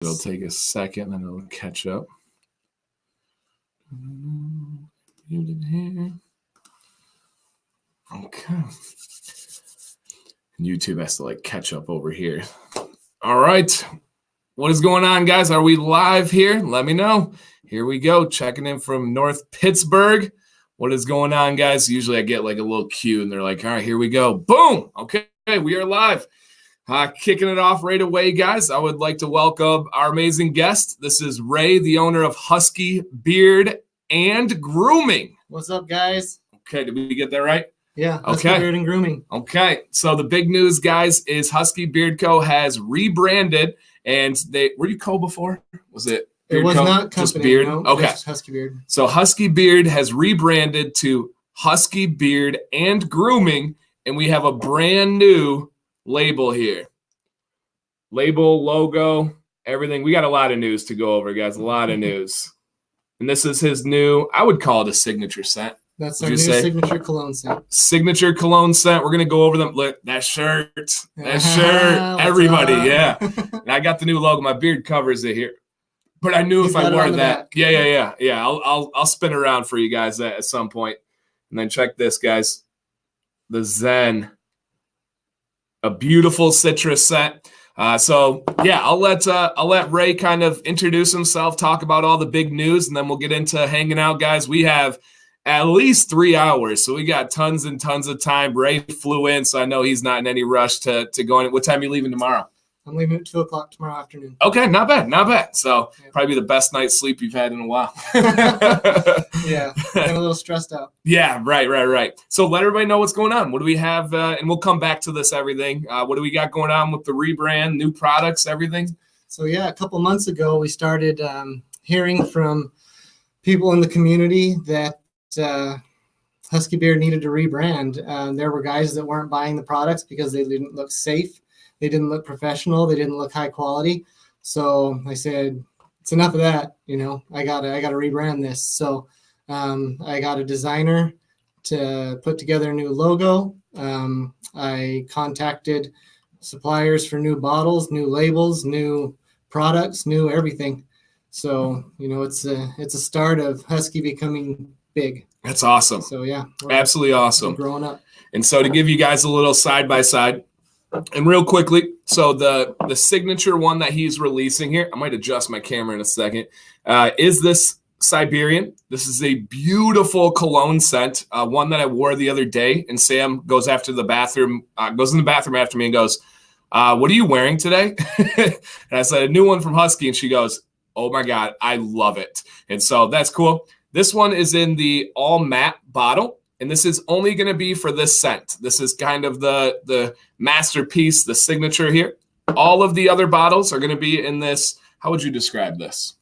It'll take a second, then it'll catch up. Muted here. Okay. YouTube has to like catch up over here. All right. What is going on, guys? Are we live here? Let me know. Here we go. Checking in from North Pittsburgh. What is going on, guys? Usually I get like a little cue and they're like, all right, here we go. Boom. Okay. We are live. Kicking it off right away, guys. I would like to welcome our amazing guest. This is Ray, the owner of Husky Beard and Grooming. What's up, guys? Okay. Did we get that right? Yeah, Husky Beard and Grooming. Okay, so the big news, guys, is Husky Beard Co. has rebranded, and were you Co. before? Was it Beard It was Co.? not company, just Beard? no, okay. Just Husky Beard. So Husky Beard has rebranded to Husky Beard and Grooming, and we have a brand new label here. Label, logo, everything. We got a lot of news to go over, guys, a lot of news. And this is his new, I would call it a signature scent. That's our new signature cologne scent. Signature cologne scent. We're going to go over them. Look, that shirt. Everybody, yeah. And I got the new logo. My beard covers it here. But I knew if I wore that. Yeah. I'll spin around for you guys at some point. And then check this, guys. The Zen. A beautiful citrus scent. So yeah, I'll let Ray kind of introduce himself, talk about all the big news, and then we'll get into hanging out, guys. We have at least 3 hours, so we got tons and tons of time. Ray flew in, so I know he's not in any rush to go in. What time are you leaving tomorrow? I'm leaving at 2 o'clock tomorrow afternoon. Okay, not bad. So probably the best night's sleep you've had in a while. Yeah, I'm a little stressed out. Yeah, right. So let everybody know what's going on. What do we have? And we'll come back to this, everything. What do we got going on with the rebrand, new products, everything? So yeah, a couple months ago, we started hearing from people in the community that Husky Beard needed to rebrand. There were guys that weren't buying the products because they didn't look safe. They didn't look professional. They didn't look high quality. So I said, it's enough of that. I gotta rebrand this. So I got a designer to put together a new logo. I contacted suppliers for new bottles, new labels, new products, new everything. So, it's a start of Husky becoming big. That's awesome. So yeah, absolutely awesome. Growing up. And so to give you guys a little side by side, and real quickly, so the signature one that he's releasing here, I might adjust my camera in a second, is this Siberian. This is a beautiful cologne scent, one that I wore the other day, and Sam goes goes in the bathroom after me and goes, what are you wearing today? And I said, a new one from Husky, and she goes, oh my God, I love it. And so that's cool. This one is in the all matte bottle, and this is only going to be for this scent. This is kind of the masterpiece, the signature here. All of the other bottles are going to be in this. How would you describe this?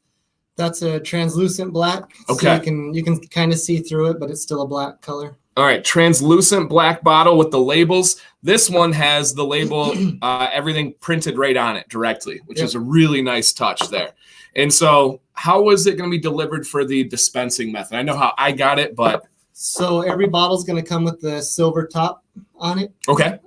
That's a translucent black. Okay. So you can kind of see through it, but it's still a black color. All right, translucent black bottle with the labels. This one has the label, everything printed right on it directly, which is a really nice touch there. And so how is it going to be delivered for the dispensing method? I know how I got it, but. So every bottle's going to come with the silver top on it. Okay.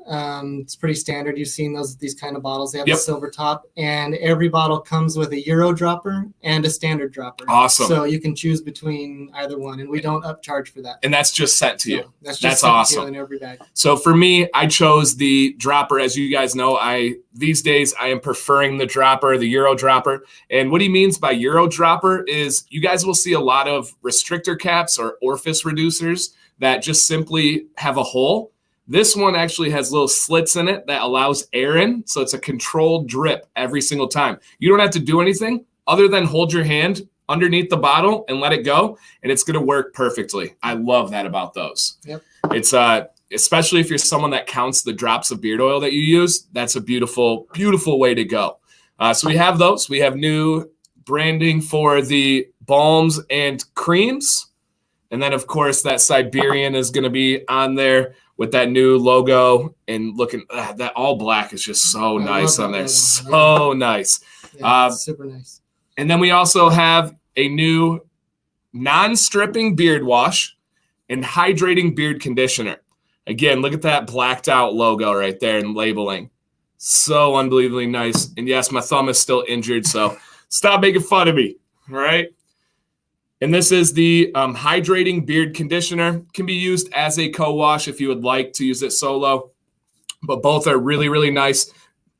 It's pretty standard. You've seen these kind of bottles. They have the silver top, and every bottle comes with a Euro dropper and a standard dropper. Awesome. So you can choose between either one, and we don't upcharge for that. And that's just sent to you. No, that's just awesome. To you in every bag. So for me, I chose the dropper. As you guys know, these days I am preferring the dropper, the Euro dropper. And what he means by Euro dropper is you guys will see a lot of restrictor caps or orifice reducers that just simply have a hole. This one actually has little slits in it that allows air in, so it's a controlled drip every single time. You don't have to do anything other than hold your hand underneath the bottle and let it go, and it's going to work perfectly. I love that about those. Yep. It's especially if you're someone that counts the drops of beard oil that you use, that's a beautiful, beautiful way to go. So we have those. We have new branding for the balms and creams, and then, of course, that Siberian is going to be on there with that new logo, and looking that all black is just so nice on there. Logo. So nice. Yeah, super nice. And then we also have a new non-stripping beard wash and hydrating beard conditioner. Again, look at that blacked out logo right there and labeling. So unbelievably nice. And yes, my thumb is still injured, so stop making fun of me, all right? And this is the hydrating beard conditioner. Can be used as a co-wash if you would like to use it solo, but both are really, really nice.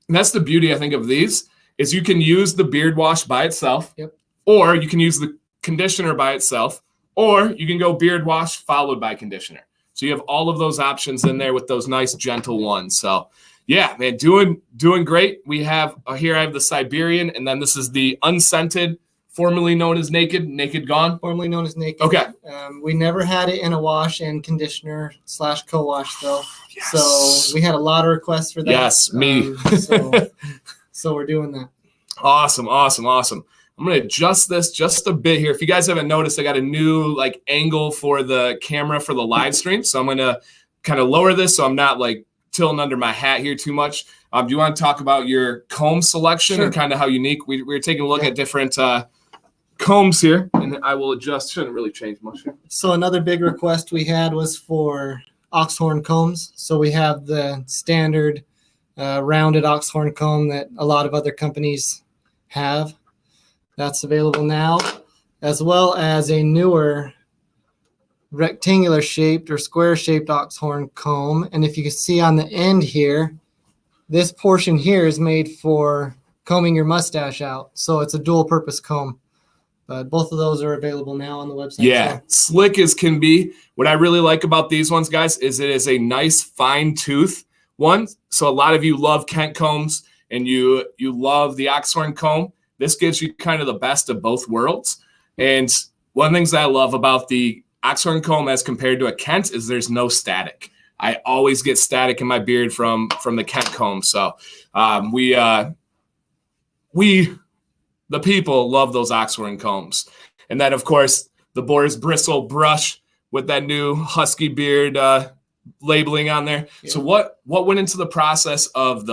And that's the beauty, I think, of these, is you can use the beard wash by itself, or you can use the conditioner by itself, or you can go beard wash followed by conditioner. So you have all of those options in there with those nice, gentle ones. So yeah, man, doing great. We have here I have the Siberian, and then this is the unscented, formerly known as Naked Gone. Formerly known as Naked. Okay. We never had it in a wash and conditioner / co-wash though. Yes. So we had a lot of requests for that. Yes, me. So we're doing that. Awesome. I'm going to adjust this just a bit here. If you guys haven't noticed, I got a new like angle for the camera for the live stream. So I'm going to kind of lower this so I'm not like tilting under my hat here too much. Do you want to talk about your comb selection and kind of how unique? We're taking a look at different combs here, and I will adjust. Shouldn't really change much here. So another big request we had was for oxhorn combs. So we have the standard rounded oxhorn comb that a lot of other companies have. That's available now, as well as a newer rectangular shaped or square shaped oxhorn comb. And if you can see on the end here, this portion here is made for combing your mustache out. So it's a dual purpose comb. But both of those are available now on the website. Yeah, slick as can be. What I really like about these ones, guys, is it is a nice fine tooth one. So a lot of you love Kent combs and you love the oxhorn comb. This gives you kind of the best of both worlds. And one of the things that I love about the oxhorn comb as compared to a Kent is there's no static. I always get static in my beard from the Kent comb. So we the people love those oxhorn combs. And then, of course, the boar's bristle brush with that new Husky beard labeling on there. Yeah. So what went into the process of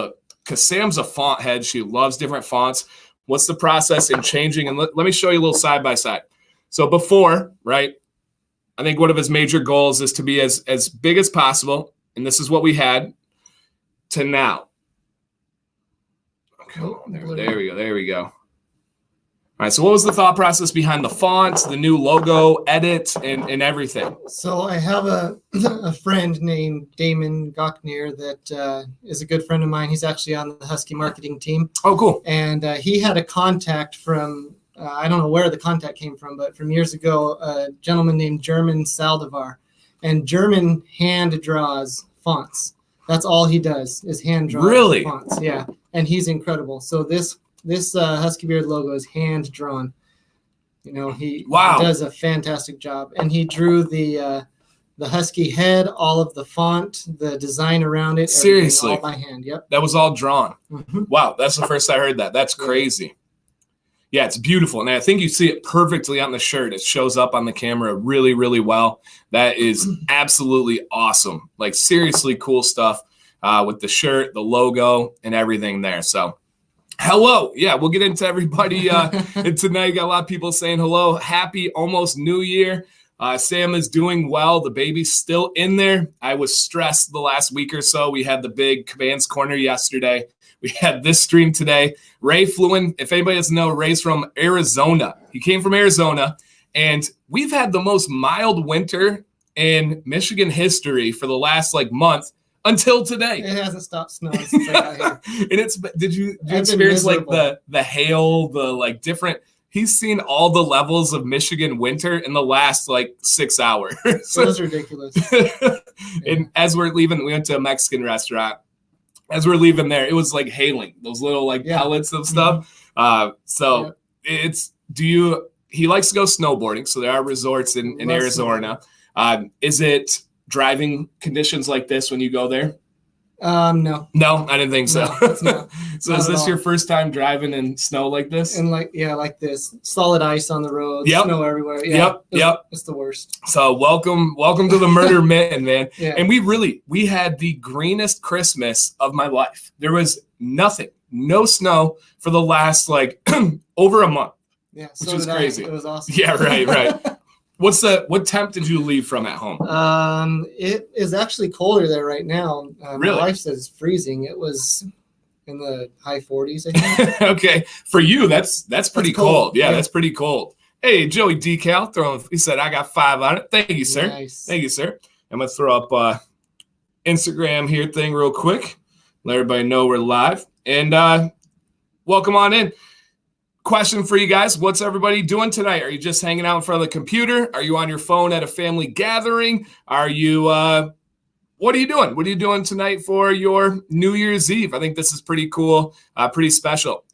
because Sam's a font head. She loves different fonts. What's the process in changing? And let me show you a little side by side. So before, right, I think one of his major goals is to be as big as possible. And this is what we had to now. Okay, there we go. All right, so what was the thought process behind the font, the new logo, edit, and everything? So I have a friend named Damon Gochnier that is a good friend of mine. He's actually on the Husky marketing team. Oh, cool. And he had a contact from, I don't know where the contact came from, but from years ago, a gentleman named German Saldivar. And German hand draws fonts. That's all he does is hand draw fonts. Yeah, and he's incredible. So this Husky Beard logo is hand drawn. You know, he does a fantastic job, and he drew the Husky head, all of the font, the design around it. Seriously, all by hand. Yep, that was all drawn. Mm-hmm. Wow, that's the first I heard that. That's crazy. Yeah, it's beautiful, and I think you see it perfectly on the shirt. It shows up on the camera really, really well. That is absolutely awesome. Like seriously cool stuff with the shirt, the logo, and everything there. So. Hello. Yeah, we'll get into everybody. And tonight, got a lot of people saying hello. Happy almost New Year. Sam is doing well. The baby's still in there. I was stressed the last week or so. We had the big Caban's Corner yesterday. We had this stream today. Ray flew in. If anybody doesn't know, Ray's from Arizona. He came from Arizona. And we've had the most mild winter in Michigan history for the last month. Until today. It hasn't stopped snowing since I got here. And did you experience the hail, the different, he's seen all the levels of Michigan winter in the last 6 hours. So, it was ridiculous. And as we're leaving, we went to a Mexican restaurant. As we're leaving there, it was hailing, those little pellets of stuff. Mm-hmm. He likes to go snowboarding. So there are resorts in Arizona. Is it driving conditions like this when you go there? No, I didn't think so. No, it's not. So not is this your first time driving in snow like this? And like this solid ice on the road, snow everywhere. Yeah, yep. It's the worst. So welcome to the Murder Mitten, man. Yeah. And we had the greenest Christmas of my life. There was no snow for the last over a month. Yeah, which is crazy. It was awesome. Yeah, right. What temp did you leave from at home? It is actually colder there right now. Really? My wife says it's freezing. It was in the high 40s, I think. Okay. For you, that's pretty cold. Yeah, Yeah. that's pretty cold. Hey, Joey Decal, he said, I got 5 on it. Thank you, sir. Nice. Thank you, sir. I'm going to throw up Instagram here thing real quick. Let everybody know we're live. And welcome on in. Question for you guys. What's everybody doing tonight? Are you just hanging out in front of the computer? Are you on your phone at a family gathering? Are you, what are you doing? What are you doing tonight for your New Year's Eve? I think this is pretty cool, pretty special.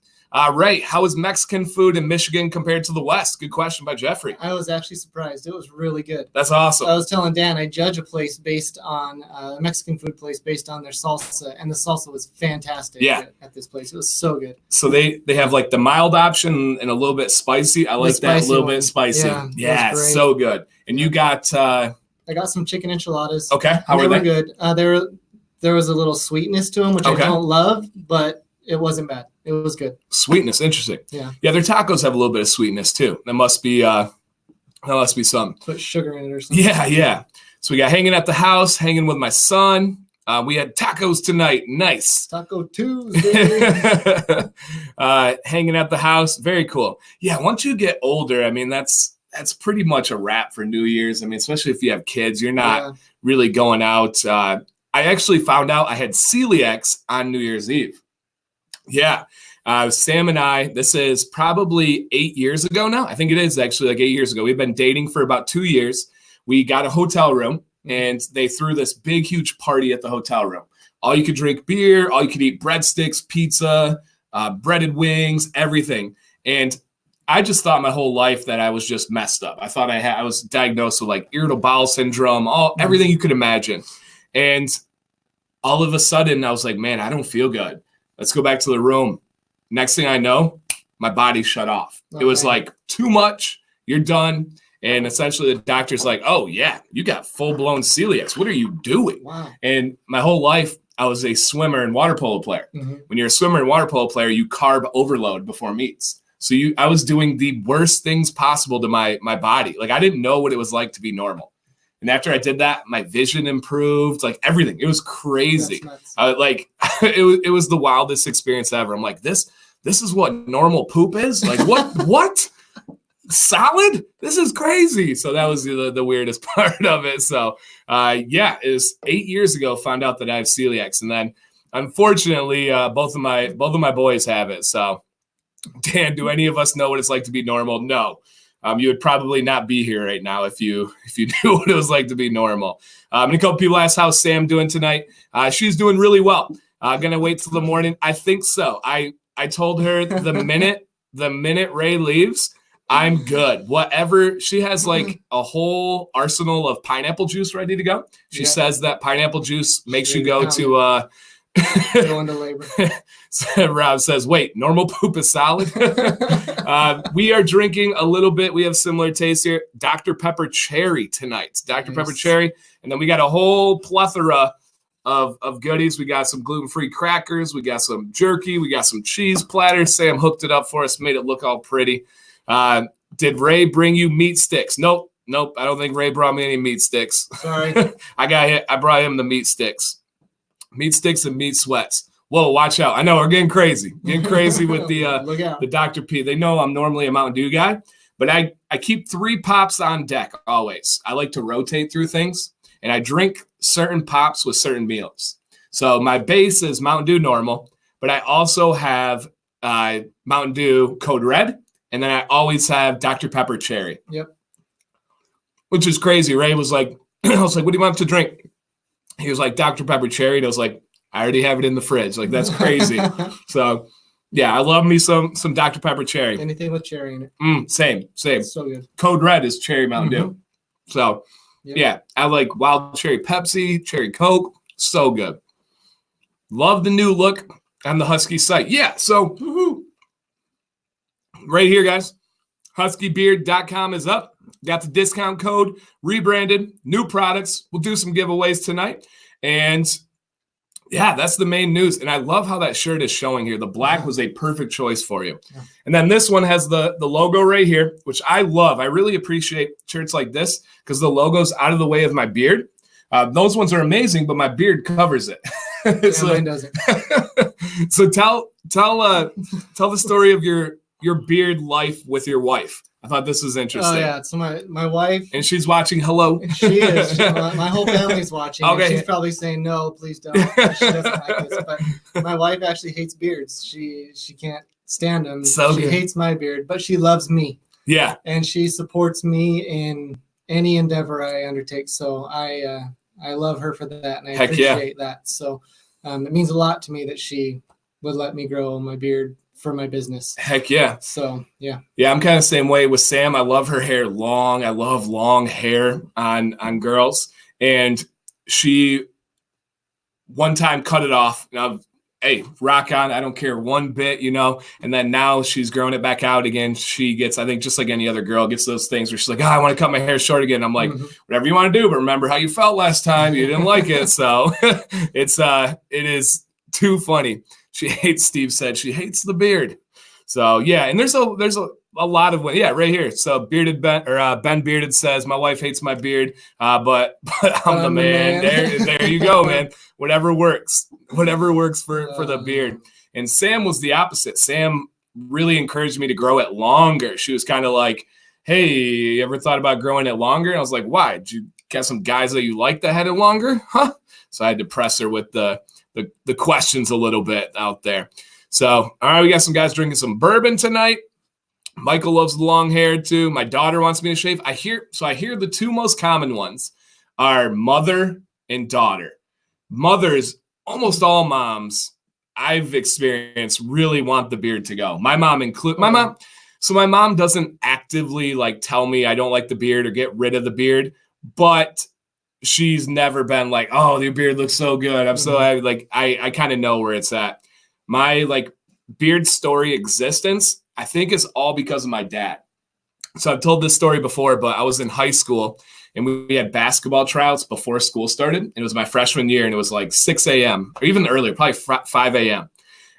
Ray, how is Mexican food in Michigan compared to the West? Good question by Jeffrey. I was actually surprised. It was really good. That's awesome. I was telling Dan, I judge a place based on a Mexican food place based on their salsa, and the salsa was fantastic. Yeah. At this place. It was so good. So they have like the mild option and a little bit spicy. I like that, a little bit spicy. Yeah, so good. And you got I got some chicken enchiladas. Okay. How were they? Good. There was a little sweetness to them, which I don't love, but it wasn't bad. It was good. Sweetness, interesting. Yeah. Yeah, their tacos have a little bit of sweetness too. That must be something. Put sugar in it or something. Yeah. So we got hanging at the house, hanging with my son. We had tacos tonight. Nice. Taco Tuesday. Hanging at the house. Very cool. Yeah, once you get older, I mean, that's pretty much a wrap for New Year's. I mean, especially if you have kids, you're not really going out. I actually found out I had celiacs on New Year's Eve. Yeah. Sam and I, this is probably 8 years ago now. I think it is actually like 8 years ago. We've been dating for about 2 years. We got a hotel room and they threw this big, huge party at the hotel room. All you could drink beer, all you could eat breadsticks, pizza, breaded wings, everything. And I just thought my whole life that I was just messed up. I thought I was diagnosed with like irritable bowel syndrome, everything you could imagine. And all of a sudden I was like, man, I don't feel good. Let's go back to the room. Next thing I know, my body shut off. It was like too much. You're done. And essentially the doctor's like, oh, yeah, you got full-blown celiacs. What are you doing? Wow. And my whole life, I was a swimmer and water polo player. Mm-hmm. When you're a swimmer and water polo player, you carb overload before meets. So I was doing the worst things possible to my body. Like I didn't know what it was like to be normal. And after I did that, my vision improved, like everything. It was crazy. It was the wildest experience ever. I'm like, this is what normal poop is? Like what? Solid? This is crazy. So that was the weirdest part of it. So it was 8 years ago, found out that I have celiacs. And then unfortunately, both of my boys have it. So Dan, do any of us know what it's like to be normal? No. You would probably not be here right now if you knew what it was like to be normal. And a couple people asked how's Sam doing tonight. She's doing really well. Gonna wait till the morning. I think so. I told her the minute Ray leaves, I'm good. Whatever. She has like a whole arsenal of pineapple juice ready to go. She says that pineapple juice makes you go to go into labor. So Rob says, wait, normal poop is solid? We are drinking a little bit. We have similar taste here. Dr. Pepper Cherry tonight. Dr. Pepper Cherry. And then we got a whole plethora of goodies. We got some gluten-free crackers. We got some jerky. We got some cheese platters. Sam hooked it up for us, made it look all pretty. Did Ray bring you meat sticks? Nope. I don't think Ray brought me any meat sticks. Sorry. I brought him the meat sticks. Meat sticks and meat sweats. Whoa, watch out. I know we're getting crazy. With the Dr. P. They know I'm normally a Mountain Dew guy, but I keep 3 pops on deck always. I like to rotate through things, and I drink certain pops with certain meals. So my base is Mountain Dew normal, but I also have Mountain Dew Code Red, and then I always have Dr. Pepper Cherry. Yep. Which is crazy. Ray was like, I was like, what do you want to drink? He was like, Dr. Pepper Cherry. And I was like, I already have it in the fridge. Like, that's crazy. So, yeah, I love me some Dr. Pepper Cherry. Anything with cherry in it. Same. It's so good. Code Red is cherry Mountain Dew. So, yeah, I like wild cherry Pepsi, cherry Coke. So good. Love the new look on the Husky site. Yeah, so right here, guys, huskybeard.com is up. Got the discount code, rebranded, new products. We'll do some giveaways tonight. And yeah, that's the main news. And I love how that shirt is showing here. The black was a perfect choice for you. Yeah. And then this one has the logo right here, which I love. I really appreciate shirts like this because the logo's out of the way of my beard. Those ones are amazing, but my beard covers it. Yeah, mine doesn't. So tell the story of your beard life with your wife. I thought this was interesting. Oh yeah, so my wife, and she's watching. Hello. She is. My whole family's watching. Okay. And she's probably saying no, please don't. She doesn't like this. But my wife actually hates beards. She can't stand them. So she good. hates my beard, but she loves me. Yeah. And she supports me in any endeavor I undertake. So I love her for that, and I appreciate that. So it means a lot to me that she would let me grow my beard for my business. Heck yeah. So yeah. Yeah, I'm kind of the same way with Sam. I love her hair long. I love long hair on girls. And she one time cut it off. Now, hey, rock on. I don't care one bit, And then now she's growing it back out again. She gets, I think, just like any other girl, gets those things where she's like, I want to cut my hair short again. I'm like, whatever you want to do, but remember how you felt last time. You didn't like it. So it is too funny. Steve said she hates the beard. So yeah, and there's a lot of ways. Yeah, right here. So Bearded Ben Ben Bearded says my wife hates my beard, but I'm the man. There you go, man. Whatever works for the beard. And Sam was the opposite. Sam really encouraged me to grow it longer. She was kind of like, hey, you ever thought about growing it longer? And I was like, why? Did you get some guys that you like that had it longer? Huh? So I had to press her with the questions a little bit out there. So, all right, we got some guys drinking some bourbon tonight. Michael loves the long hair too. My daughter wants me to shave. I hear the two most common ones are mother and daughter. Mothers, almost all moms I've experienced really want the beard to go. My mom So my mom doesn't actively like tell me I don't like the beard or get rid of the beard, but she's never been like, oh, your beard looks so good. I'm so happy. Like I kind of know where it's at. My like beard story existence, I think, is all because of my dad. So I've told this story before, but I was in high school and we had basketball tryouts before school started. It was my freshman year and it was like 6 a.m. or even earlier, probably 5 a.m.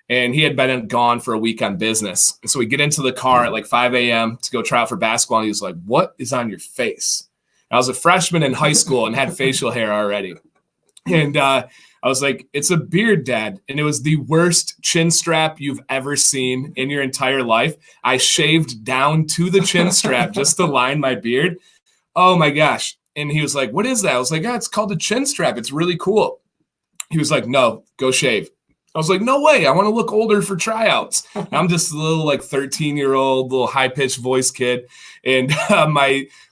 And he had been gone for a week on business. And so we get into the car at like 5 a.m. to go try out for basketball. And he was like, what is on your face? I was a freshman in high school and had facial hair already. And I was like, it's a beard, Dad. And it was the worst chin strap you've ever seen in your entire life. I shaved down to the chin strap just to line my beard. Oh, my gosh. And he was like, what is that? I was like, it's called a chin strap. It's really cool. He was like, no, go shave. I was like, no way. I want to look older for tryouts. I'm just a little like 13-year-old, little high-pitched voice kid. And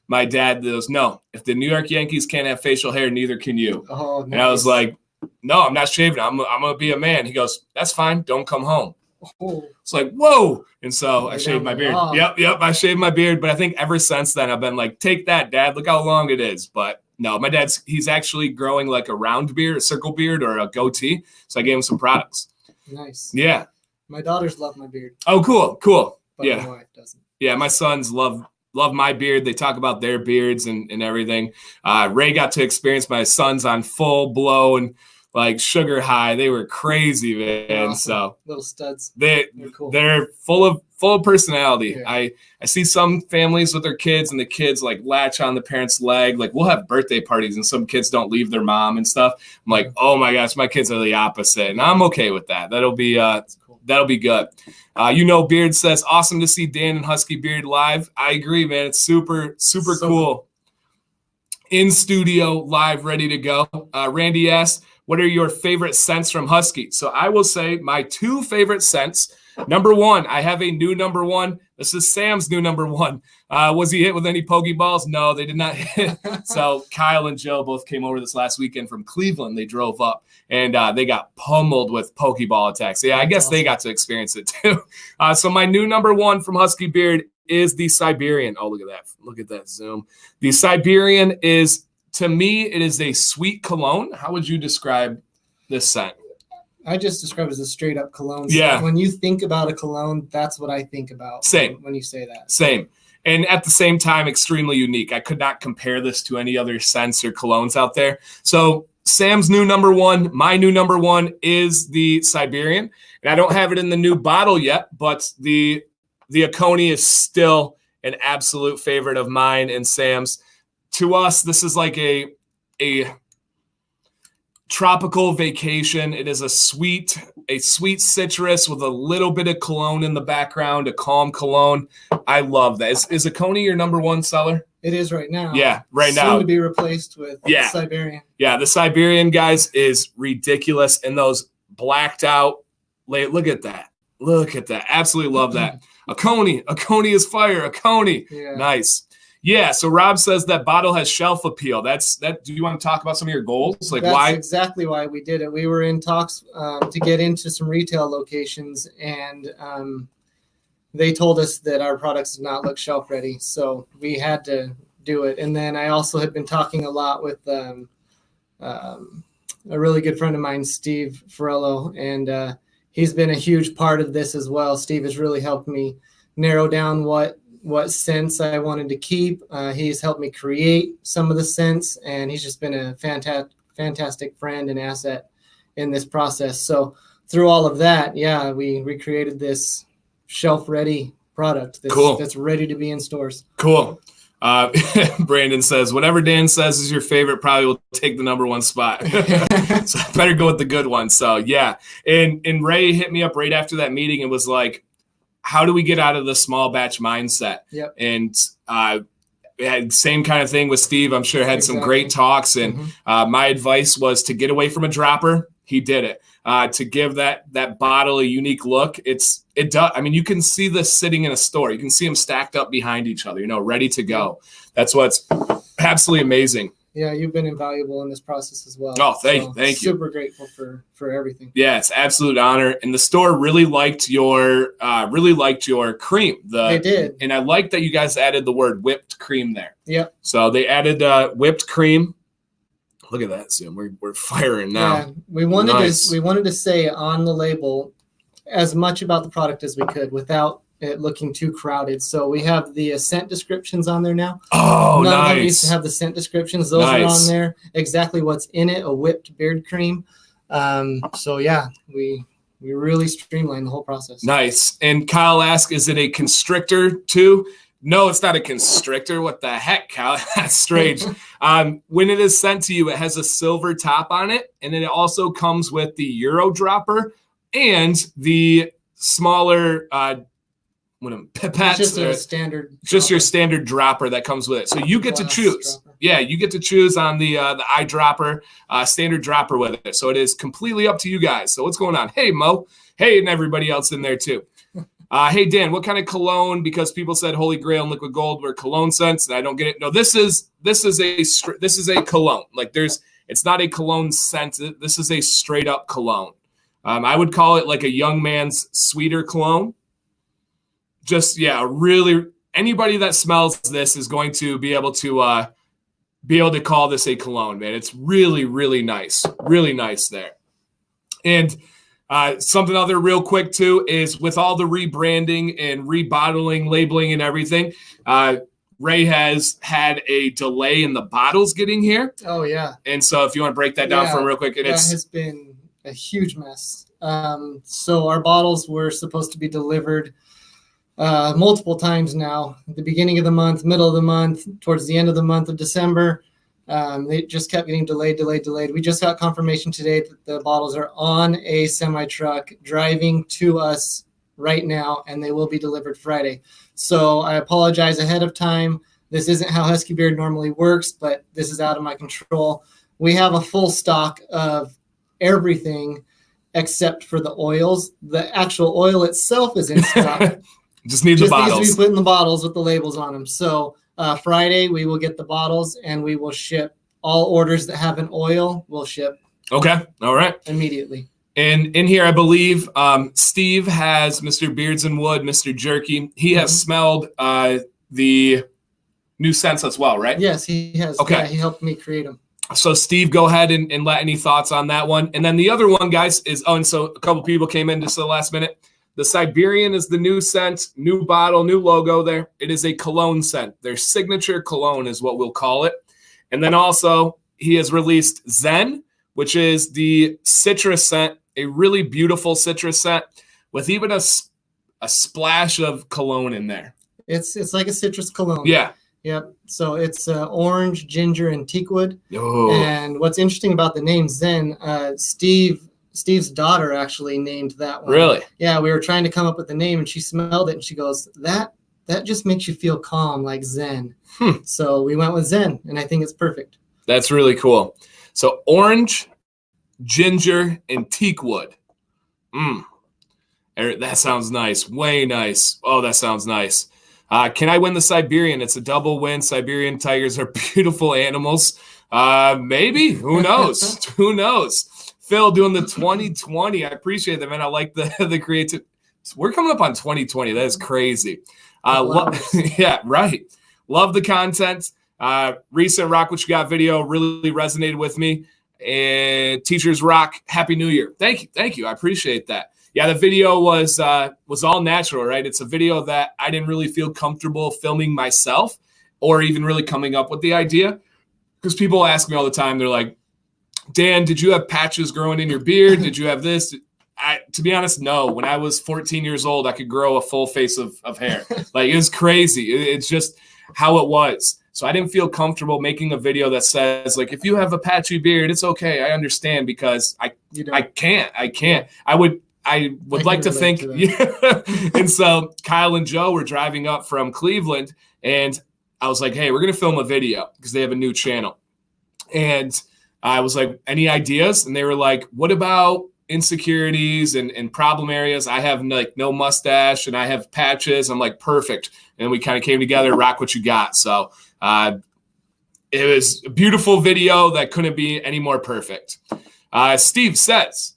my dad goes, no, if the New York Yankees can't have facial hair, neither can you. Oh, nice. And I was like, no, I'm not shaving. I'm going to be a man. He goes, that's fine. Don't come home. Oh. It's like, whoa. And so I shaved my beard. Yep. I shaved my beard. But I think ever since then, I've been like, take that, Dad. Look how long it is. But no, my he's actually growing like a round beard, a circle beard, or a goatee. So I gave him some products. Nice. Yeah. My daughters love my beard. Oh, cool. But yeah. My wife doesn't. Yeah, my sons love my beard. They talk about their beards and everything. Ray got to experience my sons on full blow and like sugar high. They were crazy, man. Awesome. So little studs. They're cool. They're full of personality. Yeah. I see some families with their kids and the kids like latch on the parent's leg. Like we'll have birthday parties and some kids don't leave their mom and stuff. I'm like, oh my gosh, my kids are the opposite. And I'm okay with that. That'll be good. Beard says, awesome to see Dan and Husky Beard live. I agree, man. It's super, super cool. In studio, live, ready to go. Randy asks, what are your favorite scents from Husky? So I will say my two favorite scents. Number one, I have a new number one. This is Sam's new number one. Was he hit with any Pokeballs? No, they did not hit. So Kyle and Joe both came over this last weekend from Cleveland. They drove up, and they got pummeled with Pokeball attacks. Yeah, I guess awesome. They got to experience it too. So my new number one from Husky Beard is the Siberian. Oh, look at that. Look at that zoom. The Siberian is, to me, it is a sweet cologne. How would you describe this scent? I just describe it as a straight up cologne. Yeah. When you think about a cologne, that's what I think about. Same. When you say that. Same. And at the same time, extremely unique. I could not compare this to any other scents or colognes out there. So Sam's new number one, my new number one is the Siberian. And I don't have it in the new bottle yet, but the Oconee is still an absolute favorite of mine and Sam's. To us, this is like tropical vacation. It is a sweet citrus with a little bit of cologne in the background, a calm cologne. I love that. Is Oconee your number one seller? It is right now. Yeah, right Soon now. to be replaced with Siberian. Yeah, the Siberian, guys, is ridiculous. And those blacked out, look at that. Look at that. Absolutely love that. Oconee is fire. Oconee. Yeah. Nice. Yeah, so Rob says that bottle has shelf appeal. Do you want to talk about some of your goals? Like, that's why? Exactly why we did it. We were in talks to get into some retail locations, and they told us that our products did not look shelf ready, so we had to do it. And then I also had been talking a lot with a really good friend of mine, Steve Farello, and he's been a huge part of this as well. Steve has really helped me narrow down what scents I wanted to keep. He's helped me create some of the scents, and he's just been a fantastic friend and asset in this process. So through all of that, we recreated this shelf-ready product that's ready to be in stores. Cool. Brandon says, whatever Dan says is your favorite probably will take the number one spot. So I better go with the good one. So, yeah. And Ray hit me up right after that meeting and was like, how do we get out of the small batch mindset? Yep. And had same kind of thing with Steve. I'm sure had some great talks. And my advice was to get away from a dropper. He did it. To give that bottle a unique look. It does. I mean, you can see this sitting in a store. You can see them stacked up behind each other, ready to go. That's what's absolutely amazing. Yeah, you've been invaluable in this process as well. Oh, thank you. Super grateful for everything. Yeah, it's absolute honor. And the store really liked your cream. They did. And I like that you guys added the word whipped cream there. Yep. So they added whipped cream. Look at that, Zoom. We're firing now. Yeah, we wanted to say on the label as much about the product as we could without it looking too crowded. So we have the scent descriptions on there now. Oh, None nice. of them used to have the scent descriptions. Those are on there. Exactly what's in it, a whipped beard cream. So yeah, we really streamlined the whole process. Nice. And Kyle asked, is it a constrictor too? No, it's not a constrictor. What the heck, Kyle? That's strange. When it is sent to you, it has a silver top on it, and then it also comes with the Euro dropper and the smaller pipettes. It's just a standard. Just your standard dropper that comes with it. So you get to choose. Dropper. Yeah, you get to choose on the eyedropper, standard dropper with it. So it is completely up to you guys. So what's going on? Hey, Mo. Hey, and everybody else in there too. Hey, Dan, what kind of cologne? Because people said Holy Grail and Liquid Gold were cologne scents, and I don't get it. No, this is a cologne. Like it's not a cologne scent. This is a straight up cologne. I would call it like a young man's sweeter cologne. Just really anybody that smells this is going to be able to call this a cologne, man. It's really, really nice there. And something other real quick too is with all the rebranding and rebottling, labeling and everything, Ray has had a delay in the bottles getting here. Oh yeah. And so if you want to break that down for real quick, has been a huge mess. So our bottles were supposed to be delivered multiple times now, at the beginning of the month, middle of the month, towards the end of the month of December. They just kept getting delayed. We just got confirmation today that the bottles are on a semi-truck driving to us right now, and they will be delivered Friday. So I apologize ahead of time. This isn't how Husky Beard normally works, but this is out of my control. We have a full stock of everything except for the oils. The actual oil itself is in stock. Just needs the bottles. Needs to be put in the bottles with the labels on them. So Friday, we will get the bottles, and we will ship all orders that have an oil. We'll ship. Okay. All right. Immediately. And in here, I believe Steve has Mr. Beards and Wood, Mr. Jerky. He has smelled the new scents as well, right? Yes, he has. Okay. Yeah, he helped me create them. So, Steve, go ahead and let any thoughts on that one. And then the other one, guys, is and so a couple people came in just the last minute. The Siberian is the new scent, new bottle, new logo there. It is a cologne scent. Their signature cologne is what we'll call it. And then also he has released Zen, which is the citrus scent, a really beautiful citrus scent with even a splash of cologne in there. It's like a citrus cologne. Yeah. Yep. So it's orange, ginger, and teakwood. Oh, And what's interesting about the name Zen, Steve's daughter actually named that one. really? Yeah, we were trying to come up with a name, and she smelled it, and she goes, "That just makes you feel calm, like Zen." So we went with Zen, and I think it's perfect. That's really cool. So orange, ginger, and teakwood. That sounds nice. Way nice. Oh, that sounds nice. Can I win the Siberian? It's a double win. Siberian tigers are beautiful animals. Maybe. Who knows? Who knows? Phil doing the 2020. I appreciate that, man. I like the creative. We're coming up on 2020. That is crazy. Yeah, right. Love the content. Recent Rock What You Got video really resonated with me. And Teachers Rock. Happy New Year. Thank you. Thank you. I appreciate that. Yeah, the video was all natural, right? It's a video that I didn't really feel comfortable filming myself or even really coming up with the idea. Because people ask me all the time, they're like, Dan, did you have patches growing in your beard? Did you have this? To be honest, no. When I was 14 years old, I could grow a full face of hair. Like, it was crazy. It's just how it was. So I didn't feel comfortable making a video that says, like, if you have a patchy beard, it's okay. I understand, because I can't. I would like to think. Yeah. And so Kyle and Joe were driving up from Cleveland, and I was like, hey, we're going to film a video because they have a new channel. And I was like, any ideas? And they were like, what about insecurities and problem areas? I have like no mustache and I have patches. I'm like, perfect. And we kind of came together, rock what you got. So it was a beautiful video that couldn't be any more perfect. Steve says,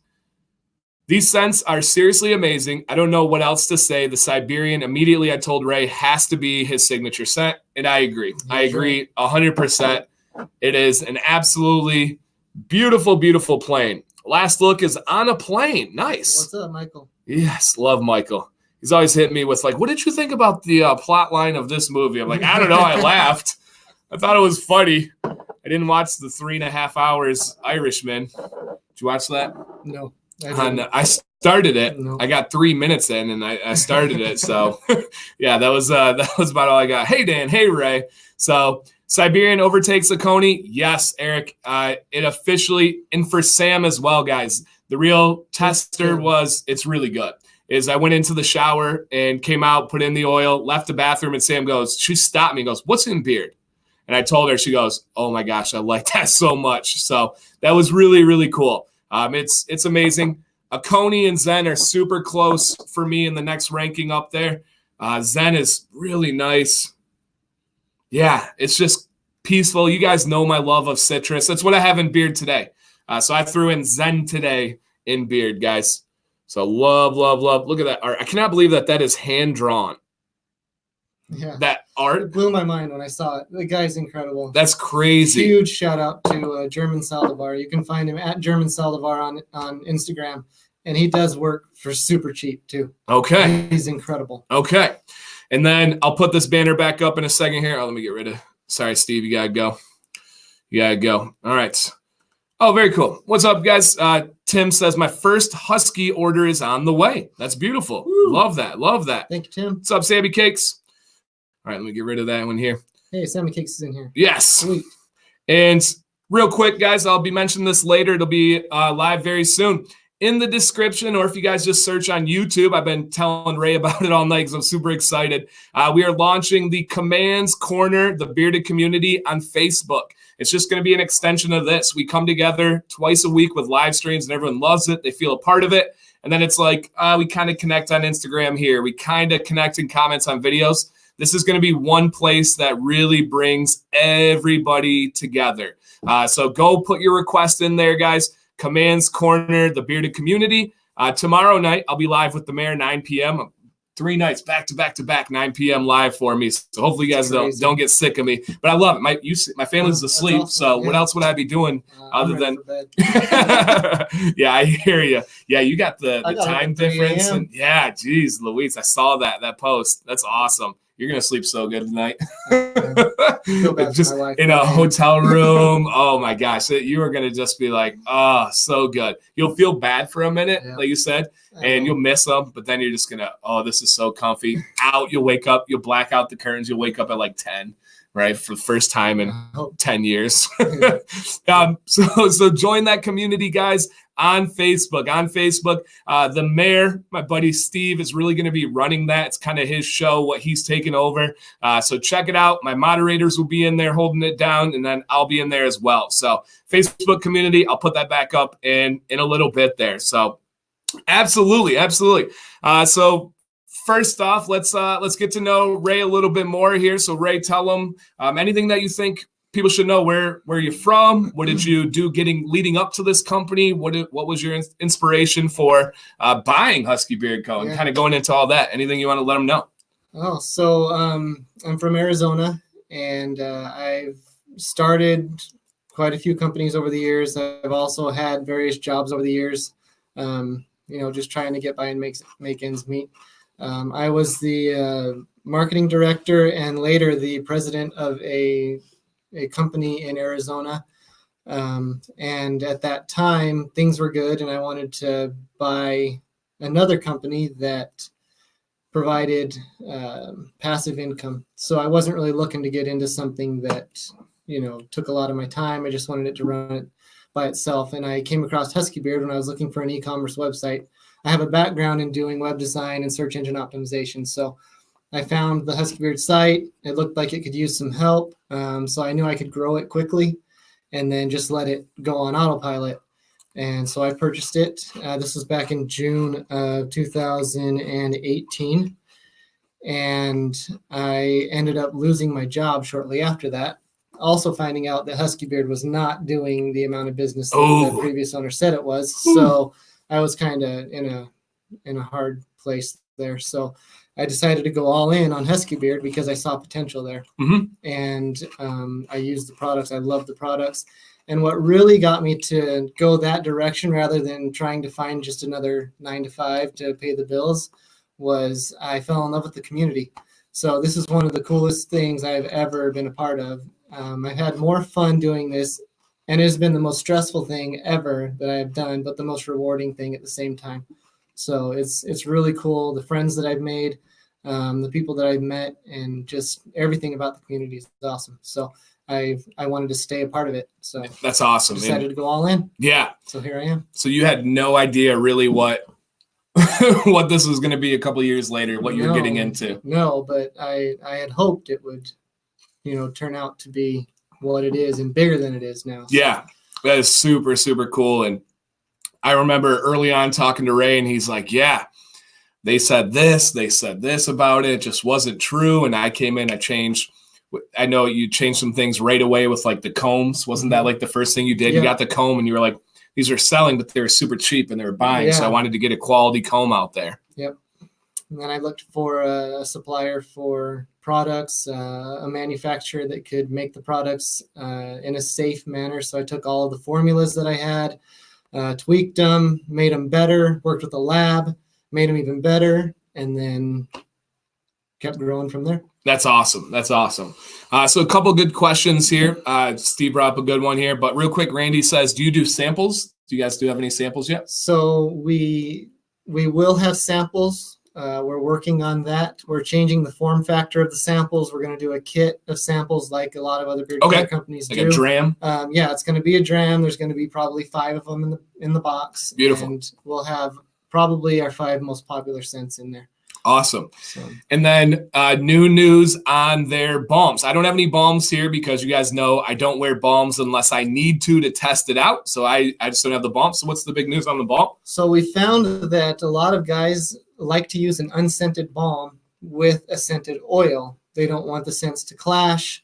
these scents are seriously amazing. I don't know what else to say. The Siberian, immediately I told Ray, has to be his signature scent. And I agree. I agree 100%. It is an absolutely beautiful, beautiful plane. Last look is on a plane. Nice. What's up, Michael? Yes, love Michael. He's always hitting me with like, what did you think about the plot line of this movie? I'm like, I don't know. I laughed. I thought it was funny. I didn't watch the 3.5 hours Irishman. Did you watch that? No. I started it. No. I got 3 minutes in, and I started it. So, yeah, that was about all I got. Hey, Dan. Hey, Ray. So, Siberian overtakes a Coney. Yes, Eric. It officially, and for Sam as well, guys. The real tester was, it's really good. Is I went into the shower and came out, put in the oil, left the bathroom, and Sam goes, she stopped me and goes, what's in beard? And I told her, she goes, oh my gosh, I like that so much. So that was really, really cool. It's amazing. A Coney and Zen are super close for me in the next ranking up there. Zen is really nice. Yeah, it's just peaceful. You guys know my love of citrus. That's what I have in beard today. So I threw in Zen today in beard, guys. So love, love, love. Look at that art. I cannot believe that is hand-drawn. Yeah. That art. It blew my mind when I saw it. The guy's incredible. That's crazy. Huge shout out to German Saldivar. You can find him at German Saldivar on Instagram. And he does work for super cheap too. Okay. He's incredible. Okay. And then I'll put this banner back up in a second here. Oh, let me get rid of. Sorry, Steve. You got to go. You got to go. All right. Oh, very cool. What's up, guys? Tim says, my first Husky order is on the way. That's beautiful. Woo. Love that. Love that. Thank you, Tim. What's up, Sammy Cakes? All right, let me get rid of that one here. Hey, Sammy Cakes is in here. Yes. Sweet. And real quick, guys, I'll be mentioning this later. It'll be live very soon. In the description, or if you guys just search on YouTube, I've been telling Ray about it all night because I'm super excited. We are launching the Commands Corner, the bearded community on Facebook. It's just going to be an extension of this. We come together twice a week with live streams, and everyone loves it. They feel a part of it. And then it's like we kind of connect on Instagram here. We kind of connect in comments on videos. This is going to be one place that really brings everybody together. So go put your request in there, guys. Commands Corner, the bearded community. Tomorrow night, I'll be live with the mayor, 9 p.m. 3 nights back to back to back, 9 p.m. live for me. So hopefully you guys don't get sick of me. But I love it. My family's asleep, awesome. So what else would I be doing other than? Yeah, I hear you. Yeah, you got the time difference. And, yeah, geez, Louise, I saw that post. That's awesome. you're going to sleep so good tonight. Feel bad for Just my wife, in a hotel room. Oh my gosh. You are going to just be like, oh, so good. You'll feel bad for a minute, like you said, and you'll miss them. But then you're just going to, oh, this is so comfy. Out, you'll wake up, you'll black out the curtains. You'll wake up at like 10, right? For the first time in 10 years. So join that community, guys. On Facebook. The mayor, my buddy Steve, is really going to be running that. It's kind of his show, what he's taken over. So check it out. My moderators will be in there holding it down, and then I'll be in there as well. So Facebook community, I'll put that back up in a little bit there. So absolutely. So first off, let's get to know Ray a little bit more here. So Ray, tell them anything that you think people should know. Where you're from? What did you do leading up to this company? What was your inspiration for buying Husky Beard Co. and kind of going into all that? Anything you want to let them know? Oh, so I'm from Arizona, and I've started quite a few companies over the years. I've also had various jobs over the years, just trying to get by and make ends meet. I was the marketing director and later the president of a company in Arizona. And at that time, things were good, and I wanted to buy another company that provided passive income. So I wasn't really looking to get into something that, took a lot of my time. I just wanted it to run it by itself. And I came across Husky Beard when I was looking for an e-commerce website. I have a background in doing web design and search engine optimization. So I found the Husky Beard site. It looked like it could use some help. So I knew I could grow it quickly and then just let it go on autopilot. And so I purchased it. This was back in June of 2018. And I ended up losing my job shortly after that. Also finding out that Husky Beard was not doing the amount of business that the previous owner said it was. So I was kind of in a hard place there. So I decided to go all in on Husky Beard because I saw potential there. And I used the products. I loved the products. And what really got me to go that direction rather than trying to find just another 9-to-5 to pay the bills was I fell in love with the community. So this is one of the coolest things I've ever been a part of. I've had more fun doing this, and it has been the most stressful thing ever that I've done, but the most rewarding thing at the same time. So it's really cool. The friends that I've made, the people that I've met, and just everything about the community is awesome. So I wanted to stay a part of it. So that's awesome. Decided to go all in. Yeah. So here I am. So you had no idea really what what this was going to be a couple of years later, what you were getting into. No, but I had hoped it would, turn out to be what it is and bigger than it is now. So. Yeah, that is super, super cool. And I remember early on talking to Ray, and he's like, yeah, they said this about it. It just wasn't true. And I came in, I know you changed some things right away with like the combs. Wasn't that like the first thing you did? Yeah. You got the comb and you were like, these are selling, but they were super cheap and they were buying. Yeah. So I wanted to get a quality comb out there. Yep. And then I looked for a supplier for products, a manufacturer that could make the products in a safe manner. So I took all of the formulas that I had, tweaked them, made them better, worked with a lab, made them even better, and then kept growing from there. That's awesome. So a couple good questions here. Steve brought up a good one here, but real quick, Randy says, do you do samples? Do you guys have any samples yet? So we will have samples. We're working on that. We're changing the form factor of the samples. We're going to do a kit of samples like a lot of other beard care companies do. Like a dram? Yeah, it's going to be a dram. There's going to be probably 5 of them in the box. Beautiful. And we'll have probably our 5 most popular scents in there. Awesome. And then new news on their balms. I don't have any balms here because you guys know I don't wear balms unless I need to test it out. So I just don't have the balm. So what's the big news on the balm? So we found that a lot of guys like to use an unscented balm with a scented oil. They don't want the scents to clash.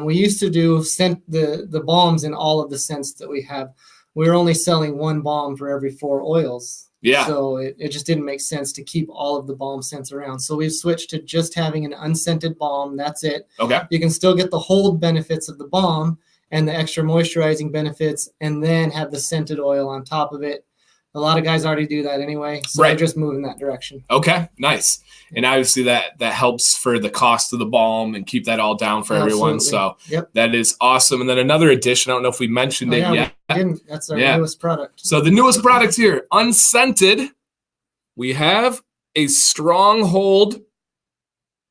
We used to do the balms in all of the scents that we have. We were only selling 1 balm for every 4 oils. Yeah. So it just didn't make sense to keep all of the balm scents around. So we've switched to just having an unscented balm. That's it. Okay. You can still get the hold benefits of the balm and the extra moisturizing benefits, and then have the scented oil on top of it. a lot of guys already do that anyway. So Right. I just move in that direction. Okay, nice. And obviously that helps for the cost of the balm and keep that all down for everyone. Absolutely. So Yep. that is awesome. And then another addition, I don't know if we mentioned it yet. We didn't. That's our Yeah. newest product. So the newest product here, unscented, we have a Stronghold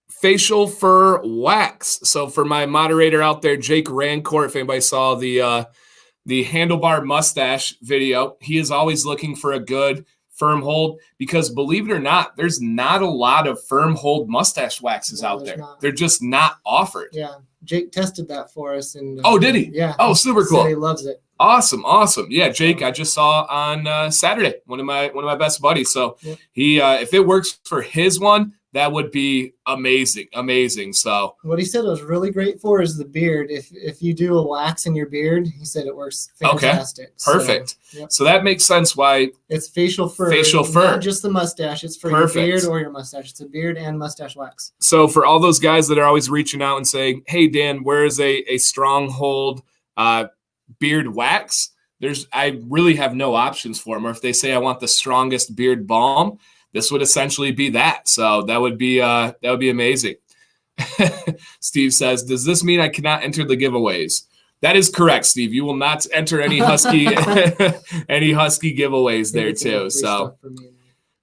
facial fur wax. So for my moderator out there, Jake Rancourt, if anybody saw the handlebar mustache video, he is always looking for a good firm hold, because believe it or not, there's not a lot of firm hold mustache waxes out there. Not. They're just not offered. Yeah. Jake tested that for us. And oh, did he? Yeah. Oh, super cool. He loves it. Awesome. Yeah, Jake, I just saw on Saturday, one of my best buddies. So he, if it works for his one, that would be amazing. So what he said was really great for is the beard. If you do a wax in your beard, he said it works fantastic. Okay. Perfect. So, so that makes sense why it's facial fur. Not just the mustache. It's for your beard or your mustache. It's a beard and mustache wax. So for all those guys that are always reaching out and saying, "Hey Dan, where is a Stronghold beard wax?" I really have no options for them. Or if they say I want the strongest beard balm, this would essentially be that. So that would be amazing. Steve says, "Does this mean I cannot enter the giveaways?" That is correct, Steve. You will not enter any Husky any Husky giveaways there too. So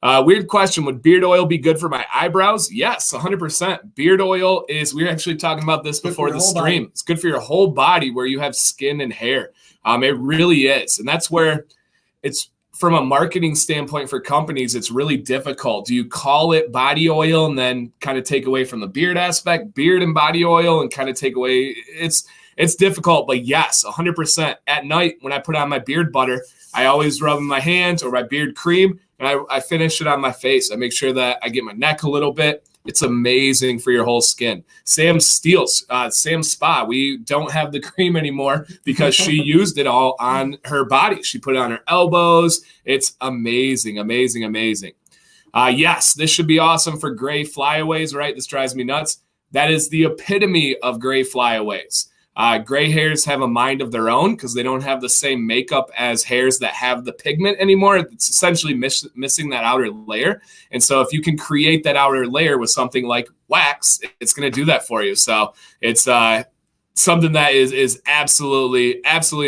weird question. Would beard oil be good for my eyebrows? Yes, 100%. Beard oil we were actually talking about this before the stream. It's good for your whole body where you have skin and hair. It really is. And that's where it's, from a marketing standpoint for companies, it's really difficult. Do you call it body oil and then kind of take away from the beard aspect, beard and body oil, and kind of take away? It's difficult, but yes, 100%. At night when I put on my beard butter, I always rub in my hands or my beard cream, and I finish it on my face. I make sure that I get my neck a little bit. It's amazing for your whole skin. Sam Spa, we don't have the cream anymore because she used it all on her body. She put it on her elbows. It's amazing. Yes, this should be awesome for gray flyaways, right? This drives me nuts. That is the epitome of gray flyaways. Gray hairs have a mind of their own because they don't have the same makeup as hairs that have the pigment anymore. It's essentially missing that outer layer. And so if you can create that outer layer with something like wax, it's going to do that for you. So it's something that is absolutely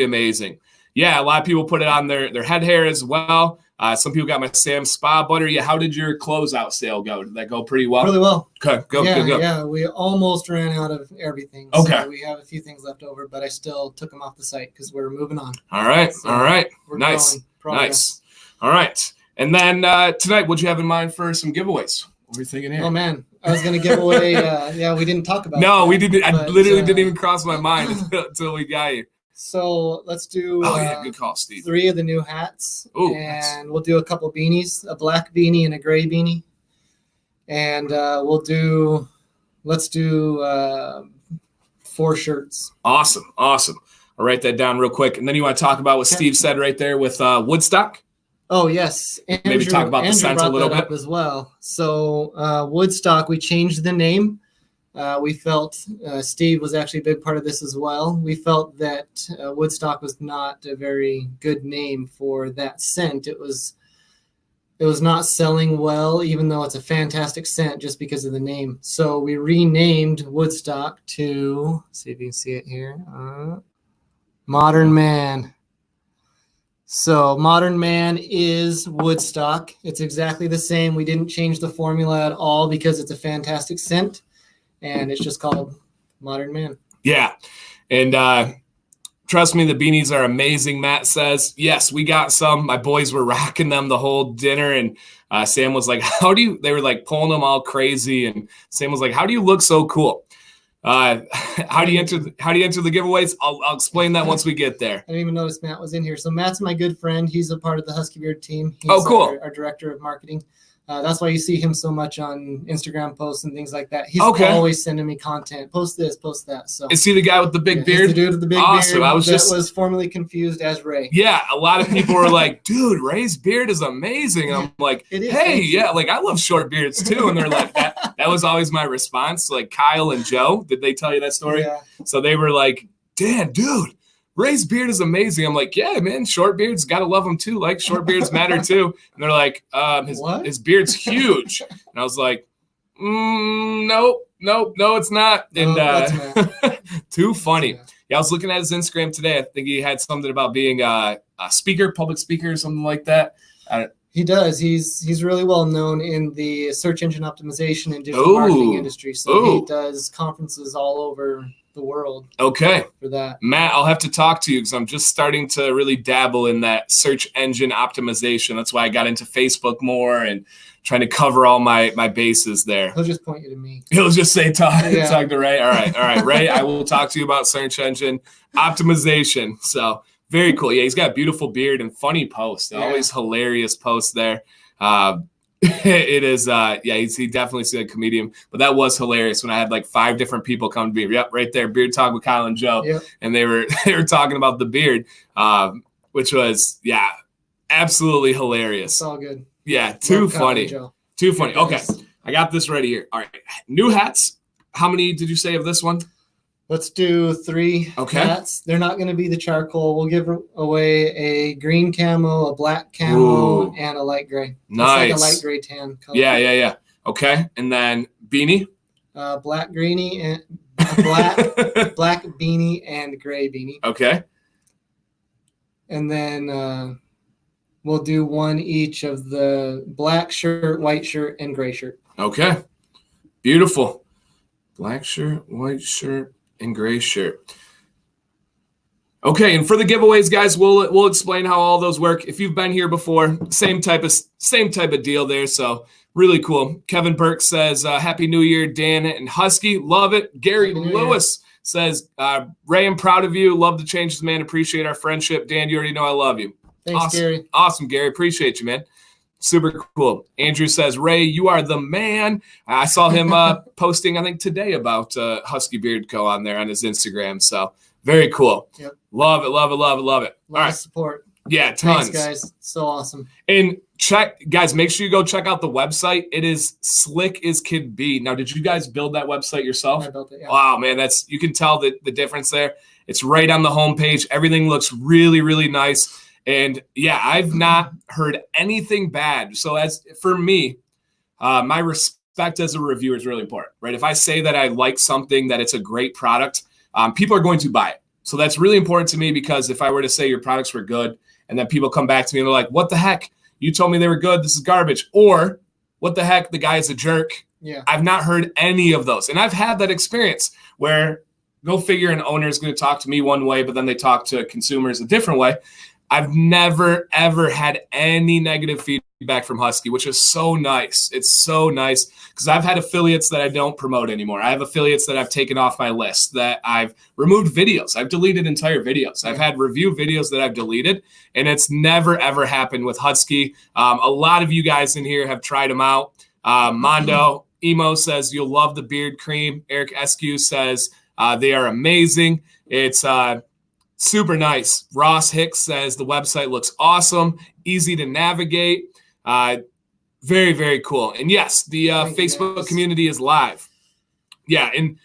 amazing. Yeah, a lot of people put it on their head hair as well. Some people got my Sam Spa butter. Yeah, how did your closeout sale go? Did that go pretty well? Really well. Okay, go. Yeah, we almost ran out of everything. Okay. So we have a few things left over, but I still took them off the site because we're moving on. All right. We're Nice. All right. And then tonight, what'd you have in mind for some giveaways? What were you thinking here? Oh, man. I was going to give away. We didn't talk about it. No, we didn't. I literally didn't even cross my mind until we got you. So let's do good call, Steve. 3 of the new hats. Ooh, and we'll do a couple beanies, a black beanie and a gray beanie. And let's do 4 shirts. Awesome. I'll write that down real quick. And then you want to talk about what Steve said right there with Woodstock? Oh, yes. Maybe talk about the scent a little bit as well. So Woodstock, we changed the name. We felt Steve was actually a big part of this as well. We felt that Woodstock was not a very good name for that scent. It was not selling well, even though it's a fantastic scent just because of the name. So we renamed Woodstock to, see if you can see it here, Modern Man. So Modern Man is Woodstock. It's exactly the same. We didn't change the formula at all because it's a fantastic scent. And it's just called Modern Man. Yeah. And trust me, the beanies are amazing, Matt says. Yes, we got some. My boys were rocking them the whole dinner. And Sam was like, they were like pulling them all crazy. And Sam was like, how do you look so cool? How do you enter the giveaways? I'll explain that once we get there. I didn't even notice Matt was in here. So Matt's my good friend. He's a part of the Husky Beard team. He's cool. Our director of marketing. That's why you see him so much on Instagram posts and things like that. He's always sending me content. Post this, post that. So is he the guy with the big beard? He's the dude with the big beard. I was formerly confused as Ray. Yeah, a lot of people were like, "Dude, Ray's beard is amazing." I'm like, "Hey, yeah, like I love short beards too." And they're like, "That was always my response." Like Kyle and Joe, did they tell you that story? Yeah. So they were like, "Dan, dude, Ray's beard is amazing. I'm like, yeah, man, short beards, got to love them too. Like short beards matter too. And they're like, his beard's huge. And I was like, no, it's not. And too funny. Yeah, I was looking at his Instagram today. I think he had something about being a speaker, public speaker, or something like that. He does. He's really well known in the search engine optimization and digital marketing industry. So he does conferences all over the world. Okay. For that. Matt, I'll have to talk to you because I'm just starting to really dabble in that search engine optimization. That's why I got into Facebook more and trying to cover all my bases there. He'll just point you to me. He'll just say, talk to Ray. All right. Ray, I will talk to you about search engine optimization. So very cool. Yeah, he's got a beautiful beard and funny posts. Always hilarious posts there. It is, he definitely is a comedian. But that was hilarious when I had like 5 different people come to me. Yep, right there, Beard Talk with Kyle and Joe. Yep. And they were talking about the beard, which was, absolutely hilarious. It's all good. Yeah, too funny. Too funny. Okay, I got this ready here. All right, new hats. How many did you say of this one? Let's do 3 hats. They're not going to be the charcoal. We'll give away a green camo, a black camo, and a light gray. Nice. It's like a light gray tan color. Yeah. Okay, and then beanie? Black greenie and black beanie and gray beanie. Okay. And then we'll do 1 each of the black shirt, white shirt, and gray shirt. Okay. Beautiful. Black shirt, white shirt, and gray shirt. Okay, and for the giveaways, guys, we'll explain how all those work. If you've been here before, same type of deal there. So really cool. Kevin Burke says, Happy New Year, Dan and Husky. Love it. Gary Lewis says, Ray, I'm proud of you. Love the changes, man. Appreciate our friendship. Dan, you already know I love you. Thanks, awesome. Gary. Awesome, Gary. Appreciate you, man. Super cool. Andrew says, Ray, you are the man. I saw him posting, I think, today about Husky Beard Co. on there on his Instagram. So very cool. Yep. Love it. A lot of support. Yeah, tons. Thanks, guys. So awesome. And guys, make sure you go check out the website. It is slick as can be. Now, did you guys build that website yourself? I built it, yeah. Wow, man, you can tell the difference there. It's right on the homepage. Everything looks really, really nice. And yeah, I've not heard anything bad. So as for me, my respect as a reviewer is really important, right? If I say that I like something, that it's a great product, people are going to buy it. So that's really important to me because if I were to say your products were good and then people come back to me and they're like, what the heck? You told me they were good. This is garbage. Or what the heck? The guy is a jerk. Yeah. I've not heard any of those. And I've had that experience where go figure an owner is going to talk to me one way, but then they talk to consumers a different way. I've never, ever had any negative feedback from Husky, which is so nice. It's so nice because I've had affiliates that I don't promote anymore. I have affiliates that I've taken off my list, that I've removed videos. I've deleted entire videos. I've had review videos that I've deleted, and it's never, ever happened with Husky. A lot of you guys in here have tried them out. Mondo Emo says, you'll love the beard cream. Eric Eskew says, they are amazing. It's super nice. Ross Hicks says the website looks awesome, easy to navigate. Very, very cool. And yes, the Facebook community is live. Yeah, and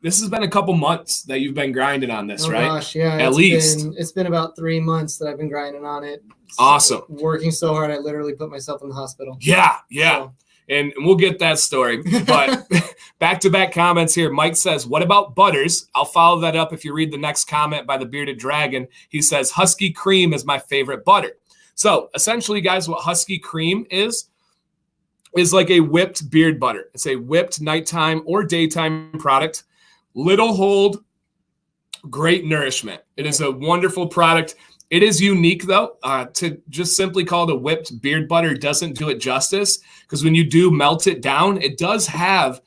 this has been a couple months that you've been grinding on this, right? Gosh, yeah. At least. It's been about 3 months that I've been grinding on it. Awesome. Working so hard, I literally put myself in the hospital. Yeah. So. And we'll get that story. But back-to-back comments here. Mike says, what about butters? I'll follow that up if you read the next comment by the Bearded Dragon. He says, Husky Cream is my favorite butter. So essentially, guys, what Husky Cream is like a whipped beard butter. It's a whipped nighttime or daytime product. Little hold, great nourishment. It is a wonderful product. It is unique, though. To just simply call it a whipped beard butter doesn't do it justice because when you do melt it down, it does have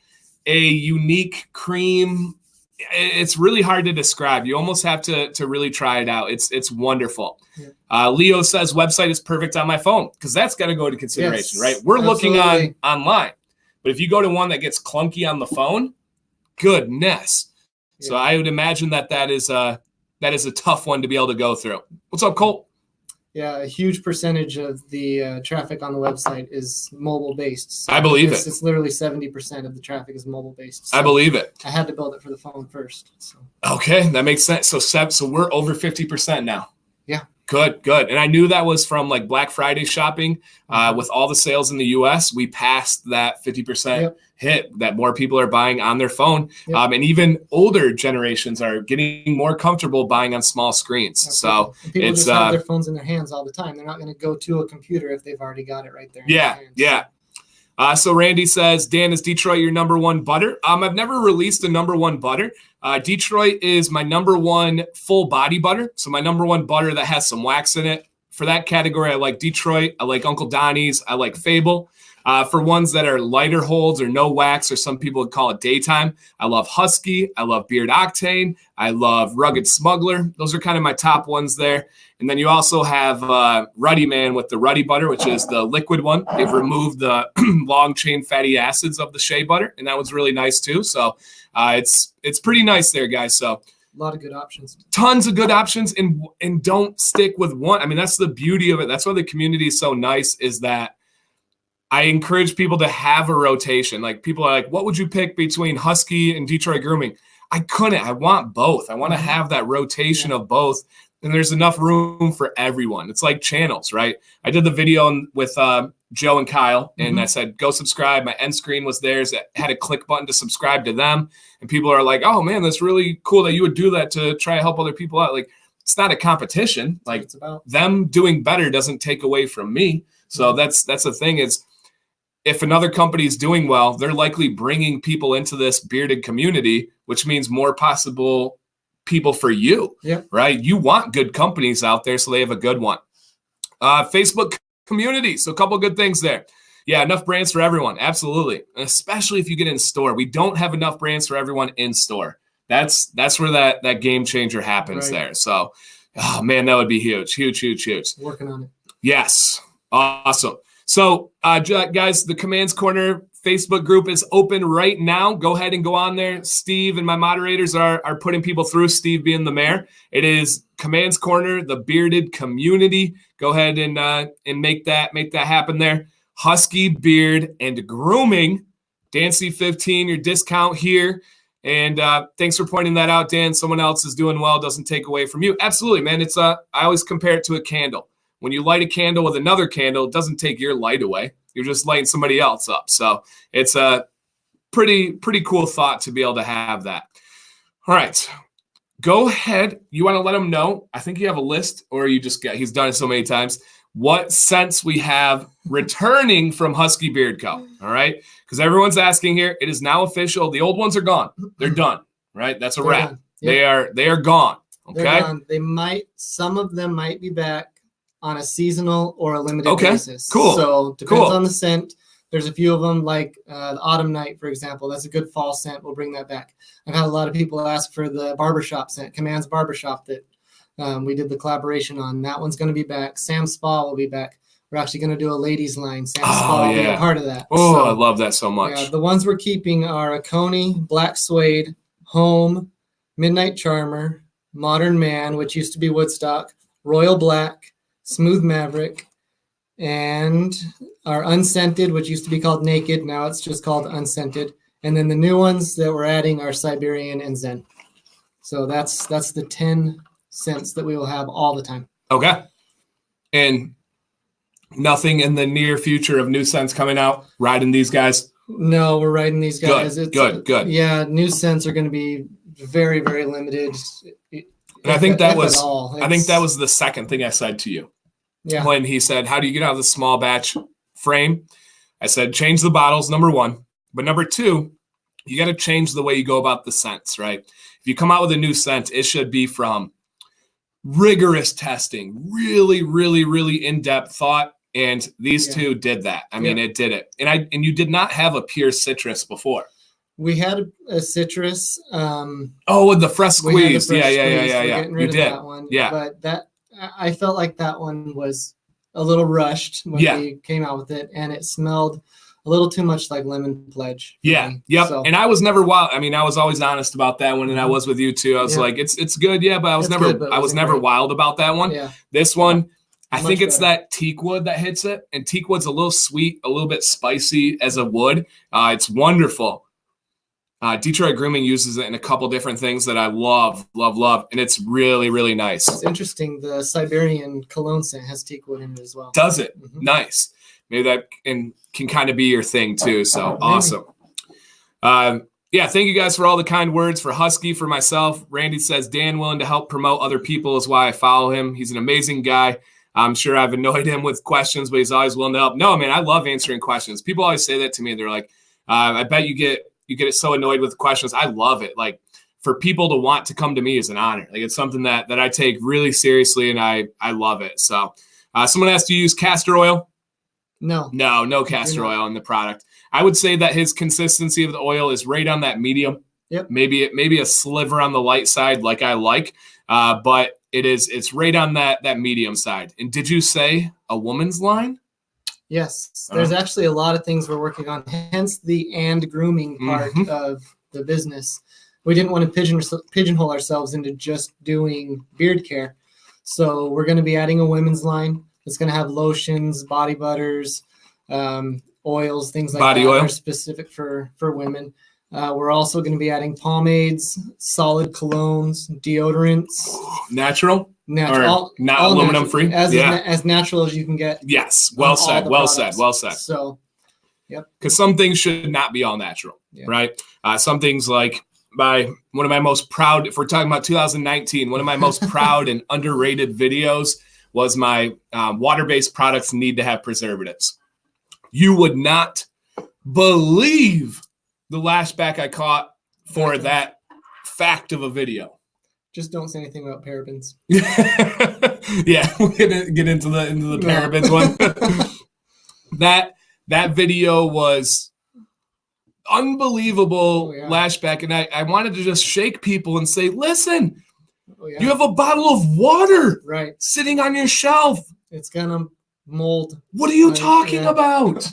a unique cream. It's really hard to describe. You almost have to really try it out. It's wonderful. Yeah. Leo says website is perfect on my phone because that's got to go into consideration, right? We're looking online. But if you go to one that gets clunky on the phone, goodness. Yeah. So I would imagine that is a tough one to be able to go through. What's up, Colt? Yeah, a huge percentage of the traffic on the website is mobile based. So I believe it. It's literally 70% of the traffic is mobile based. So I believe it. I had to build it for the phone first. So. Okay, that makes sense. So we're over 50% now. Yeah. Good. And I knew that was from like Black Friday shopping. With all the sales in the U.S., we passed that 50% hit that more people are buying on their phone. Yep. And even older generations are getting more comfortable buying on small screens. Absolutely. So people just have their phones in their hands all the time. They're not going to go to a computer if they've already got it right there. Yeah. So Randy says, Dan, is Detroit your number one butter? I've never released a number one butter. Detroit is my number one full body butter. So my number one butter that has some wax in it. For that category, I like Detroit. I like Uncle Donnie's. I like Fable. For ones that are lighter holds or no wax, or some people would call it daytime, I love Husky. I love Beard Octane. I love Rugged Smuggler. Those are kind of my top ones there. And then you also have Ruddy Man with the Ruddy butter, which is the liquid one. They've removed the long chain fatty acids of the shea butter, and that one's really nice too. So it's pretty nice there, guys. So a lot of good options. Tons of good options, and don't stick with one. I mean, that's the beauty of it. That's why the community is so nice, is that I encourage people to have a rotation. Like, people are like, what would you pick between Husky and Detroit Grooming? I couldn't. I want both. I want to have that rotation of both. And there's enough room for everyone. It's like channels, right? I did the video with Joe and Kyle, and I said, go subscribe. My end screen was theirs. It had a click button to subscribe to them. And people are like, oh, man, that's really cool that you would do that to try to help other people out. Like, it's not a competition. Like, it's about them doing better doesn't take away from me. So that's the thing is, if another company is doing well, they're likely bringing people into this bearded community, which means more possible people for you, right? You want good companies out there, so they have a good one. Facebook community, so a couple good things there. Yeah, enough brands for everyone, absolutely, and especially if you get in store. We don't have enough brands for everyone in store. That's where that game changer happens there. So, oh man, that would be huge. Working on it. Yes, awesome. So, guys, the Commands Corner Facebook group is open right now. Go ahead and go on there. Steve and my moderators are putting people through, Steve being the mayor. It is Commands Corner, the bearded community. Go ahead and make that happen there. Husky Beard and Grooming, Dancy 15, your discount here. And thanks for pointing that out, Dan. Someone else is doing well, doesn't take away from you. Absolutely, man. It's I always compare it to a candle. When you light a candle with another candle, it doesn't take your light away. You're just lighting somebody else up. So it's a pretty cool thought to be able to have that. All right. Go ahead. You want to let them know? I think you have a list, or you just he's done it so many times. What scents we have returning from Husky Beard Co. All right. Because everyone's asking here. It is now official. The old ones are gone. They're done. Right. That's a wrap. Yep. They are gone. Okay. They're gone. Some of them might be back on a seasonal or a limited basis. Cool. So depends on the scent. There's a few of them, like the Autumn Night, for example. That's a good fall scent. We'll bring that back. I've had a lot of people ask for the barbershop scent, Commands Barbershop, that we did the collaboration on. That one's going to be back. Sam Spa will be back. We're actually going to do a ladies line. Sam Spa will be a part of that. Oh, so, I love that so much. Yeah, the ones we're keeping are a Coney, Black Suede, Home, Midnight Charmer, Modern Man, which used to be Woodstock, Royal Black, Smooth Maverick, and our unscented, which used to be called Naked. Now it's just called unscented. And then the new ones that we're adding are Siberian and Zen. So that's the 10 scents that we will have all the time. Okay. And nothing in the near future of new scents coming out, riding these guys? No, we're riding these guys. Good. Yeah, new scents are going to be very, very limited. And I think that was the second thing I said to you. Yeah. When he said, how do you get out of the small batch frame? I said, change the bottles, number one. But number two, you got to change the way you go about the scents, right? If you come out with a new scent, it should be from rigorous testing, really, really, really in-depth thought. And these two did that. I mean, it did it. And you did not have a pure citrus before. We had a citrus. With the fresh squeeze. Yeah. You did that one. Yeah. But I felt like that one was a little rushed when we came out with it, and it smelled a little too much like Lemon Pledge. Yeah. Yep. So, and I was never wild. I mean, I was always honest about that one, and I was with you too. I was like, it's good, but I was never wild about that one. Yeah. This one, I think it's that teak wood that hits it, and teak wood's a little sweet, a little bit spicy as a wood. It's wonderful. Detroit Grooming uses it in a couple different things that I love, and it's really, really nice. It's interesting. The Siberian cologne scent has teak wood in it as well. Does it? Mm-hmm. Nice. Maybe that can kind of be your thing too. So awesome. Yeah, thank you guys for all the kind words for Husky, for myself. Randy says, Dan willing to help promote other people is why I follow him. He's an amazing guy. I'm sure I've annoyed him with questions, but he's always willing to help. No, man, I love answering questions. People always say that to me. They're like, I bet you get so annoyed with questions. I love it. Like, for people to want to come to me is an honor. Like, it's something that I take really seriously, and I love it. So someone has to use castor oil. No castor oil in the product. I would say that his consistency of the oil is right on that medium. Yep. Maybe a sliver on the light side, like I like. But it's right on that medium side. And did you say a woman's line? Yes. There's actually a lot of things we're working on, hence the and grooming part of the business. We didn't want to pigeonhole ourselves into just doing beard care. So we're going to be adding a women's line. It's going to have lotions, body butters, oils, things like body that oil. Are specific for women. We're also going to be adding pomades, solid colognes, deodorants. Natural? Natural. Not aluminum free? As natural as you can get. Yes. Well said. So, yep. Because some things should not be all natural, right? Some things like one of my most proud, if we're talking about 2019, one of my most proud and underrated videos was my water-based products need to have preservatives. You would not believe the lashback I caught for that fact of a video. Just don't say anything about parabens. Yeah, we're gonna get into the parabens one. That video was unbelievable lashback, and I wanted to just shake people and say, listen, you have a bottle of water sitting on your shelf. It's gonna mold. What are you talking about?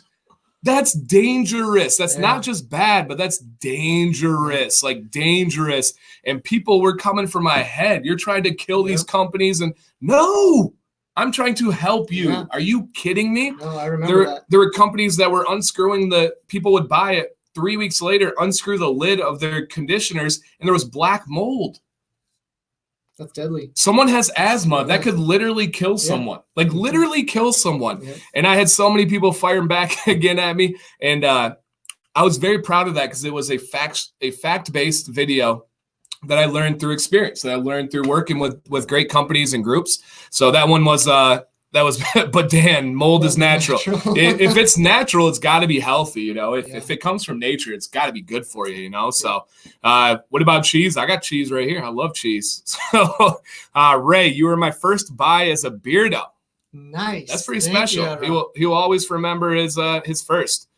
That's dangerous. That's not just bad, but that's dangerous, like dangerous. And people were coming for my head. You're trying to kill these companies. And no, I'm trying to help you. Yeah. Are you kidding me? No, I remember that. There were companies that were unscrewing people would buy it 3 weeks later, unscrew the lid of their conditioners, and there was black mold. That's deadly. Someone has asthma. That could literally kill someone. Like literally kill someone. Yeah. And I had so many people firing back again at me. And I was very proud of that because it was a fact-based video that I learned through experience, that I learned through working with great companies and groups. So that one was but Dan, mold is natural. If it's natural, it's got to be healthy, you know. If it comes from nature, it's got to be good for you, you know. So what about cheese? I got cheese right here. I love cheese. So Ray, you were my first buy as a beardo. Nice. That's pretty special. He will always remember his first.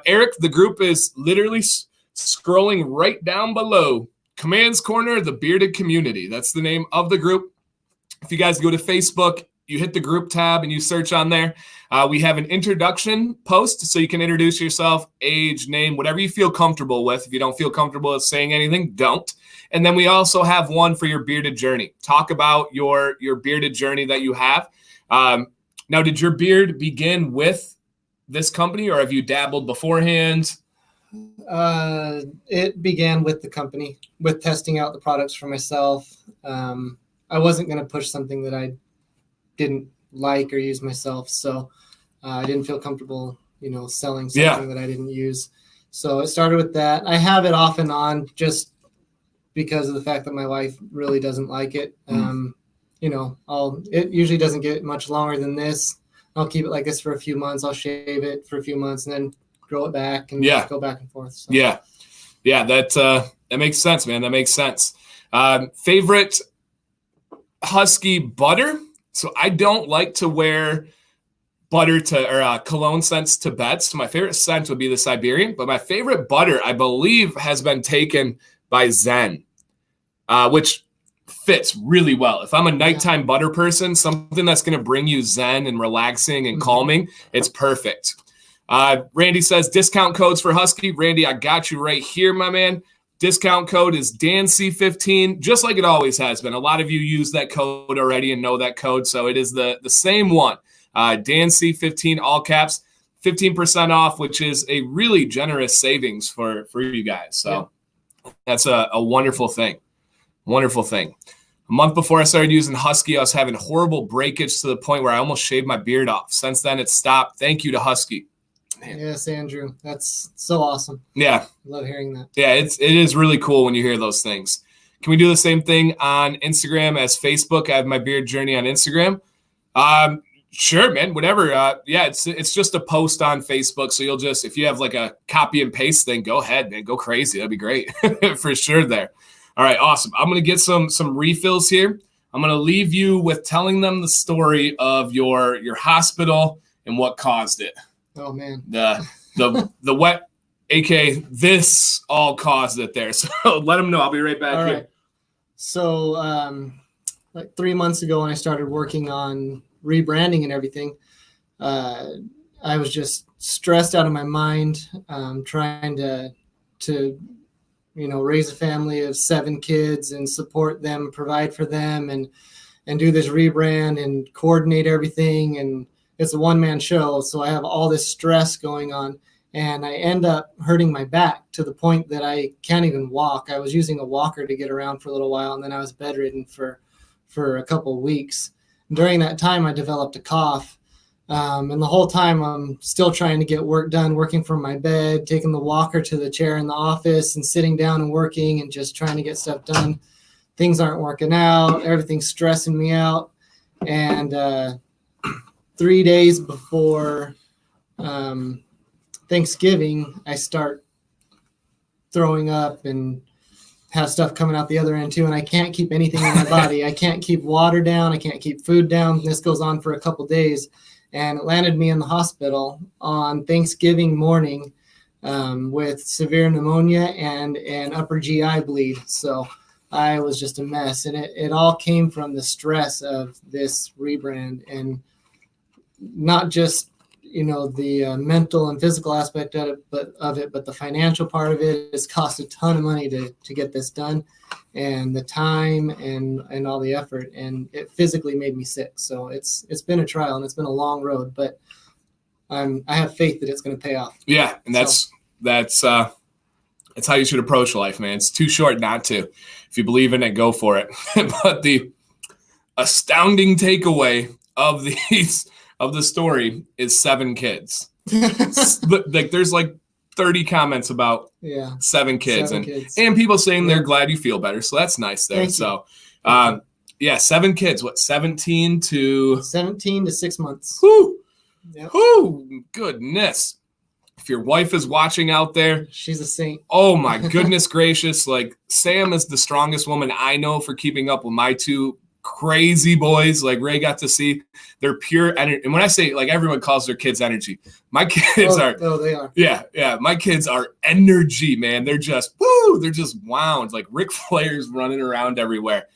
Eric, the group is literally scrolling right down below. Command's Corner, the Bearded Community. That's the name of the group. If you guys go to Facebook, you hit the group tab and you search on there. We have an introduction post, so you can introduce yourself, age, name, whatever you feel comfortable with. If you don't feel comfortable with saying anything, don't. And then we also have one for your bearded journey. Talk about your bearded journey that you have. Now, did your beard begin with this company, or have you dabbled beforehand? It began with the company, with testing out the products for myself. I wasn't going to push something that I didn't like or use myself, so I didn't feel comfortable, selling something that I didn't use. So it started with that. I have it off and on just because of the fact that my wife really doesn't like it. It usually doesn't get much longer than this. I'll keep it like this for a few months. I'll shave it for a few months and then grow it back and just go back and forth. So. Yeah, that makes sense, man. That makes sense. Favorite Husky butter? So I don't like to wear butter or cologne scents to bed. So my favorite scent would be the Siberian, but my favorite butter, I believe, has been taken by Zen, which fits really well. If I'm a nighttime butter person, something that's going to bring you zen and relaxing and calming, it's perfect. Randy says discount codes for Husky. Randy, I got you right here, my man. Discount code is DanC15, just like it always has been. A lot of you use that code already and know that code, so it is the same one. DanC15, all caps, 15% off, which is a really generous savings for you guys. So that's a wonderful thing. Wonderful thing. A month before I started using Husky, I was having horrible breakage to the point where I almost shaved my beard off. Since then, it's stopped. Thank you to Husky. Man. Yes, Andrew. That's so awesome. Yeah. Love hearing that. Yeah, it is really cool when you hear those things. Can we do the same thing on Instagram as Facebook? I have my beard journey on Instagram. Sure, man. Whatever. Yeah, it's just a post on Facebook. So you'll just, if you have like a copy and paste thing, go ahead, man. Go crazy. That'd be great for sure there. All right, awesome. I'm going to get some refills here. I'm going to leave you with telling them the story of your hospital and what caused it. Oh, man. The wet, aka this all caused it there. So let them know. I'll be right back here. Right. So like 3 months ago when I started working on rebranding and everything, I was just stressed out of my mind, trying to raise a family of 7 kids and support them, provide for them, and do this rebrand and coordinate everything. And it's a one-man show, so I have all this stress going on, and I end up hurting my back to the point that I can't even walk. I was using a walker to get around for a little while, and then I was bedridden for a couple of weeks. During that time, I developed a cough. And the whole time I'm still trying to get work done, working from my bed, taking the walker to the chair in the office and sitting down and working and just trying to get stuff done. Things aren't working out. Everything's stressing me out. And 3 days before Thanksgiving, I start throwing up and have stuff coming out the other end too. And I can't keep anything in my body. I can't keep water down. I can't keep food down. This goes on for a couple days. And it landed me in the hospital on Thanksgiving morning with severe pneumonia and an upper GI bleed. So I was just a mess. And it all came from the stress of this rebrand, and not just, the mental and physical aspect of it, but the financial part of it has cost a ton of money to get this done, and the time and all the effort, and it physically made me sick. So it's been a trial, and it's been a long road, but I have faith that it's going to pay off. Yeah. And that's how you should approach life, man. It's too short not to. If you believe in it, go for it. But the astounding takeaway of the story is 7 kids. Like there's like 30 comments about 7 kids, and people saying they're glad you feel better. So that's nice there. So 7 kids, what, 17 to 6 months. Whoo! Yep. Whoo! Goodness. If your wife is watching out there, she's a saint. Oh my goodness gracious. Like Sam is the strongest woman I know for keeping up with my 2 crazy boys. Like Ray got to see their pure energy. And when I say, like, everyone calls their kids energy, my kids they are. Yeah. My kids are energy, man. They're just, they're just wound. Like Ric Flair's running around everywhere.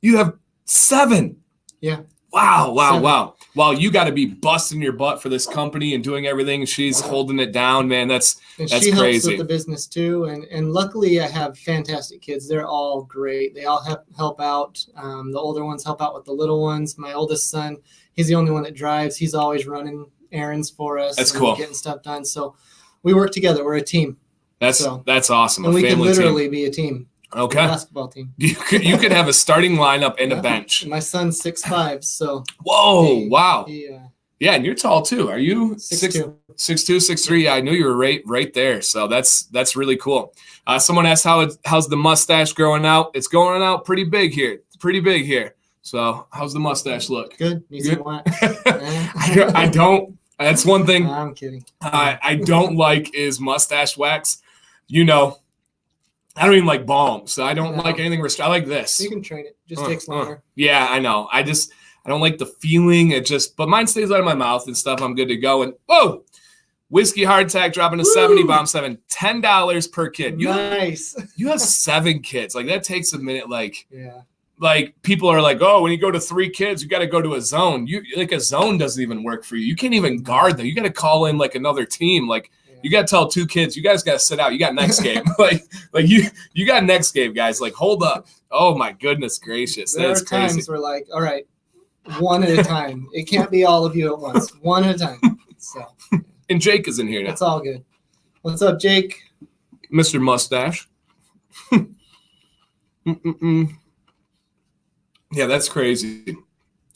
You have 7. Yeah. Wow. 7. Well, you got to be busting your butt for this company and doing everything. She's holding it down, man. That's she crazy. Helps with the business too. And luckily I have fantastic kids. They're all great. They all help out. The older ones help out with the little ones. My oldest son, he's the only one that drives. He's always running errands for us. That's cool. Getting stuff done. So we work together. We're a team. That's awesome. And we can literally be a team. Okay. Basketball team. You could have a starting lineup and a bench. My son's 6'5", so. Whoa! Wow. Yeah, and you're tall too. Are you 6'2", 6'3"? Yeah, I knew you were right there. So that's really cool. Someone asked how's the mustache growing out? It's going out pretty big here. So how's the mustache look? Good. Good? I don't. That's one thing. No, I'm kidding. I don't like is mustache wax. I don't even like balm, so I don't like anything I like this. You can train it. Just takes longer. Yeah, I know. I don't like the feeling. But mine stays out of my mouth and stuff. I'm good to go. And Whiskey Hardtack dropping a 70 bomb 7, $10 per kid. Nice. You have 7 kids. Like that takes a minute. Yeah. Like people are like, oh, when you go to 3 kids, you got to go to a zone. A zone doesn't even work for you. You can't even guard them. You got to call in like another team. Like You got to tell 2 kids, you guys got to sit out. You got next game. like you got next game, guys. Like, hold up. Oh my goodness gracious. There are times we're like, all right, one at a time. It can't be all of you at once. One at a time. So. And Jake is in here now. It's all good. What's up, Jake? Mr. Mustache. Yeah, that's crazy.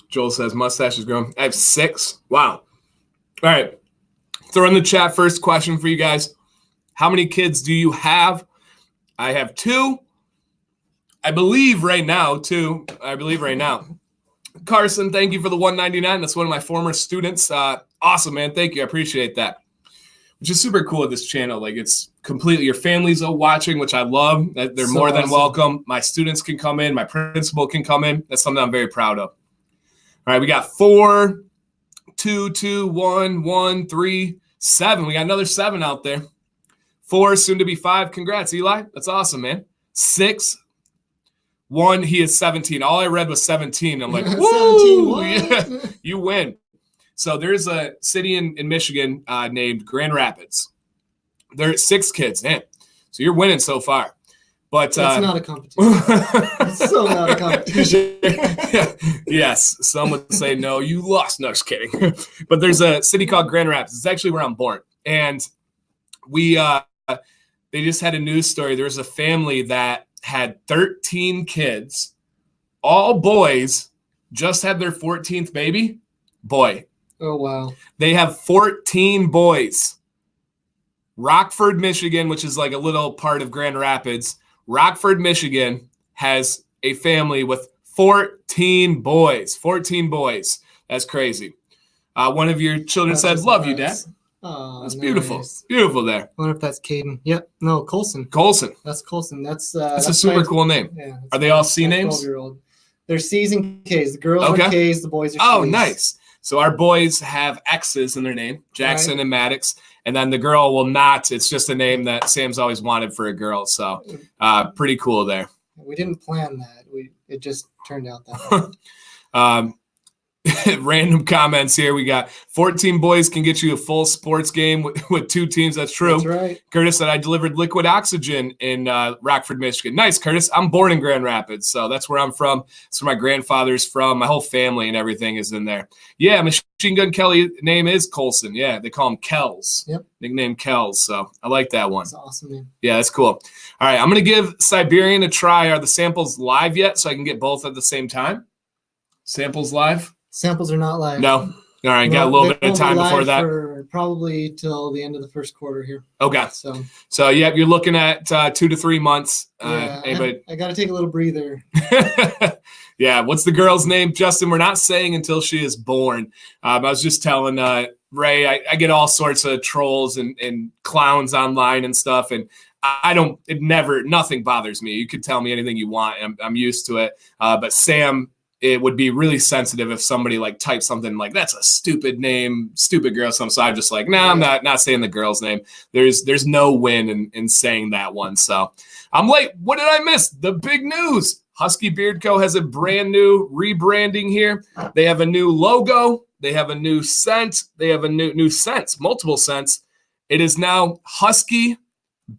Joel says mustache is growing. I have 6. Wow. All right. Throw in the chat first question for you guys. How many kids do you have? I have 2. I believe right now, 2. I believe right now. Carson, thank you for the $1.99. That's one of my former students. Awesome, man. Thank you. I appreciate that. Which is super cool at this channel. Like, it's completely your family's watching, which I love. They're so more than awesome. Welcome. My students can come in. My principal can come in. That's something I'm very proud of. All right, we got 4, 2, 2, 1, 1, 3, 7. We got another 7 out there. 4, soon to be 5. Congrats, Eli. That's awesome, man. 6. 1, he is 17. All I read was 17. I'm like, woo! Yeah, you win. So there's a city in Michigan named Grand Rapids. There's 6 kids. Man, so you're winning so far. But that's not a competition. It's so not a competition. Yes, some would say no, you lost. No, just kidding. But there's a city called Grand Rapids. It's actually where I'm born. And they just had a news story. There was a family that had 13 kids, all boys, just had their 14th baby. Boy. Oh, wow. They have 14 boys. Rockford, Michigan, which is like a little part of Grand Rapids. Rockford, Michigan has a family with 14 boys. 14 boys. That's crazy. One of your children said, love you, Dad. Oh, that's nice. Beautiful. Beautiful there. I wonder if that's Caden. Yep. No, Colson. Colson. That's Colson. That's a super cool name. Yeah, are they all C names? 12-year-old. They're C's and K's. The girls are K's. The boys are C's. Oh, nice. So our boys have X's in their name, Jackson and Maddox. And then the girl will not. It's just a name that Sam's always wanted for a girl. So pretty cool there. We didn't plan that. It just turned out that way. Random comments here. We got 14 boys can get you a full sports game with 2 teams. That's true. That's right. Curtis said I delivered liquid oxygen in Rockford, Michigan. Nice, Curtis. I'm born in Grand Rapids, so that's where I'm from. That's where my grandfather's from. My whole family and everything is in there. Yeah, Machine Gun Kelly name is Colson. Yeah, they call him Kells. Yep. Nickname Kells. So I like that one. That's awesome name. Yeah, that's cool. All right, I'm going to give Siberian a try. Are the samples live yet so I can get both at the same time? Samples live? Samples are not live. No. All right. Got a little bit of time before that. For probably till the end of the first quarter here. Okay. So yeah, you're looking at 2 to 3 months. Yeah, I got to take a little breather. Yeah. What's the girl's name, Justin? We're not saying until she is born. I was just telling Ray, I get all sorts of trolls and clowns online and stuff, and nothing bothers me. You could tell me anything you want. I'm used to it. But Sam, it would be really sensitive if somebody like typed something like that's a stupid name, stupid girl. So I'm just like, I'm not saying the girl's name. There's no win in saying that one. So I'm late. What did I miss? The big news. Husky Beard Co. has a brand new rebranding here. They have a new logo. They have a new scent. They have a new scents, multiple scents. It is now Husky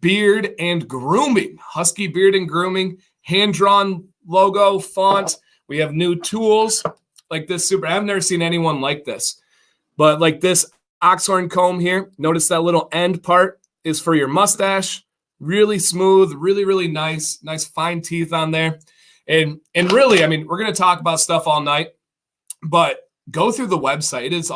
Beard and Grooming. Husky Beard and Grooming, hand-drawn logo, font. We have new tools like this. I've never seen anyone like this. But like this oxhorn comb here, notice that little end part is for your mustache. Really smooth, really, really nice fine teeth on there. And really, I mean, we're going to talk about stuff all night, but go through the website. It is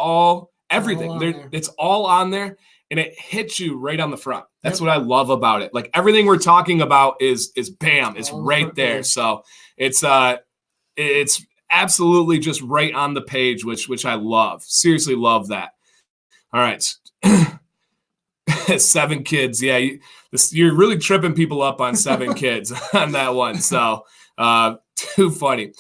everything. It's all on there, and it hits you right on the front. That's what I love about it. Like everything we're talking about is bam, it's right there. So it's absolutely just right on the page, which I love. Seriously love that. All right. 7 kids. Yeah, you're really tripping people up on 7 kids on that one. So too funny.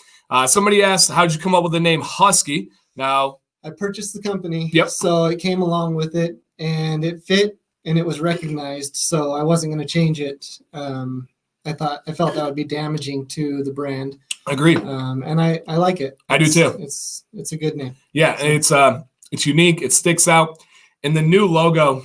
Somebody asked, how'd you come up with the name Husky? Now, I purchased the company. Yep. So it came along with it, and it fit, and it was recognized. So I wasn't going to change it. I felt that would be damaging to the brand. Agreed. And I like it. I do too. It's a good name. Yeah, and it's unique. It sticks out. And the new logo,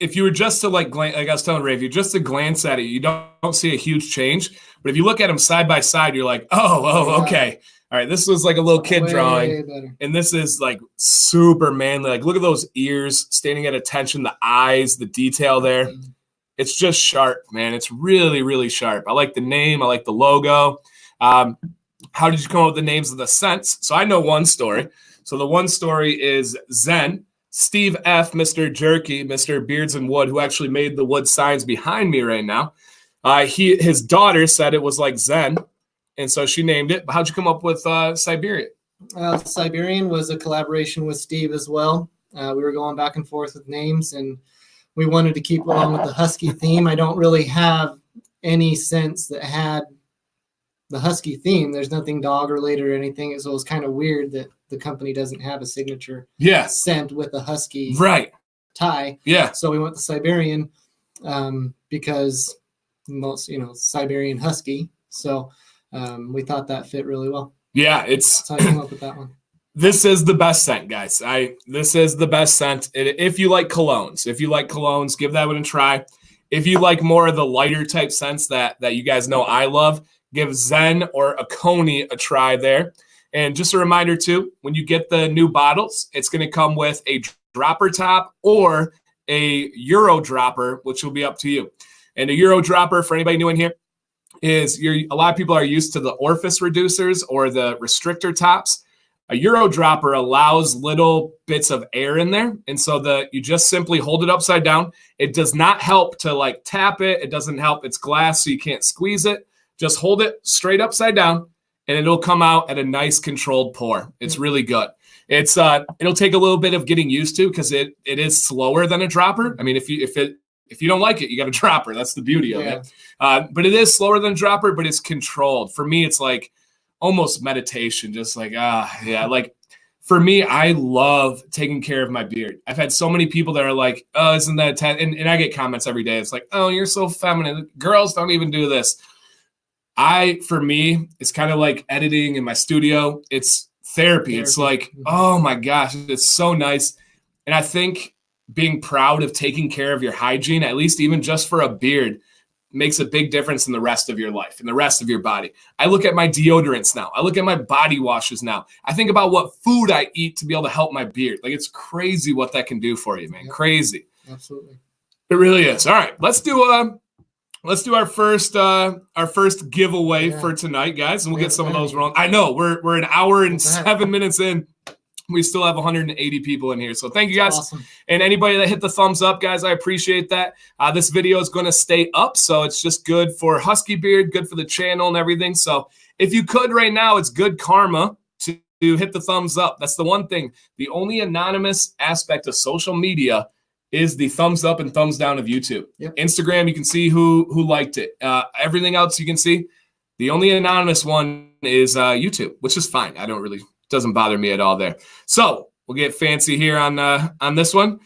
if you were just to like I was telling Ray, if you just to glance at it, you don't see a huge change. But if you look at them side by side, you're like, oh, okay. All right, this was like a little kid drawing, better. And this is like super manly. Like, look at those ears standing at attention, the eyes, the detail there. Mm-hmm. It's just sharp, man. It's really, really sharp. I like the name. I like the logo. How did you come up with the names of the scents? So I know one story. So the one story is Zen. Steve F., Mr. Jerky, Mr. Beards and Wood, who actually made the wood signs behind me right now. His daughter said it was like Zen. And so she named it. But how'd you come up with Siberian? Siberian was a collaboration with Steve as well. We were going back and forth with names, and we wanted to keep along with the Husky theme. I don't really have any scents that had the Husky theme. There's nothing dog related or anything. So it was kind of weird that the company doesn't have a signature scent with a Husky tie. Yeah. So we went to Siberian because most, Siberian Husky. So we thought that fit really well. Yeah, that's how I came up with that one. This is the best scent, guys. This is the best scent. If you like colognes, give that one a try. If you like more of the lighter type scents that you guys know I love, give Zen or a Coney a try there. And just a reminder too, when you get the new bottles, it's going to come with a dropper top or a Euro dropper, which will be up to you. And a Euro dropper, for anybody new in here, is a lot of people are used to the orifice reducers or the restrictor tops. A Euro dropper allows little bits of air in there. And so you just simply hold it upside down. It does not help to like tap it. It doesn't help. It's glass, so you can't squeeze it. Just hold it straight upside down and it'll come out at a nice controlled pour. It's really good. It'll take a little bit of getting used to because it is slower than a dropper. I mean, if you don't like it, you got a dropper. That's the beauty of it. But it is slower than a dropper, but it's controlled. For me, it's like almost meditation, just like, like for me, I love taking care of my beard. I've had so many people that are like, oh, isn't that, and I get comments every day. It's like, oh, you're so feminine. Girls don't even do this. For me, it's kind of like editing in my studio. It's therapy. It's like, oh my gosh, it's so nice. And I think being proud of taking care of your hygiene, at least even just for a beard, makes a big difference in the rest of your life and the rest of your body. I look at my deodorants now. I look at my body washes now. I think about what food I eat to be able to help my beard. Like, it's crazy what that can do for you, man. Yep. Crazy. Absolutely. It really is. All right, let's do our first giveaway for tonight, guys, and we'll get some of those wrong. I know we're an hour and 7 minutes in. We still have 180 people in here. So thank you guys. Awesome. And anybody that hit the thumbs up, guys, I appreciate that. This video is going to stay up. So it's just good for Husky Beard, good for the channel and everything. So if you could right now, it's good karma to hit the thumbs up. That's the one thing. The only anonymous aspect of social media is the thumbs up and thumbs down of YouTube. Yep. Instagram, you can see who liked it. Everything else you can see. The only anonymous one is YouTube, which is fine. Doesn't bother me at all there. So we'll get fancy here on this one.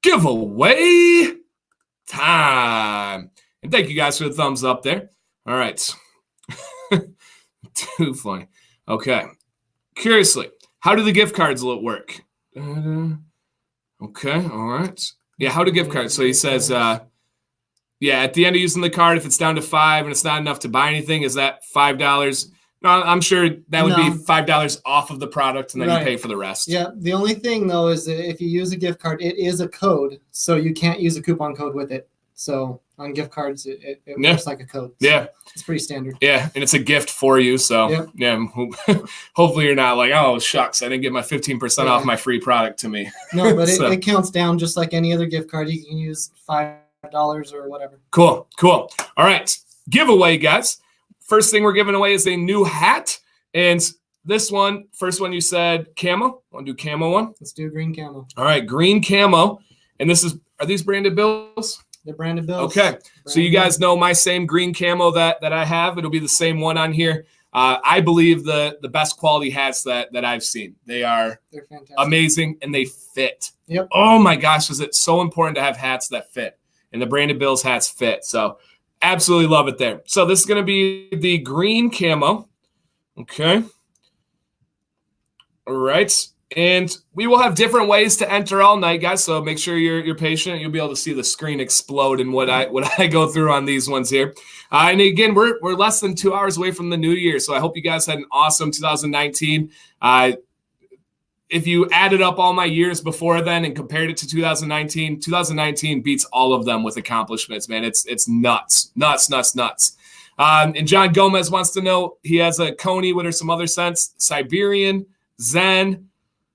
Giveaway time. And thank you guys for the thumbs up there. All right. Too funny. Okay. Curiously, how do the gift cards work? Okay. All right. Yeah. How do gift cards? So he says, at the end of using the card, if it's down to $5 and it's not enough to buy anything, is that $5? No, I'm sure that would be $5 off of the product, and then you pay for the rest. Yeah. The only thing, though, is that if you use a gift card, it is a code, so you can't use a coupon code with it. So on gift cards, it works like a code. So it's pretty standard. Yeah, and it's a gift for you. So, hopefully you're not like, oh, shucks, I didn't get my 15% off my free product to me. No, but it counts down just like any other gift card. You can use $5 or whatever. Cool. All right. Giveaway, guys. First thing we're giving away is a new hat. And this one, first one you said camo. Want to do camo one? Let's do green camo. All right, green camo. And are these branded bills? They're branded bills. Okay. So you guys know my same green camo that I have. It'll be the same one on here. I believe the best quality hats that I've seen. They're fantastic. Amazing, and they fit. Yep. Oh my gosh, is it so important to have hats that fit. And the branded bills hats fit. So absolutely love it there. So this is going to be the green camo. Okay. All right. And we will have different ways to enter all night, guys. So make sure you're patient. You'll be able to see the screen explode and what I go through on these ones here. And again, we're less than 2 hours away from the new year. So I hope you guys had an awesome 2019. If you added up all my years before then and compared it to 2019, 2019 beats all of them with accomplishments, man. It's nuts. And John Gomez wants to know, he has a Coney, what are some other scents? Siberian, Zen,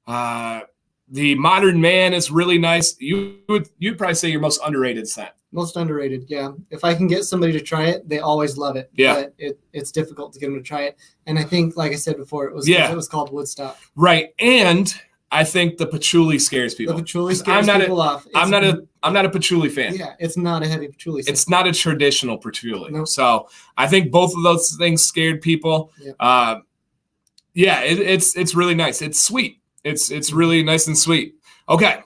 the Modern Man is really nice. You'd probably say your most underrated scent. Most underrated, yeah. If I can get somebody to try it, they always love it. Yeah. But it's difficult to get them to try it. And I think, like I said before, it was called Woodstock. Right. And I think the patchouli scares people. The patchouli scares people off. I'm not a patchouli fan. Yeah, it's not a heavy patchouli scent. It's not a traditional patchouli. Nope. So I think both of those things scared people. Yep. It's really nice. It's sweet. It's really nice and sweet. Okay.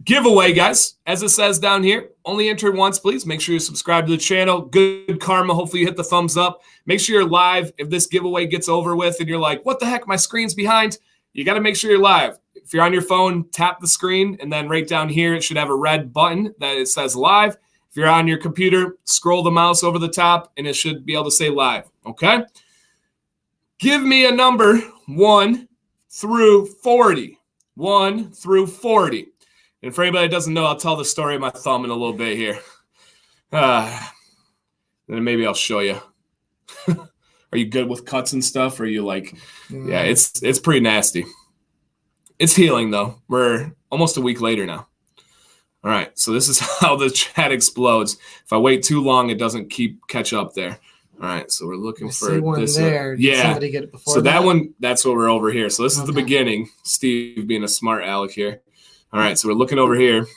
Giveaway, guys. As it says down here, only enter once, please. Make sure you subscribe to the channel. Good karma. Hopefully you hit the thumbs up. Make sure you're live. If this giveaway gets over with and you're like, what the heck, my screen's behind, you got to make sure you're live. If you're on your phone, tap the screen, and then right down here, it should have a red button that it says live. If you're on your computer, scroll the mouse over the top, and it should be able to say live, okay? Give me a number 1 through 40. 1 through 40. And for anybody that doesn't know, I'll tell the story of my thumb in a little bit here. Then maybe I'll show you. Are you good with cuts and stuff? Or are you like, yeah, it's pretty nasty. It's healing, though. We're almost a week later now. All right, so this is how the chat explodes. If I wait too long, it doesn't catch up there. All right, so we're looking for one this there. Did somebody get it before so that one, that's what we're over here. So this is the beginning. Steve being a smart aleck here. All right, so we're looking over here,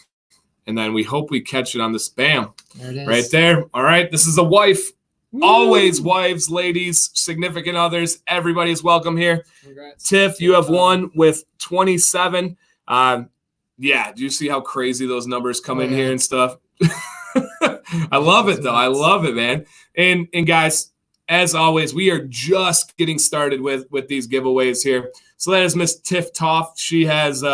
and then we hope we catch it on this. Bam. There it is. Right there. All right, this is a wife. Woo! Always wives, ladies, significant others. Everybody's welcome here. Congrats. Tiff, you have won with 27. Yeah, do you see how crazy those numbers come in here and stuff? I love it, though. I love it, man. And guys, as always, we are just getting started with these giveaways here. So that is Miss Tiff Toff. She has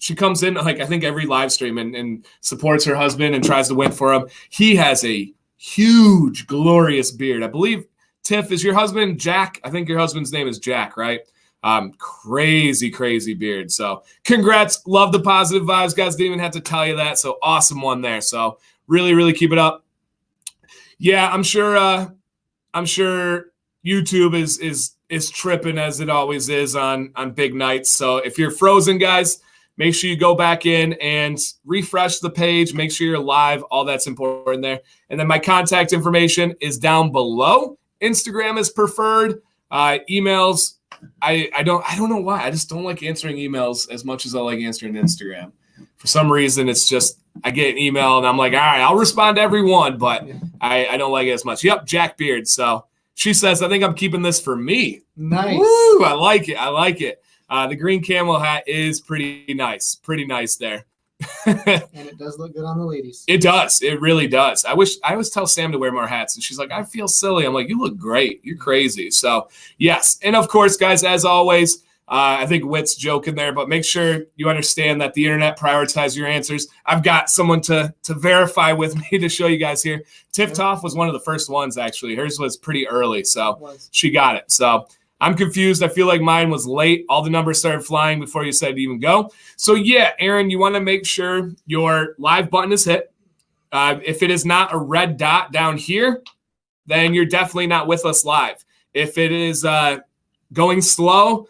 she comes in like I think every live stream and supports her husband and tries to win for him. He has a huge, glorious beard. I believe, Tiff, is your husband Jack? I think your husband's name is Jack, right? Crazy beard. So congrats. Love the positive vibes, guys. Didn't even have to tell you that. So awesome one there. So really keep it up. Yeah, I'm sure YouTube is tripping as it always is on big nights. So if you're frozen, guys, make sure you go back in and refresh the page. Make sure you're live. All that's important there. And then my contact information is down below. Instagram is preferred. Emails, I don't know why. I just don't like answering emails as much as I like answering Instagram. For some reason, it's just I get an email and I'm like, all right, I'll respond to everyone, but I don't like it as much. Yep, Jack Beard. So she says, I think I'm keeping this for me. Nice. Woo, I like it. The green camel hat is pretty nice there. And it does look good on the ladies. It does. It really does. I always tell Sam to wear more hats, and she's like, I feel silly. I'm like, you look great. You're crazy. So, yes. And, of course, guys, as always, I think Witt's joking there, but make sure you understand that the internet prioritizes your answers. I've got someone to verify with me to show you guys here. Tiff Toff was one of the first ones, actually. Hers was pretty early, so she got it. So I'm confused. I feel like mine was late. All the numbers started flying before you said to even go. So, yeah, Aaron, you want to make sure your live button is hit. If it is not a red dot down here, then you're definitely not with us live. If it is going slow,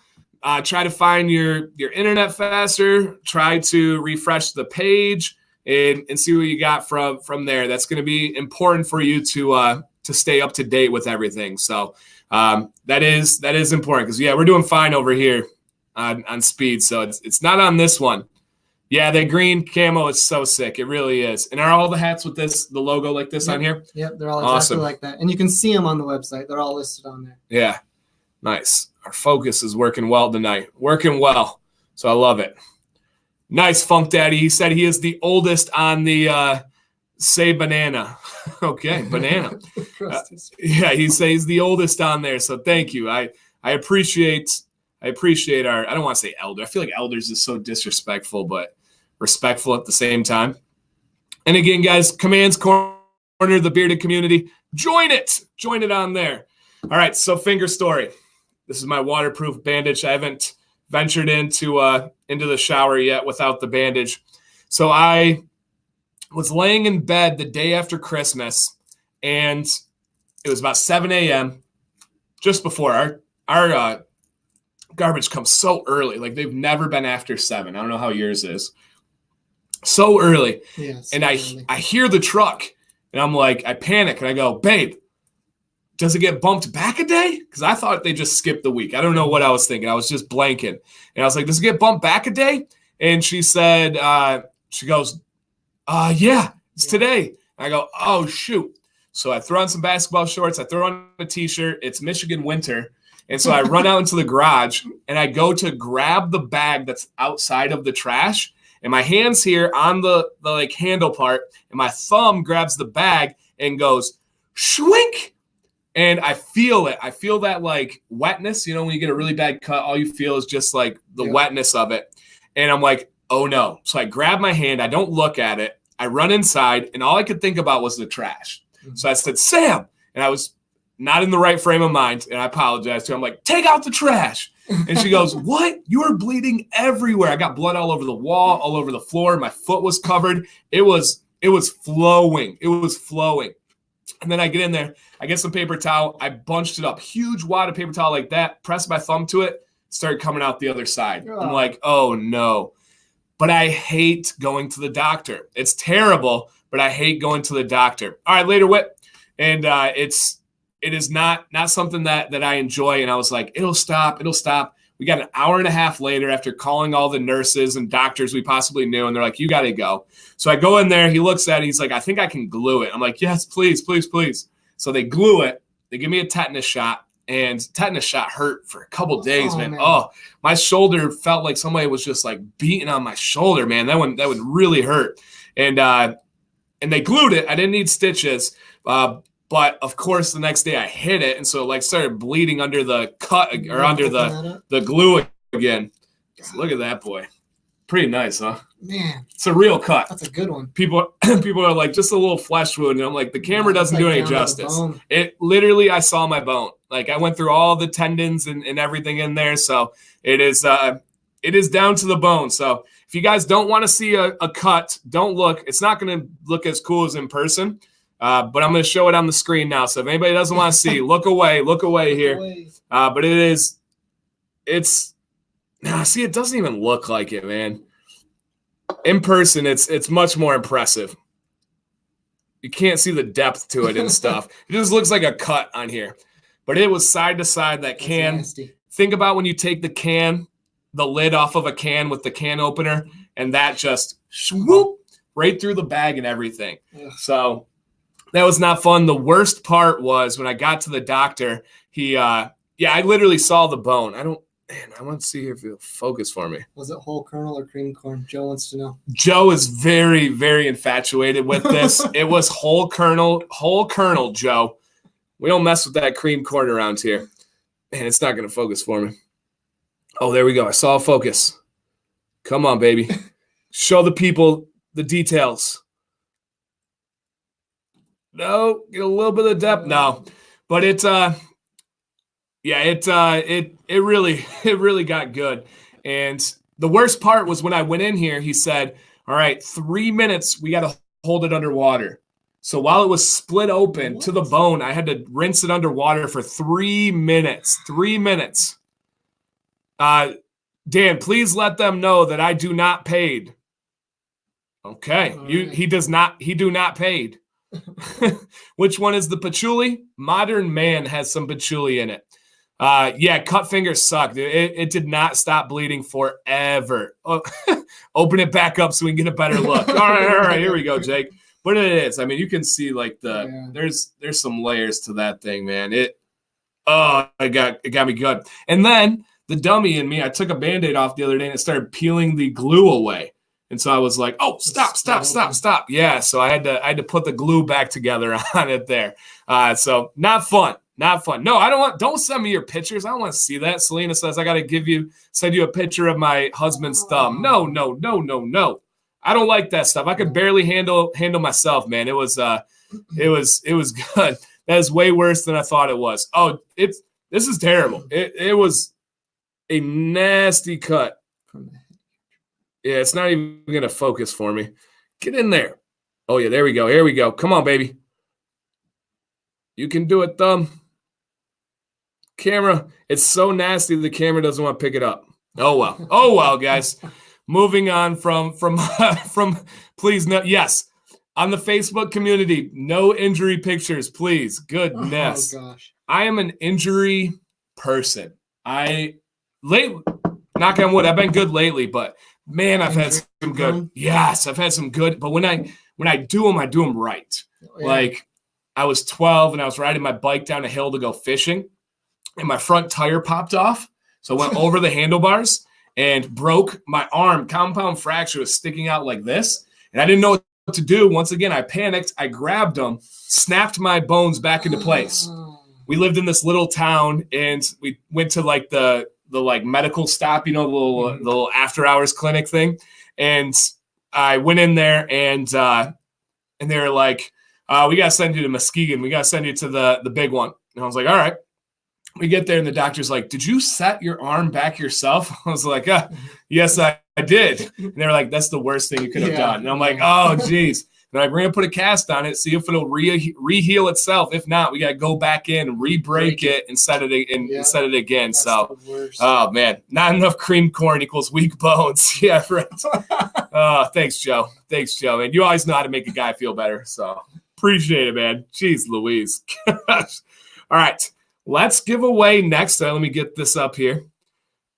try to find your internet faster. Try to refresh the page and see what you got from there. That's going to be important for you to stay up to date with everything. So that is important because, yeah, we're doing fine over here on speed. So it's not on this one. Yeah, the green camo is so sick. It really is. And are all the hats with the logo like this on here? Yep, they're all exactly like that. And you can see them on the website. They're all listed on there. Yeah, nice. Our focus is working well tonight. Working well. So I love it. Nice, Funk Daddy. He said he is the oldest on the Say Banana. Okay, banana. Yeah, he says he's the oldest on there. So thank you. I appreciate I appreciate I don't want to say elder. I feel like elders is so disrespectful, but respectful at the same time. And again, guys, Commands Corner, the bearded community, join it on there. All right, so finger story. This is my waterproof bandage. I haven't ventured into the shower yet without the bandage. So I was laying in bed the day after Christmas, and it was about 7 a.m. just before our garbage comes so early. Like, they've never been after 7. I don't know how yours is. So early. Yeah, so and I hear the truck, and I'm like, I panic, and I go, babe, does it get bumped back a day? Because I thought they just skipped the week. I don't know what I was thinking. I was just blanking. And I was like, does it get bumped back a day? And she said, she goes, yeah, it's today. And I go, oh, shoot. So I throw on some basketball shorts. I throw on a T-shirt. It's Michigan winter. And so I run out into the garage, and I go to grab the bag that's outside of the trash. And my hand's here on the like handle part, and my thumb grabs the bag and goes, shwink. And I feel it. I feel that like wetness. You know, when you get a really bad cut, all you feel is just like the wetness of it. And I'm like, oh no. So I grab my hand. I don't look at it. I run inside, and all I could think about was the trash. Mm-hmm. So I said, Sam. And I was not in the right frame of mind. And I apologized to her. I'm like, take out the trash. And she goes, what? You are bleeding everywhere. I got blood all over the wall, all over the floor. My foot was covered. It was flowing. It was flowing. And then I get in there. I get some paper towel. I bunched it up. Huge wad of paper towel like that. Pressed my thumb to it. Started coming out the other side. Oh. I'm like, oh, no. But I hate going to the doctor. It's terrible, but I hate going to the doctor. All right, later, Whit. And it is not something that I enjoy. And I was like, it'll stop. We got an hour and a half later after calling all the nurses and doctors we possibly knew. And they're like, you got to go. So I go in there. He looks at it. He's like, I think I can glue it. I'm like, yes, please, please, please. So they glue it. They give me a tetanus shot. And tetanus shot hurt for a couple days, man. Oh, my shoulder felt like somebody was just like beating on my shoulder, man. That would really hurt. And they glued it. I didn't need stitches. But of course, the next day I hit it, and so it like started bleeding under the cut or under the glue again. Look at that, boy. Pretty nice, huh? Man, it's a real cut. That's a good one. People are like, just a little flesh wound, and I'm like, the camera doesn't do any justice. It literally, I saw my bone. Like, I went through all the tendons and everything in there, so it is down to the bone. So if you guys don't want to see a cut, don't look. It's not going to look as cool as in person. But I'm going to show it on the screen now. So if anybody doesn't want to see, look away here. But see, it doesn't even look like it, man. In person, it's much more impressive. You can't see the depth to it and stuff. It just looks like a cut on here. But it was side to side, that can. Think about when you take the lid off of a can with the can opener, and that just swoop right through the bag and everything. Ugh. So that was not fun. The worst part was when I got to the doctor, I literally saw the bone. I want to see if it'll focus for me. Was it whole kernel or cream corn? Joe wants to know. Joe is very, very infatuated with this. It was whole kernel, Joe. We don't mess with that cream corn around here. Man, it's not going to focus for me. Oh, there we go. I saw a focus. Come on, baby. Show the people the details. No, get a little bit of depth. No, but it really got good. And the worst part was when I went in here, he said, all right, 3 minutes, we got to hold it underwater. So while it was split open to the bone, I had to rinse it underwater for 3 minutes. 3 minutes. Dan, please let them know that I do not paid. Okay. Right. He do not paid. Which one is the patchouli? Modern Man has some patchouli in it. Cut fingers suck. It did not stop bleeding forever. Oh, open it back up so we can get a better look. All right, here we go, Jake. But it is. I mean, you can see like there's some layers to that thing, man. It got me good. And then the dummy in me, I took a Band-Aid off the other day and it started peeling the glue away. And so I was like, oh, stop. Yeah, so I had to put the glue back together on it there. So not fun. Not fun. No, don't send me your pictures. I don't want to see that. Selena says I got to send you a picture of my husband's thumb. No. I don't like that stuff. I could barely handle myself, man. It was good. That is way worse than I thought it was. Oh, this is terrible. It was a nasty cut. Yeah, it's not even going to focus for me. Get in there. Oh, yeah, there we go. Here we go. Come on, baby. You can do it, thumb. Camera. It's so nasty the camera doesn't want to pick it up. Oh, well, guys. Moving on from please, no, yes. On the Facebook community, no injury pictures, please. Goodness. Oh, gosh. I am an injury person. Knock on wood, I've been good lately, but man, I've had some good. Yes, I've had some good. But when I do them, I do them right. Yeah. Like I was 12 and I was riding my bike down a hill to go fishing, and my front tire popped off. So I went over the handlebars and broke my arm. Compound fracture was sticking out like this, and I didn't know what to do. Once again, I panicked. I grabbed them, snapped my bones back into place. We lived in this little town, and we went to like the like medical stop, the little after hours clinic thing. And I went in there and they were like, we got to send you to Muskegon. We got to send you to the big one. And I was like, all right. We get there and the doctor's like, did you set your arm back yourself? I was like, yes, I did. And they were like, that's the worst thing you could have done. And I'm like, oh, geez. And we're going to put a cast on it, see if it'll re-heal itself. If not, we got to go back in, re-break it, and set it again. That's so, oh, man, not enough cream corn equals weak bones. Yeah, right. Thanks, Joe. And you always know how to make a guy feel better. So appreciate it, man. Jeez Louise. All right, let's give away next. Let me get this up here.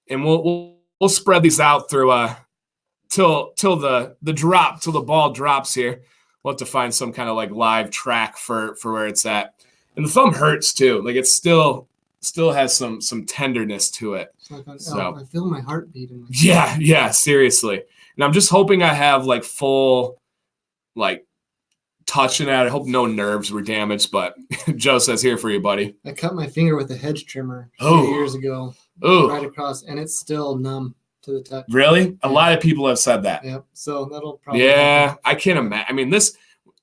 And we'll spread these out through till the ball drops here. We'll have to find some kind of like live track for where it's at. And the thumb hurts too. Like it still has some tenderness to it. I feel my heart beating. Yeah, seriously. And I'm just hoping I have like full like touching at it. I hope no nerves were damaged, but Joe says here for you, buddy. I cut my finger with a hedge trimmer a few years ago. Right across, and it's still numb to the touch. Really? A lot of people have said that. Yep. So that'll probably happen. I can't imagine. I mean, this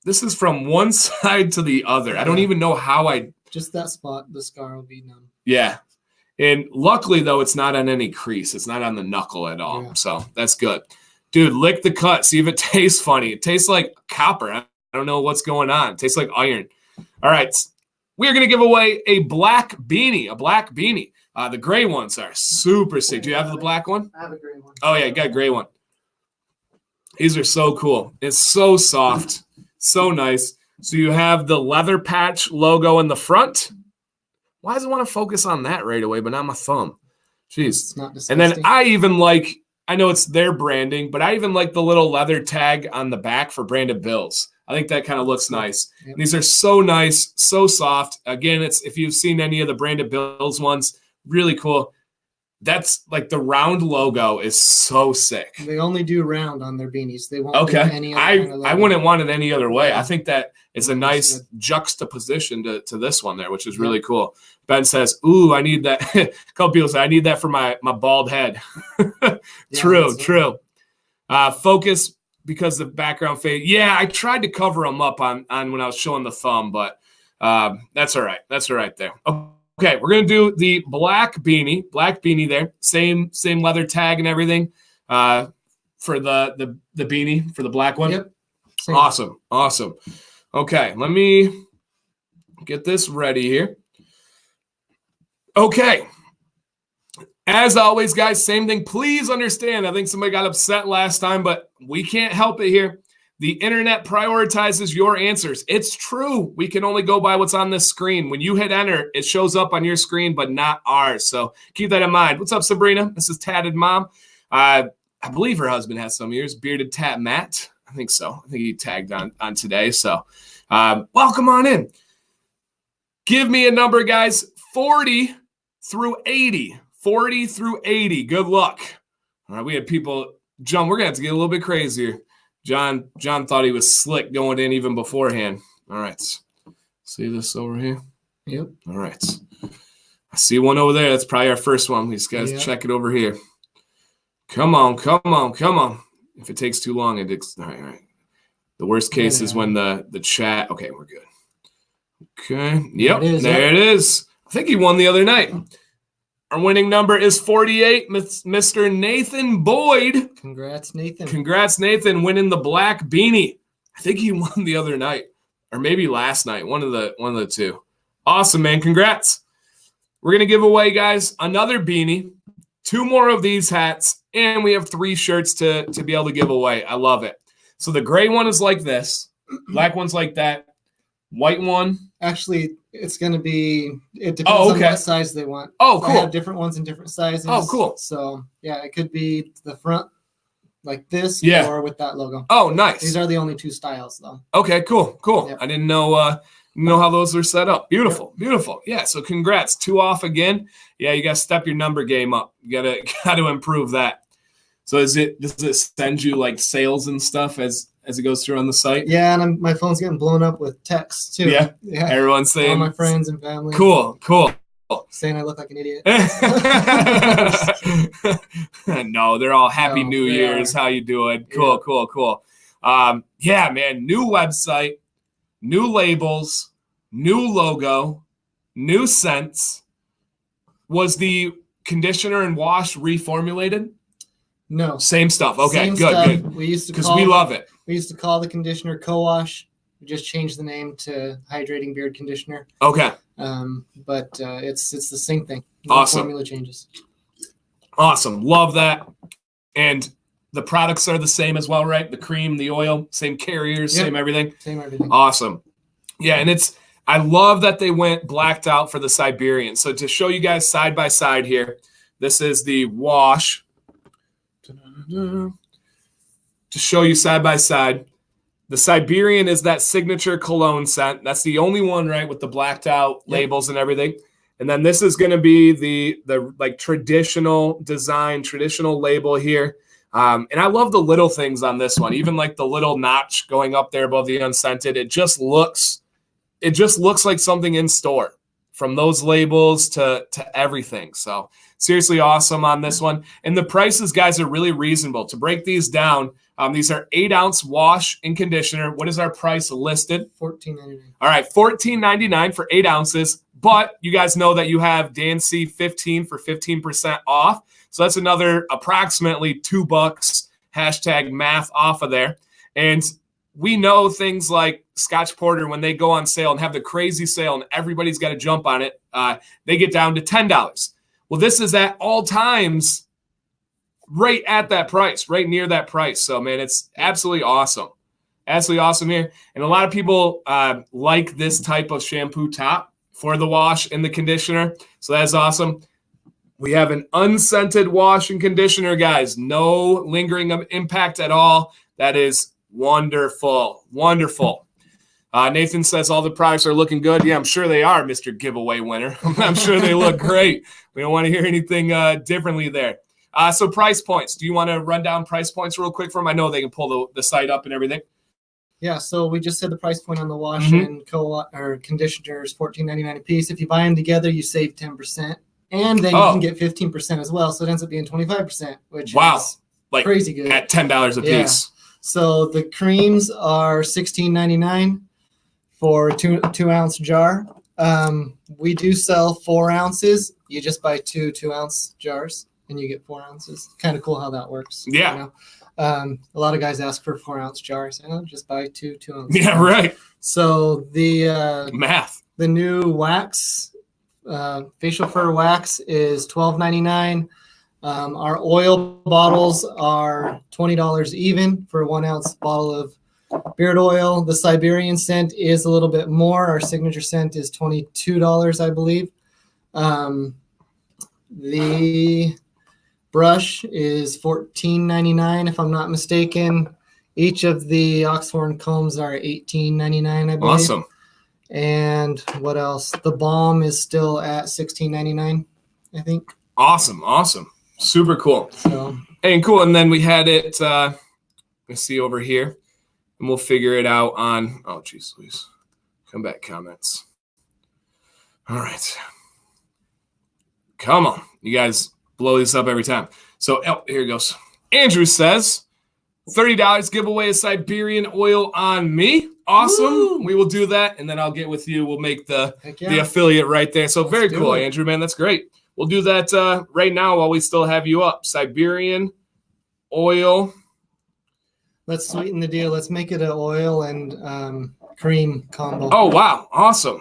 is from one side to the other. I don't even know how just that spot, the scar will be numb. Yeah. And luckily though, it's not on any crease. It's not on the knuckle at all. Yeah. So that's good. Dude, lick the cut. See if it tastes funny. It tastes like copper. I don't know what's going on. It tastes like iron. All right. We're going to give away a black beanie. The gray ones are super sick. Do you have the black one? I have a gray one. Oh, yeah, you got a gray one. These are so cool. It's so soft, so nice. So you have the leather patch logo in the front. Why does it want to focus on that right away, but not my thumb? Jeez. It's not disgusting. And then I know it's their branding, but I even like the little leather tag on the back for branded bills. I think that kind of looks nice. Yep. These are so nice, so soft. Again, if you've seen any of the branded bills ones, really cool. That's like the round logo is so sick. They only do round on their beanies. They won't do any other kind of logo. I wouldn't want it any other way. I think that it's a nice juxtaposition to this one there, which is really cool. Ben says, ooh, I need that. A couple people say, I need that for my bald head. True. Focus because the background fade. Yeah, I tried to cover them up on when I was showing the thumb, but that's all right. That's all right there. Okay, we're going to do the black beanie there. Same leather tag and everything for the beanie, for the black one. Yep. Awesome. Okay, let me get this ready here. Okay. As always, guys, same thing. Please understand, I think somebody got upset last time, but we can't help it here. The internet prioritizes your answers. It's true. We can only go by what's on this screen. When you hit enter, it shows up on your screen, but not ours. So keep that in mind. What's up, Sabrina? This is Tatted Mom. I believe her husband has some ears. Bearded Tat Matt. I think so. I think he tagged on today. So welcome on in. Give me a number, guys. 40 through 80. 40 through 80. Good luck. All right, we had people. John, we're going to have to get a little bit crazier. John thought he was slick going in even beforehand. All right. See this over here? Yep. All right. I see one over there. That's probably our first one. These guys Yep. check it over here. Come on, come on, come on. If it takes too long, all right, all right. The worst case is when the chat. Okay, we're good. Okay. Yep. There it is. I think he won the other night. Our winning number is 48, Mr. Nathan Boyd. Congrats, Nathan. Congrats, Nathan, winning the black beanie. I think he won the other night, or maybe last night. One of the two. Awesome, man. Congrats. We're gonna give away, guys, another beanie, 2 more of these hats, and we have 3 shirts to be able to give away. I love it. So the gray one is like this, black one's like that, white one. Actually, it's going to be, it depends on what size they want. Oh, cool. I have different ones in different sizes. Oh, cool. So, yeah, it could be the front like this or with that logo. Oh, nice. These are the only 2 styles, though. Okay, cool. Yep. I didn't know how those are set up. Beautiful, yep. Beautiful. Yeah, so congrats. 2 off again. Yeah, you got to step your number game up. You got to improve that. So does it send you like sales and stuff as it goes through on the site? Yeah, and my phone's getting blown up with texts too. Yeah. Everyone's saying. All my friends and family. Cool. Saying I look like an idiot. No, they're all Happy New Year's. How you doing? Cool. Yeah, man. New website, new labels, new logo, new scents. Was the conditioner and wash reformulated? No. Same stuff. Okay, Same good, stuff. good. Because we love it. We used to call the conditioner co-wash. We just changed the name to hydrating beard conditioner. Okay. But it's the same thing. No awesome. Formula changes. Awesome. Love that. And the products are the same as well, right? The cream, the oil, same carriers, same everything. Same everything. Awesome. Yeah, and I love that they went blacked out for the Siberian. So to show you guys side by side here, this is the wash. To show you side by side, the Siberian is that signature cologne scent. That's the only one, right, with the blacked out labels and everything. And then this is going to be the like traditional design, traditional label here. And I love the little things on this one, even like the little notch going up there above the unscented. It just looks like something in store, from those labels to everything. So seriously awesome on this one. And the prices, guys, are really reasonable. To break these down, these are 8-ounce wash and conditioner. What is our price listed? $14.99. All right, $14.99 for 8 ounces. But you guys know that you have Dan C 15 for 15% off. So that's another approximately $2 #math off of there. And we know things like Scotch Porter, when they go on sale and have the crazy sale and everybody's got to jump on it, they get down to $10. Well, this is at all times right at that price, right near that price. So, man, it's absolutely awesome. Absolutely awesome here. And a lot of people like this type of shampoo top for the wash and the conditioner. So that's awesome. We have an unscented wash and conditioner, guys. No lingering impact at all. That is wonderful. Wonderful. Nathan says all the products are looking good. Yeah, I'm sure they are, Mr. Giveaway winner. I'm sure they look great. We don't want to hear anything differently there. So price points. Do you want to run down price points real quick for them? I know they can pull the site up and everything. Yeah, so we just said the price point on the wash and conditioner is $14.99 a piece. If you buy them together, you save 10%. And then you can get 15% as well. So it ends up being 25%, which is like crazy good. At $10 a piece. So the creams are $16.99 for a 2-ounce jar. We do sell 4 ounces. You just buy 2 2-ounce jars and you get 4 ounces. Kind of cool how that works. Yeah. You know? A lot of guys ask for 4-ounce jars. I know, just buy 2 2-ounce jars. Yeah, right. So the math. The new wax, facial fur wax, is $12.99. Our oil bottles are $20 even for a 1-ounce bottle of beard oil. The Siberian scent is a little bit more. Our signature scent is $22, I believe. The brush is $14.99, if I'm not mistaken. Each of the oxhorn combs are $18.99, I believe. Awesome. And what else? The balm is still at $16.99, I think. Awesome. Super cool. And cool. And then we had it, let's see over here, and we'll figure it out on, oh, geez, Louise. Come back, comments. All right. Come on. You guys blow this up every time. So, here it goes. Andrew says, $30 giveaway a Siberian oil on me. Awesome. Woo! We will do that, and then I'll get with you. We'll make the affiliate right there. So very cool, Andrew, man. That's great. We'll do that right now while we still have you up. Siberian oil. Let's sweeten the deal. Let's make it an oil and cream combo. Oh, wow. Awesome.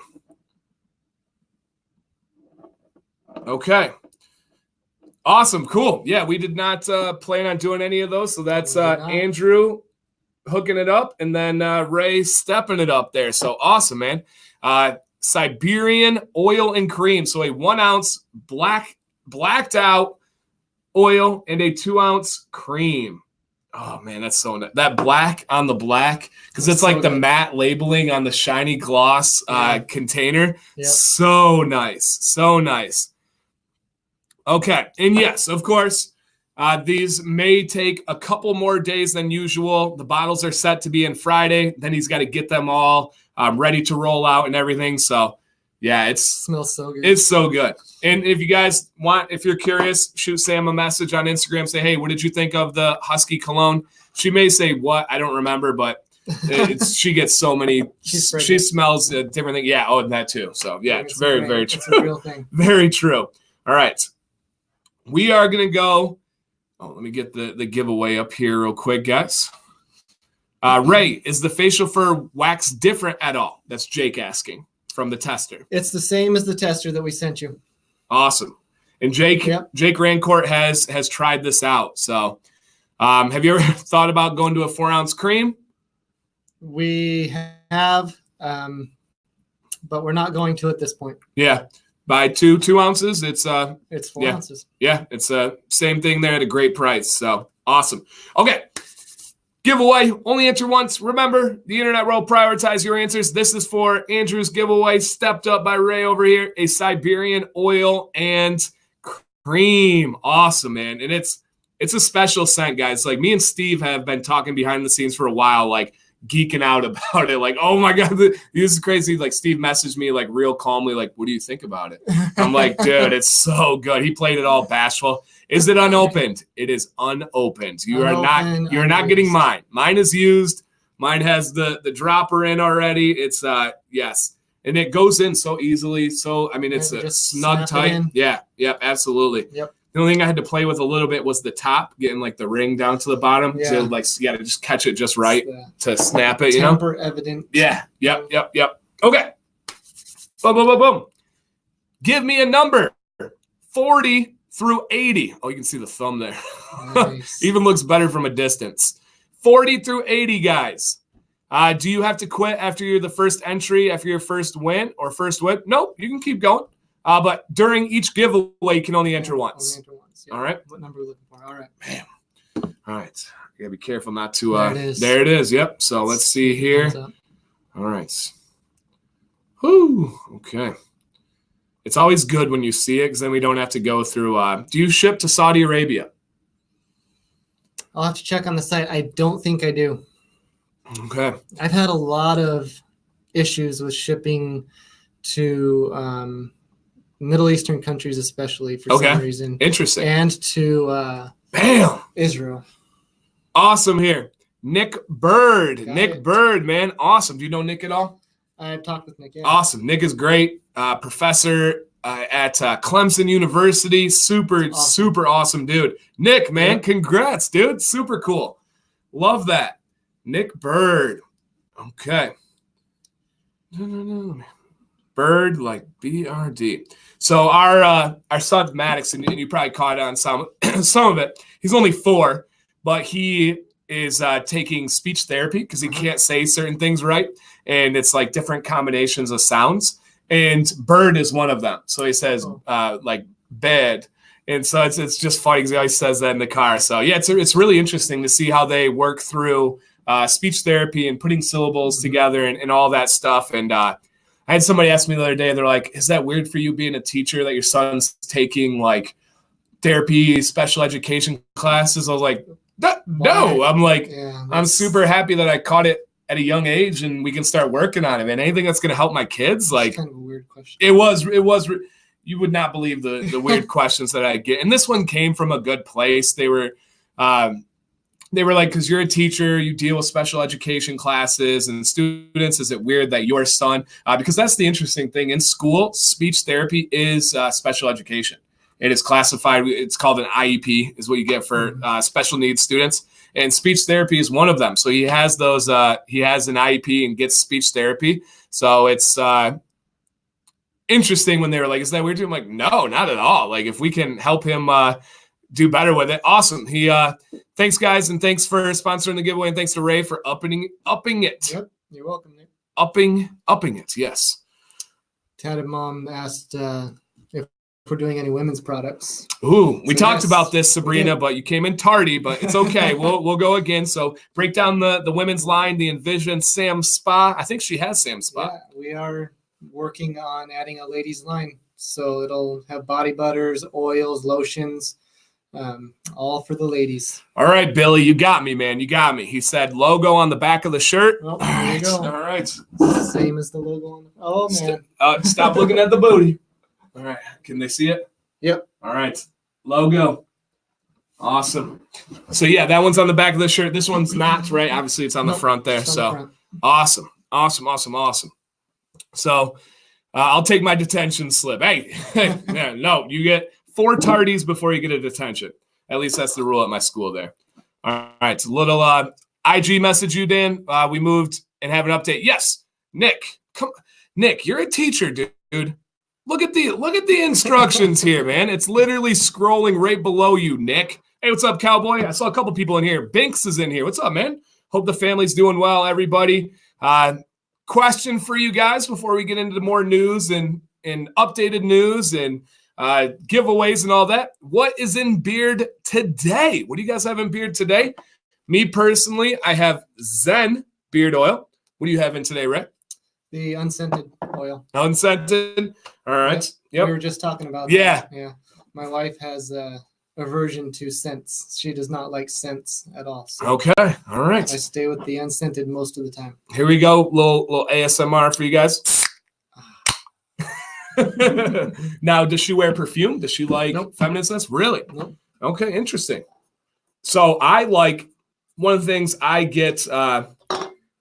Okay. Awesome. Cool. Yeah, we did not plan on doing any of those. So that's Andrew hooking it up and then Ray stepping it up there. So awesome, man. Siberian oil and cream. So a 1 ounce blacked out oil and a 2 ounce cream. Oh, man, that's so nice. That black on the black, because it's like the matte labeling on the shiny gloss container. Yep. So nice. So nice. Okay. And yes, of course, these may take a couple more days than usual. The bottles are set to be in Friday. Then he's got to get them all ready to roll out and everything. So, yeah, it smells so good. It's so good. And if you guys want, if you're curious, shoot Sam a message on Instagram. Say, hey, what did you think of the Husky cologne? She may say what? I don't remember, but she gets so many. She smells different things. Yeah, that too. So, yeah, it's very, very true. It's a real thing. Very true. All right. We are going to go. Oh, let me get the giveaway up here real quick, guys. Ray, is the facial fur wax different at all? That's Jake asking from the tester. It's the same as the tester that we sent you. Awesome. And Jake Rancourt has tried this out. So have you ever thought about going to a 4 ounce cream? We have, but we're not going to at this point. Yeah. By 2 ounces, it's 4 ounces. Yeah, it's same thing there at a great price. So awesome. Okay. Giveaway, only enter once. Remember, the internet will prioritize your answers. This is for Andrew's giveaway, stepped up by Ray over here, a Siberian oil and cream. Awesome, man. And it's a special scent, guys. Like, me and Steve have been talking behind the scenes for a while, like geeking out about it. Like, oh my God, this is crazy. Like, Steve messaged me like real calmly, like, what do you think about it? I'm like, dude, it's so good. He played it all bashful. Is it unopened? It is unopened. You're not getting mine. Mine is used. Mine has the dropper in already. It's yes. And it goes in so easily. So I mean, it's a snug tight. Yeah, absolutely. Yep. The only thing I had to play with a little bit was the top, getting like the ring down to the bottom. Yeah. So like you got to just catch it just right to snap it. Tamper evident. Yeah. Yep. Okay. Boom, boom, boom, boom. Give me a number. 40 through 80. Oh, you can see the thumb there. Nice. Even looks better from a distance. 40 through 80, guys. Do you have to quit after you're the first entry, after your first win or first win? Nope, you can keep going. But during each giveaway, you can only enter once. Only enter once. Yeah. All right. What number are we looking for? All right. Bam. All right. You gotta be careful not to. There it is. Yep. So let's see here. All right. Whoo. Okay. It's always good when you see it because then we don't have to go through. Do you ship to Saudi Arabia? I'll have to check on the site. I don't think I do. Okay. I've had a lot of issues with shipping to Middle Eastern countries, especially for some reason. Interesting. And to Israel. Awesome here. Nick Bird. Bird, man. Awesome. Do you know Nick at all? I've talked with Nick. Yeah. Awesome. Nick is great. Professor at Clemson University. Super awesome dude. Nick, man, congrats, dude. Super cool. Love that. Nick Bird. Okay. Bird, like BRD. So our son Maddox, and you probably caught on some of it. He's only 4, but he is taking speech therapy because he can't say certain things right. And it's like different combinations of sounds. And bird is one of them. So he says like bed. And so it's just funny because he always says that in the car. So yeah, it's really interesting to see how they work through speech therapy and putting syllables together and all that stuff. And I had somebody ask me the other day, they're like, is that weird for you being a teacher that your son's taking like therapy, special education classes? I was like, no. I'm like, I'm super happy that I caught it at a young age and we can start working on it, man. Anything that's going to help my kids. Like, kind of a weird question. It was, you would not believe the weird questions that I get. And this one came from a good place. They were like, because you're a teacher, you deal with special education classes and students. Is it weird that your son, because that's the interesting thing in school, speech therapy is special education. It is classified. It's called an IEP is what you get for special needs students. And speech therapy is one of them. So he has those, he has an IEP and gets speech therapy. So it's interesting when they were like, is that weird? I'm like, no, not at all. Like if we can help him do better with it. Awesome. Thanks guys. And thanks for sponsoring the giveaway. And thanks to Ray for upping it. Yep. You're welcome, Nick. Upping it. Yes. Tad and Mom asked if we're doing any women's products. Ooh, we talked about this, Sabrina, but you came in tardy, but it's okay. We'll go again. So break down the women's line, the Envision Sam Spa. I think she has Sam Spa. Yeah, we are working on adding a ladies line. So it'll have body butters, oils, lotions, all for the ladies. All right, Billy, you got me, man. You got me. He said logo on the back of the shirt. Oh, there you go. All right. Same as the logo on the. Oh, man. Stop looking at the booty. All right. Can they see it? Yep. All right. Logo. Awesome. So, yeah, that one's on the back of the shirt. This one's not, right? Obviously, it's on the front there. So, awesome. So, I'll take my detention slip. Hey, no, you get 4 tardies before you get a detention. At least that's the rule at my school there. All right. So, little IG message you, Dan. We moved and have an update. Yes. Nick, you're a teacher, dude. Look at the instructions here, man. It's literally scrolling right below you, Nick. Hey, what's up, cowboy? I saw a couple people in here. Binks is in here. What's up, man? Hope the family's doing well, everybody. Question for you guys before we get into more news and updated news and giveaways and all that. What is in beard today? What do you guys have in beard today? Me personally, I have Zen beard oil. What do you have in today, Rick? The unscented oil. Unscented. All right. Yep. We were just talking about that. Yeah. My wife has aversion to scents. She does not like scents at all. So okay. All right. I stay with the unscented most of the time. Here we go. Little ASMR for you guys. Now, does she wear perfume? Does she like feminine scents? Really? Nope. Okay. Interesting. So I like one of the things I get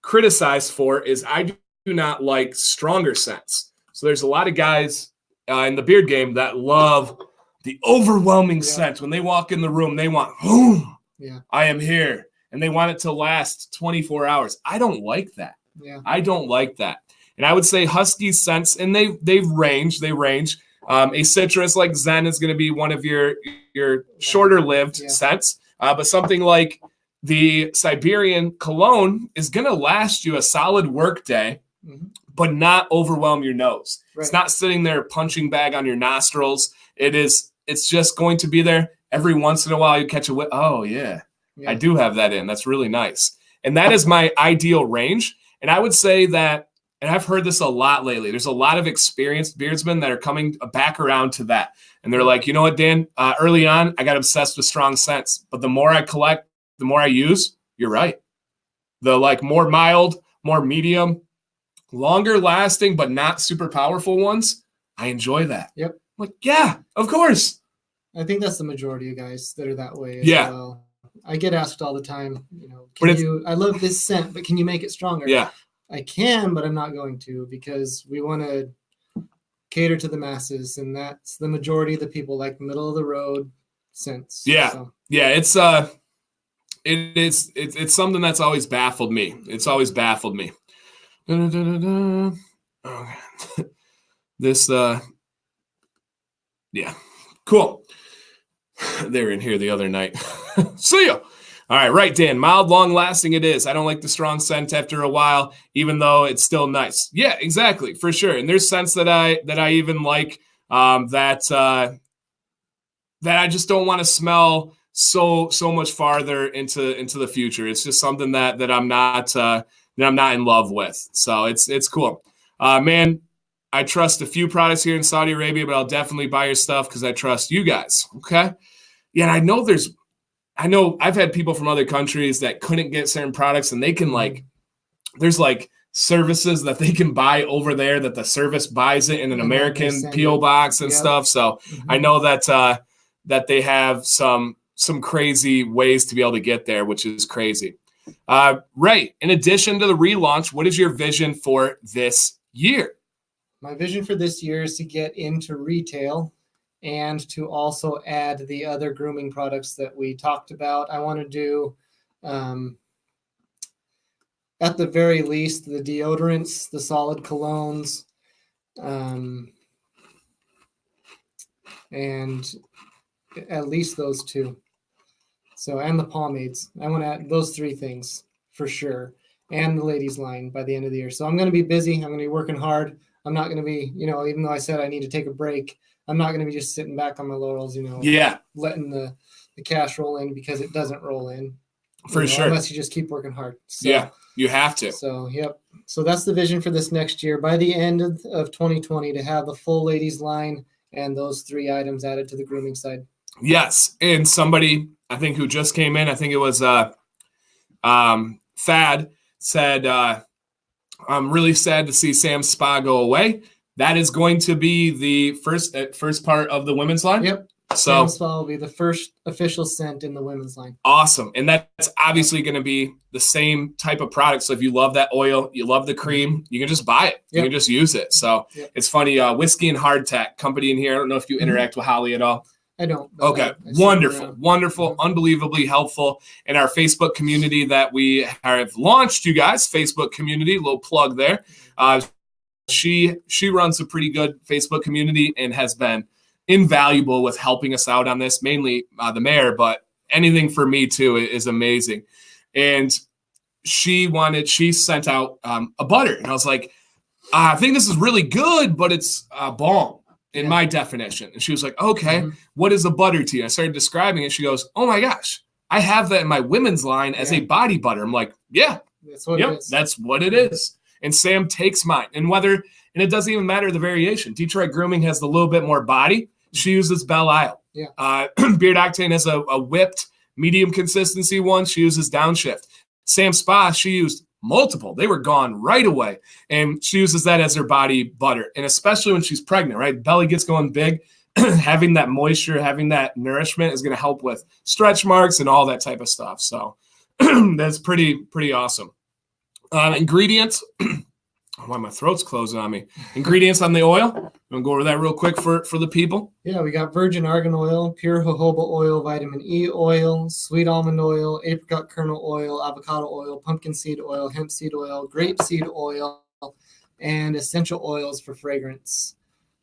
criticized for is I do not like stronger scents. So there's a lot of guys in the beard game that love the overwhelming scent. When they walk in the room, they want, boom, I am here. And they want it to last 24 hours. I don't like that. Yeah. I don't like that. And I would say Husky scents, and they range. A citrus like Zen is going to be one of your shorter-lived scents. But something like the Siberian cologne is going to last you a solid work day, but not overwhelm your nose. Right. It's not sitting there punching bag on your nostrils. It's just going to be there every once in a while. You catch a whiff. Oh, yeah, I do have that in. That's really nice. And that is my ideal range. And I would say that, and I've heard this a lot lately, there's a lot of experienced beardsmen that are coming back around to that. And they're like, you know what, Dan, early on, I got obsessed with strong scents. But the more I collect, the more I use, you're right. The like more mild, more medium, longer lasting, but not super powerful ones, I enjoy that. Yep. I'm like, yeah, of course. I think that's the majority of guys that are that way. Yeah. Well. I get asked all the time, I love this scent, but can you make it stronger? Yeah. I can, but I'm not going to, because we want to cater to the masses, and that's the majority of the people like middle of the road scents. Yeah. So. Yeah, it's something that's always baffled me. It's always baffled me. Okay. This yeah. Cool. They were in here the other night. See ya. All right, Dan. Mild, long-lasting it is. I don't like the strong scent after a while, even though it's still nice. Yeah, exactly, for sure. And there's scents that I even like that I just don't want to smell so much farther into the future. It's just something that I'm not in love with. So it's cool. Man, I trust a few products here in Saudi Arabia, but I'll definitely buy your stuff because I trust you guys. Okay. Yeah. And I know I've had people from other countries that couldn't get certain products, and they can like there's like services that they can buy over there that the service buys it in an American P.O. box and stuff. So I know that that they have some crazy ways to be able to get there, which is crazy. Ray, in addition to the relaunch, what is your vision for this year? My vision for this year is to get into retail and to also add the other grooming products that we talked about. I want to do, at the very least, the deodorants, the solid colognes, and at least those two. So, and the pomades. I want to add those 3 things for sure. And the ladies line by the end of the year. So I'm going to be busy. I'm going to be working hard. I'm not going to be, even though I said I need to take a break, I'm not going to be just sitting back on my laurels, letting the cash roll in, because it doesn't roll in. For sure. Unless you just keep working hard. So, yeah, you have to. So, yep. So that's the vision for this next year. By the end of 2020, to have the full ladies line and those 3 items added to the grooming side. Yes. And somebody, I think, who just came in, I think it was Thad, said, I'm really sad to see Sam's Spa go away. That is going to be the first part of the women's line. Yep. So Sam's Spa will be the first official scent in the women's line. Awesome. And that's obviously going to be the same type of product. So if you love that oil, you love the cream, you can just buy it. You can just use it. So it's funny. Whiskey and Hardtack company in here. I don't know if you interact with Holly at all. I don't. Okay. Wonderful, unbelievably helpful. In our Facebook community that we have launched, you guys, Facebook community, little plug there. She runs a pretty good Facebook community and has been invaluable with helping us out on this, mainly the mayor, but anything for me too is amazing. And she sent out a butter. And I was like, I think this is really good, but it's balm. In my definition. And she was like, okay, what is a butter tea? I started describing it. She goes, oh my gosh, I have that in my women's line as a body butter. I'm like, yeah, that's what it is. That's what it is. And Sam takes mine. And it doesn't even matter the variation. Detroit Grooming has a little bit more body. She uses Belle Isle. Yeah. Beard Octane has a whipped medium consistency one. She uses Downshift. Sam Spa, she used multiple. They were gone right away. And she uses that as her body butter. And especially when she's pregnant, right? Belly gets going big. Having that moisture, having that nourishment is going to help with stretch marks and all that type of stuff. So that's pretty awesome. Ingredients. Why my throat's closing on me. Ingredients on the oil. I'm going to go over that real quick for the people. Yeah, we got virgin argan oil, pure jojoba oil, vitamin E oil, sweet almond oil, apricot kernel oil, avocado oil, pumpkin seed oil, hemp seed oil, grape seed oil, and essential oils for fragrance.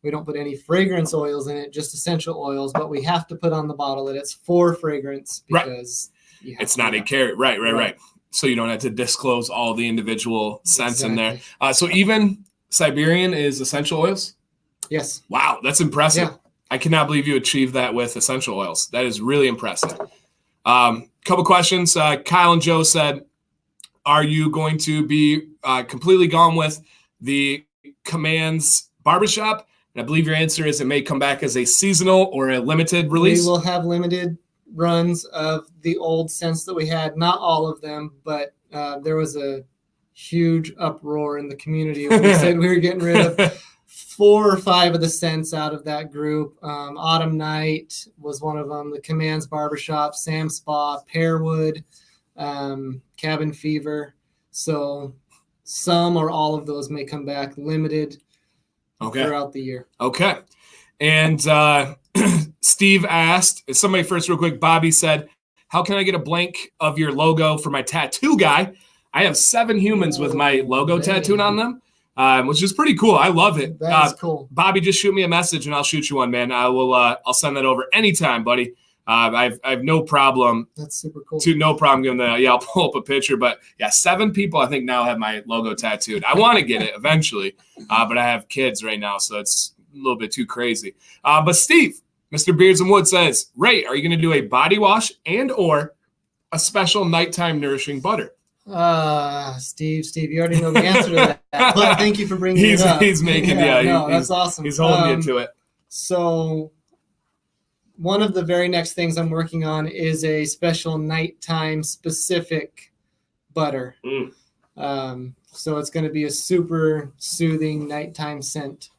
We don't put any fragrance oils in it, just essential oils, but we have to put on the bottle that it's for fragrance because it's not a carrot. Right. So you don't have to disclose all the individual scents in there. So even Siberian is essential oils? Yes. Wow, that's impressive. Yeah. I cannot believe you achieved that with essential oils. That is really impressive. Couple questions. Kyle and Joe said, are you going to be completely gone with the Commands Barbershop? And I believe your answer is it may come back as a seasonal or a limited release. We will have limited runs of the old scents that we had, not all of them, but there was a huge uproar in the community when we said we were getting rid of 4 or 5 of the scents out of that group. Autumn Night was one of them, the Commands Barbershop, Sam Spa, Pearwood, Cabin Fever. So some or all of those may come back limited throughout the year. Okay. And Steve asked, somebody first real quick, Bobby said, how can I get a blank of your logo for my tattoo guy? I have 7 humans with my logo tattooed on them, which is pretty cool. I love it. That's cool. Bobby, just shoot me a message and I'll shoot you one, man. I'll send that over anytime, buddy. I've no problem. That's super cool. No problem giving that. Yeah, I'll pull up a picture. But yeah, 7 people I think now have my logo tattooed. I want to get it eventually, but I have kids right now, so it's a little bit too crazy. But Steve, Mr. Beards and Wood says, Ray, are you going to do a body wash and or a special nighttime nourishing butter? Steve, you already know the answer to that. But thank you for bringing it up. He's making that's awesome. He's holding you to it. So one of the very next things I'm working on is a special nighttime specific butter So it's going to be a super soothing nighttime scent.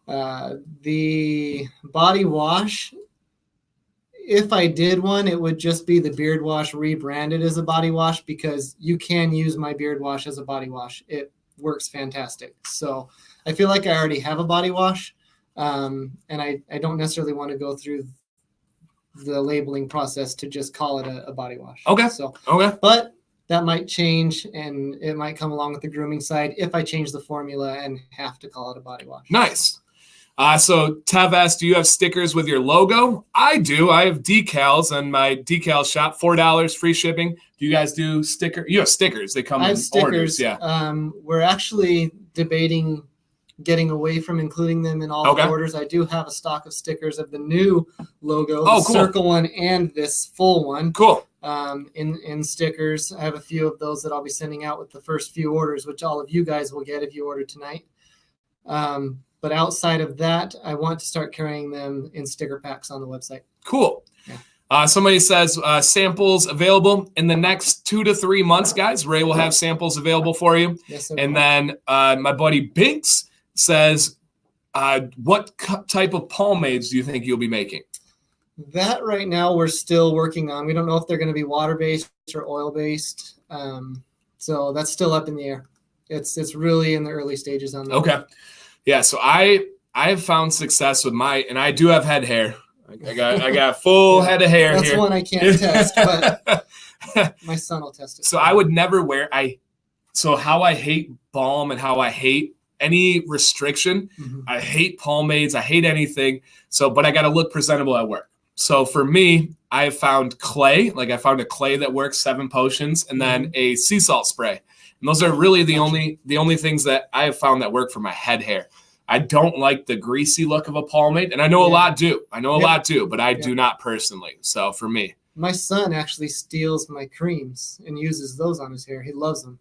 The body wash, if I did one, it would just be the beard wash rebranded as a body wash, because you can use my beard wash as a body wash. It works fantastic. So I feel like I already have a body wash, and I don't necessarily want to go through the labeling process to just call it a body wash. Okay. So, Okay. But that might change, and it might come along with the grooming side if I change the formula and have to call it a body wash. Nice. So Tev asked, do you have stickers with your logo? I do. I have decals on my decal shop, $4 free shipping. Do you guys do sticker? You have stickers. They come in orders. Yeah. We're actually debating getting away from including them in all the orders. I do have a stock of stickers of the new logo, the circle one and this full one. Cool. In stickers. I have a few of those that I'll be sending out with the first few orders, which all of you guys will get if you order tonight. But outside of that, I want to start carrying them in sticker packs on the website. Cool. Yeah. Somebody says samples available in the next 2 to 3 months, guys. Ray will have samples available for you. Yes, and then my buddy Binks says, what type of pomades do you think you'll be making? That right now we're still working on. We don't know if they're going to be water-based or oil-based. So that's still up in the air. It's really in the early stages on that. Okay. Yeah, so I have found success with and I do have head hair. I got full head of hair. That's here. One I can't test, but my son will test it. So I would never wear so how I hate balm and how I hate any restriction. Mm-hmm. I hate pomades. I hate anything. So, but I got to look presentable at work. So for me, I have found clay. Like I found a clay that works, 7 potions, and then a sea salt spray. And those are really the only things that I have found that work for my head hair. I don't like the greasy look of a pomade, and I know a lot do. But I do not personally. So for me, my son actually steals my creams and uses those on his hair. He loves them.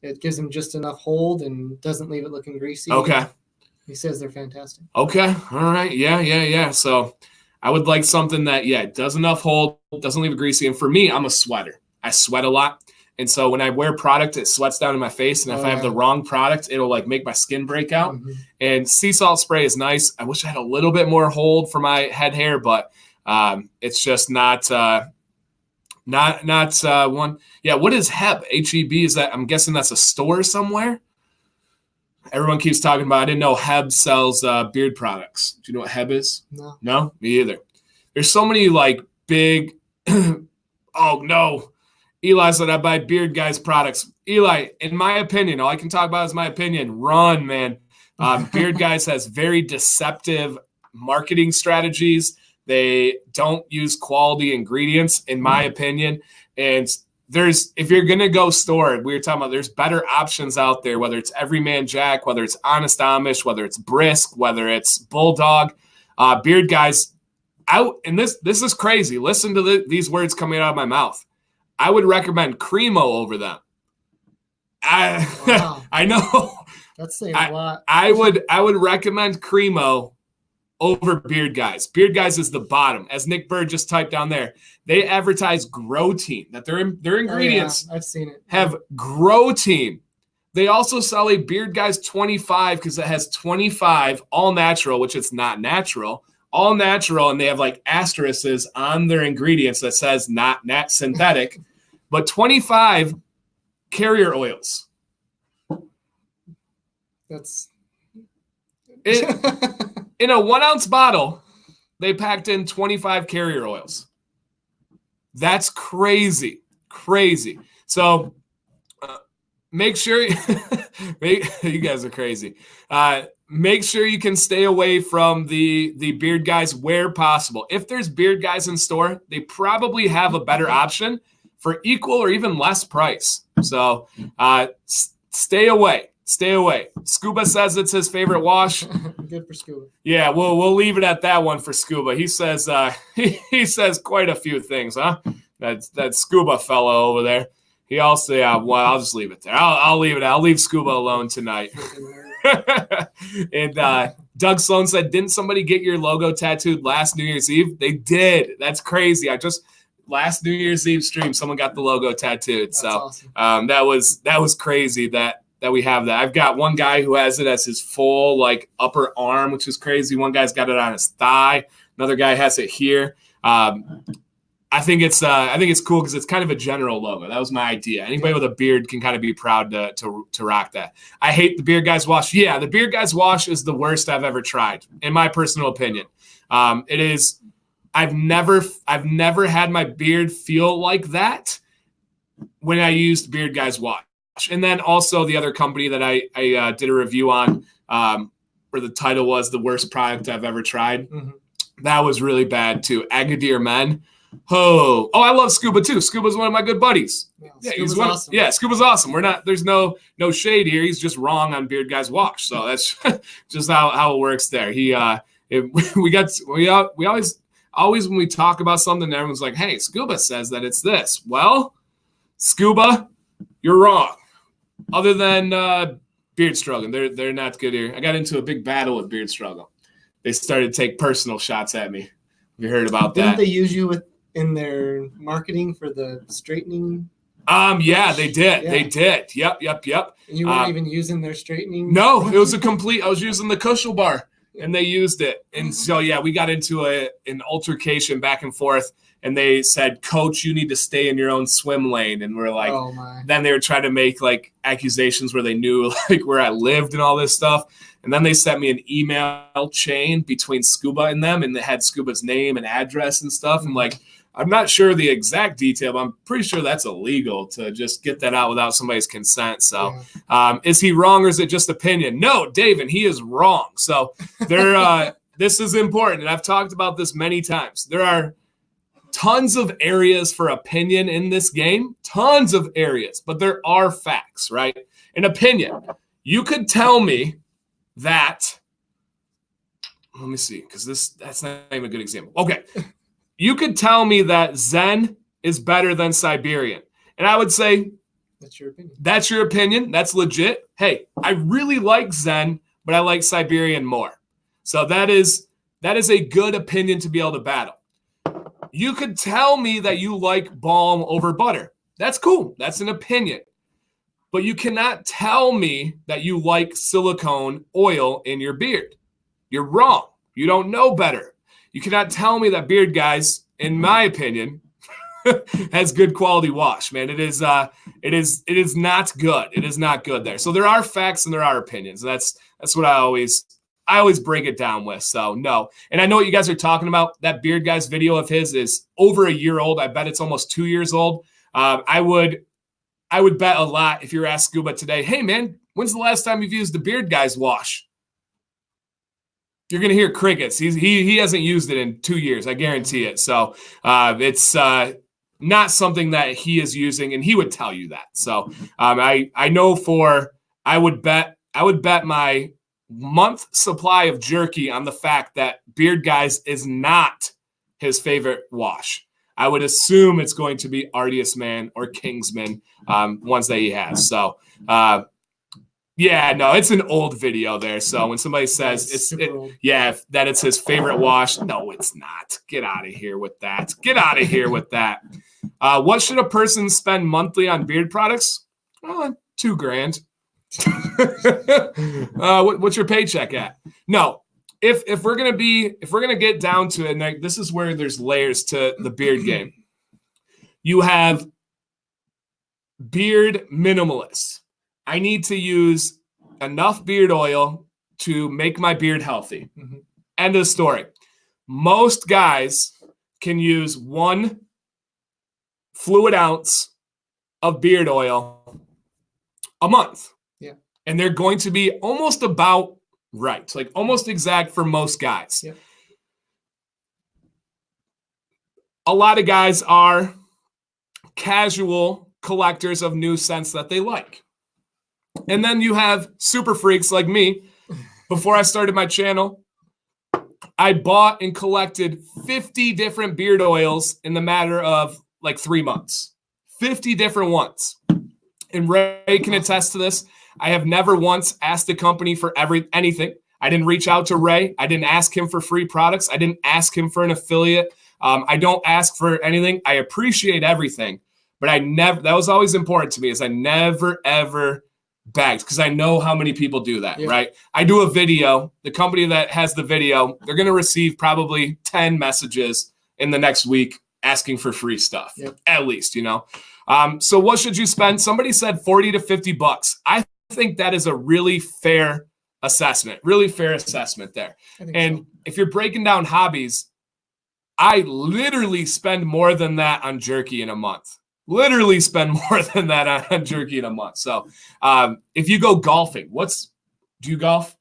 It gives him just enough hold and doesn't leave it looking greasy. Okay. He says they're fantastic. Okay. All right. Yeah. So I would like something that, does enough hold, doesn't leave it greasy. And for me, I'm a sweater. I sweat a lot. And so when I wear product, it sweats down in my face. And if I have the wrong product, it'll like make my skin break out. Mm-hmm. And sea salt spray is nice. I wish I had a little bit more hold for my head hair, but it's just not one. Yeah. What is Heb? HEB? Is that, I'm guessing that's a store somewhere. Everyone keeps talking about, I didn't know Heb sells beard products. Do you know what Heb is? No, me either. There's so many like big, oh no. Eli said I buy Beard Guys products. Eli, in my opinion, all I can talk about is my opinion. Run, man. Beard Guys has very deceptive marketing strategies. They don't use quality ingredients, in my opinion. And if you're going to go store, we were talking about there's better options out there, whether it's Everyman Jack, whether it's Honest Amish, whether it's Brisk, whether it's Bulldog. Beard Guys out, and this is crazy. Listen to these words coming out of my mouth. I would recommend Cremo over them. Wow. I know. That's saying a lot. I would recommend Cremo over Beard Guys. Beard Guys is the bottom. As Nick Bird just typed down there, they advertise Grow Team, that their ingredients I've seen it. Have Grow Team. They also sell a Beard Guys 25 because it has 25 all natural, which it's not natural. All natural, and they have like asterisks on their ingredients that says not synthetic, but 25 carrier oils. That's it. In a 1 ounce bottle, they packed in 25 carrier oils. That's crazy. So make sure you guys are crazy. Make sure you can stay away from the Beard Guys where possible. If there's Beard Guys in store, they probably have a better option for equal or even less price. So stay away. Scuba says it's his favorite wash. Good for Scuba. Yeah, we'll leave it at that one for Scuba. He says he says quite a few things, huh? That Scuba fellow over there. He also, I'll just leave it there. I'll leave it. I'll leave Scuba alone tonight. And Doug Sloan said, didn't somebody get your logo tattooed last New Year's Eve? They did. That's crazy. Last New Year's Eve stream, someone got the logo tattooed. That's awesome. That was crazy that that we have that. I've got one guy who has it as his full like upper arm, which is crazy. One guy's got it on his thigh. Another guy has it here. I think it's cool because it's kind of a general logo. That was my idea. Anybody with a beard can kind of be proud to rock that. I hate the Beard Guys wash. Yeah, the Beard Guys wash is the worst I've ever tried, in my personal opinion. It is. I've never had my beard feel like that when I used Beard Guys wash. And then also the other company that I did a review on, where the title was the worst product I've ever tried. Mm-hmm. That was really bad too. Agadir Men. Oh, I love Scuba too. Scuba's one of my good buddies. Yeah, he's awesome. Yeah, Scuba's awesome. There's no shade here. He's just wrong on Beard Guys Wash. So that's just how it works there. We always when we talk about something, everyone's like, "Hey, Scuba says that it's this." Well, Scuba, you're wrong. Other than Beard Struggle, they're not good here. I got into a big battle with Beard Struggle. They started to take personal shots at me. Have you heard about that? Didn't they use you in their marketing for the straightening? Yeah, they did. Yeah. They did. Yep. And you weren't even using their straightening? No, it was I was using the Cushel bar, and they used it. And so, yeah, we got into an altercation back and forth, and they said, "Coach, you need to stay in your own swim lane." And we're like, oh my. Then they were trying to make like accusations where they knew like where I lived and all this stuff. And then they sent me an email chain between Scuba and them, and they had Scuba's name and address and stuff. And like, I'm not sure the exact detail, but I'm pretty sure that's illegal to just get that out without somebody's consent. So is he wrong or is it just opinion? No, David, he is wrong. So this is important. And I've talked about this many times. There are tons of areas for opinion in this game, tons of areas, but there are facts, right? An opinion. You could tell me that, let me see, because that's not even a good example. Okay. You could tell me that Zen is better than Siberian. And I would say, that's your opinion. That's your opinion. That's legit. Hey, I really like Zen, but I like Siberian more. So that is a good opinion to be able to battle. You could tell me that you like balm over butter. That's cool. That's an opinion. But you cannot tell me that you like silicone oil in your beard. You're wrong. You don't know better. You cannot tell me that Beard Guys, in my opinion, has good quality wash, man. It is not good. It is not good there. So there are facts and there are opinions. That's what I always break it down with. So no. And I know what you guys are talking about. That Beard Guys video of his is over a year old. I bet it's almost 2 years old. I would bet a lot if you were asked Scuba today, hey man, when's the last time you've used the Beard Guys wash? You're going to hear crickets. He hasn't used it in 2 years. I guarantee it. So it's not something that he is using, and he would tell you that. So I know I would bet my month supply of jerky on the fact that Beard Guys is not his favorite wash. I would assume it's going to be Artius Man or Kingsman, ones that he has. So yeah, no, it's an old video there. So when somebody says that it's his favorite wash, no, it's not. Get out of here with that. Get out of here with that. What should a person spend monthly on beard products? $2,000. What's your paycheck at? No, if we're gonna get down to it, and this is where there's layers to the beard game. You have beard minimalists. I need to use enough beard oil to make my beard healthy. Mm-hmm. End of story. Most guys can use 1 fluid ounce of beard oil a month. Yeah. And they're going to be almost about right, like almost exact for most guys. Yeah. A lot of guys are casual collectors of new scents that they like. And then you have super freaks like me. Before I started my channel, I bought and collected 50 different beard oils in the matter of like 3 months. 50 different ones. And Ray can attest to this. I have never once asked the company for anything. I didn't reach out to Ray. I didn't ask him for free products. I didn't ask him for an affiliate. I don't ask for anything. I appreciate everything. But that was always important to me, is I never, ever bags because I know how many people do that, right? I do a video. The company that has the video, they're going to receive probably 10 messages in the next week asking for free stuff, at least, So what should you spend? Somebody said 40 to 50 bucks. I think that is a really fair assessment there. And if you're breaking down hobbies, I literally spend more than that on jerky in a month. Literally spend more than that on jerky in a month. So if you go golfing, do you golf?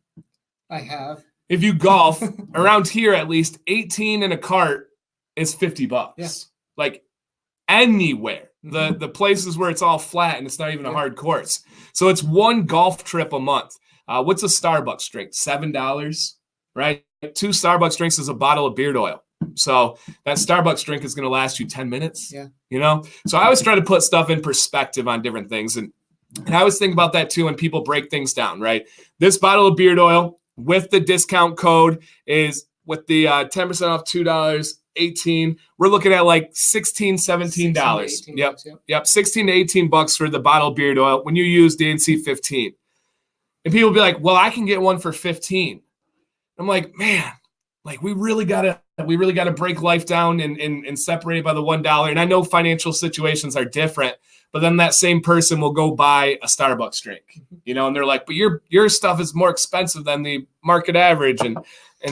I have. If you golf around here, at least 18 in a cart is 50 bucks. Yes. Like anywhere. The places where it's all flat and it's not even a hard course. So it's one golf trip a month. What's a Starbucks drink? $7, right? 2 Starbucks drinks is a bottle of beard oil. So that Starbucks drink is going to last you 10 minutes, So I always try to put stuff in perspective on different things. And I always think about that too when people break things down, right? This bottle of beard oil with the discount code is with the 10% off $2.18. We're looking at like $16, $17. Yep. 16 to 18 bucks for the bottle of beard oil when you use DNC 15. And people be like, well, I can get one for 15. I'm like, man, like we really gotta break life down and separate it by the $1. And I know financial situations are different, but then that same person will go buy a Starbucks drink, and they're like, but your stuff is more expensive than the market average and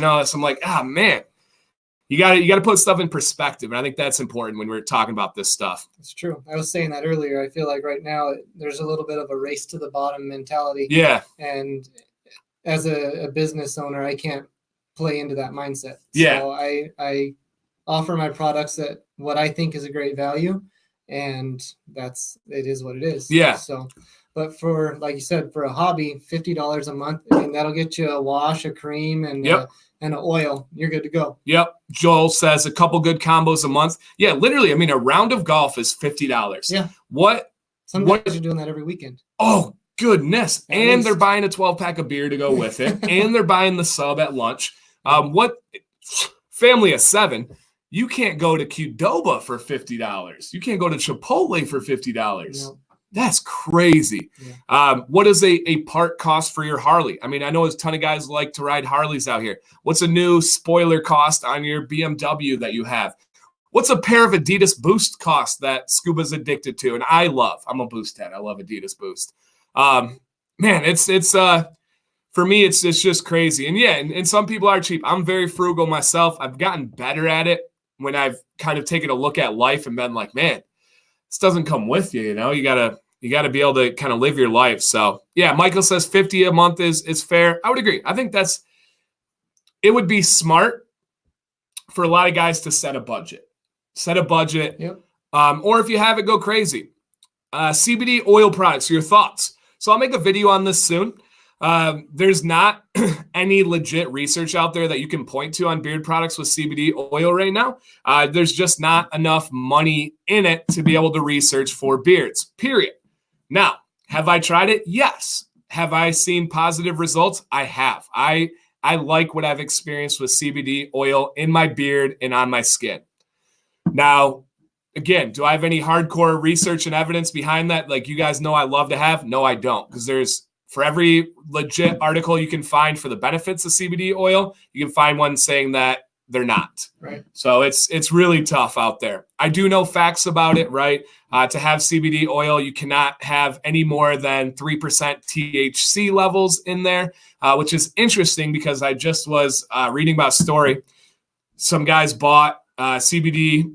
all this. I'm like, man, you gotta put stuff in perspective. And I think that's important when we're talking about this stuff. It's true. I was saying that earlier. I feel like right now there's a little bit of a race to the bottom mentality. Yeah. And as a business owner, I can't play into that mindset. Yeah. So I offer my products at what I think is a great value, and it is what it is. Yeah. So, but for, like you said, for a hobby, $50 a month, and that'll get you a wash, a cream, and an oil. You're good to go. Yep. Joel says a couple good combos a month. Yeah, literally. I mean, a round of golf is $50. Yeah. Some guys are doing that every weekend. Oh, goodness. And they're buying a 12-pack of beer to go with it. And they're buying the sub at lunch. Family of 7, you can't go to Qdoba for $50. You can't go to Chipotle for $50. No. That's crazy. Yeah. What does a part cost for your Harley? I mean, I know a ton of guys like to ride Harleys out here. What's a new spoiler cost on your BMW that you have? What's a pair of Adidas Boost cost that Scuba's addicted to? And I'm a Boost head. I love Adidas Boost. Man, it's for me, it's just crazy. And and some people are cheap. I'm very frugal myself. I've gotten better at it when I've kind of taken a look at life and been like, man, this doesn't come with you. You gotta be able to kind of live your life. So yeah, Michael says 50 a month is fair. I would agree. I think it would be smart for a lot of guys to set a budget. Yep. Or if you have it, go crazy. CBD oil products, your thoughts. So I'll make a video on this soon. There's not any legit research out there that you can point to on beard products with CBD oil right now. There's just not enough money in it to be able to research for beards, period. Now, have I tried it? Yes. Have I seen positive results? I have. I like what I've experienced with CBD oil in my beard and on my skin. Now, again, do I have any hardcore research and evidence behind that? Like you guys know I love to have? No, I don't. Because for every legit article you can find for the benefits of CBD oil, you can find one saying that they're not. Right. So it's really tough out there. I do know facts about it, right? To have CBD oil, you cannot have any more than 3% THC levels in there, which is interesting because I just was reading about a story. Some guys bought CBD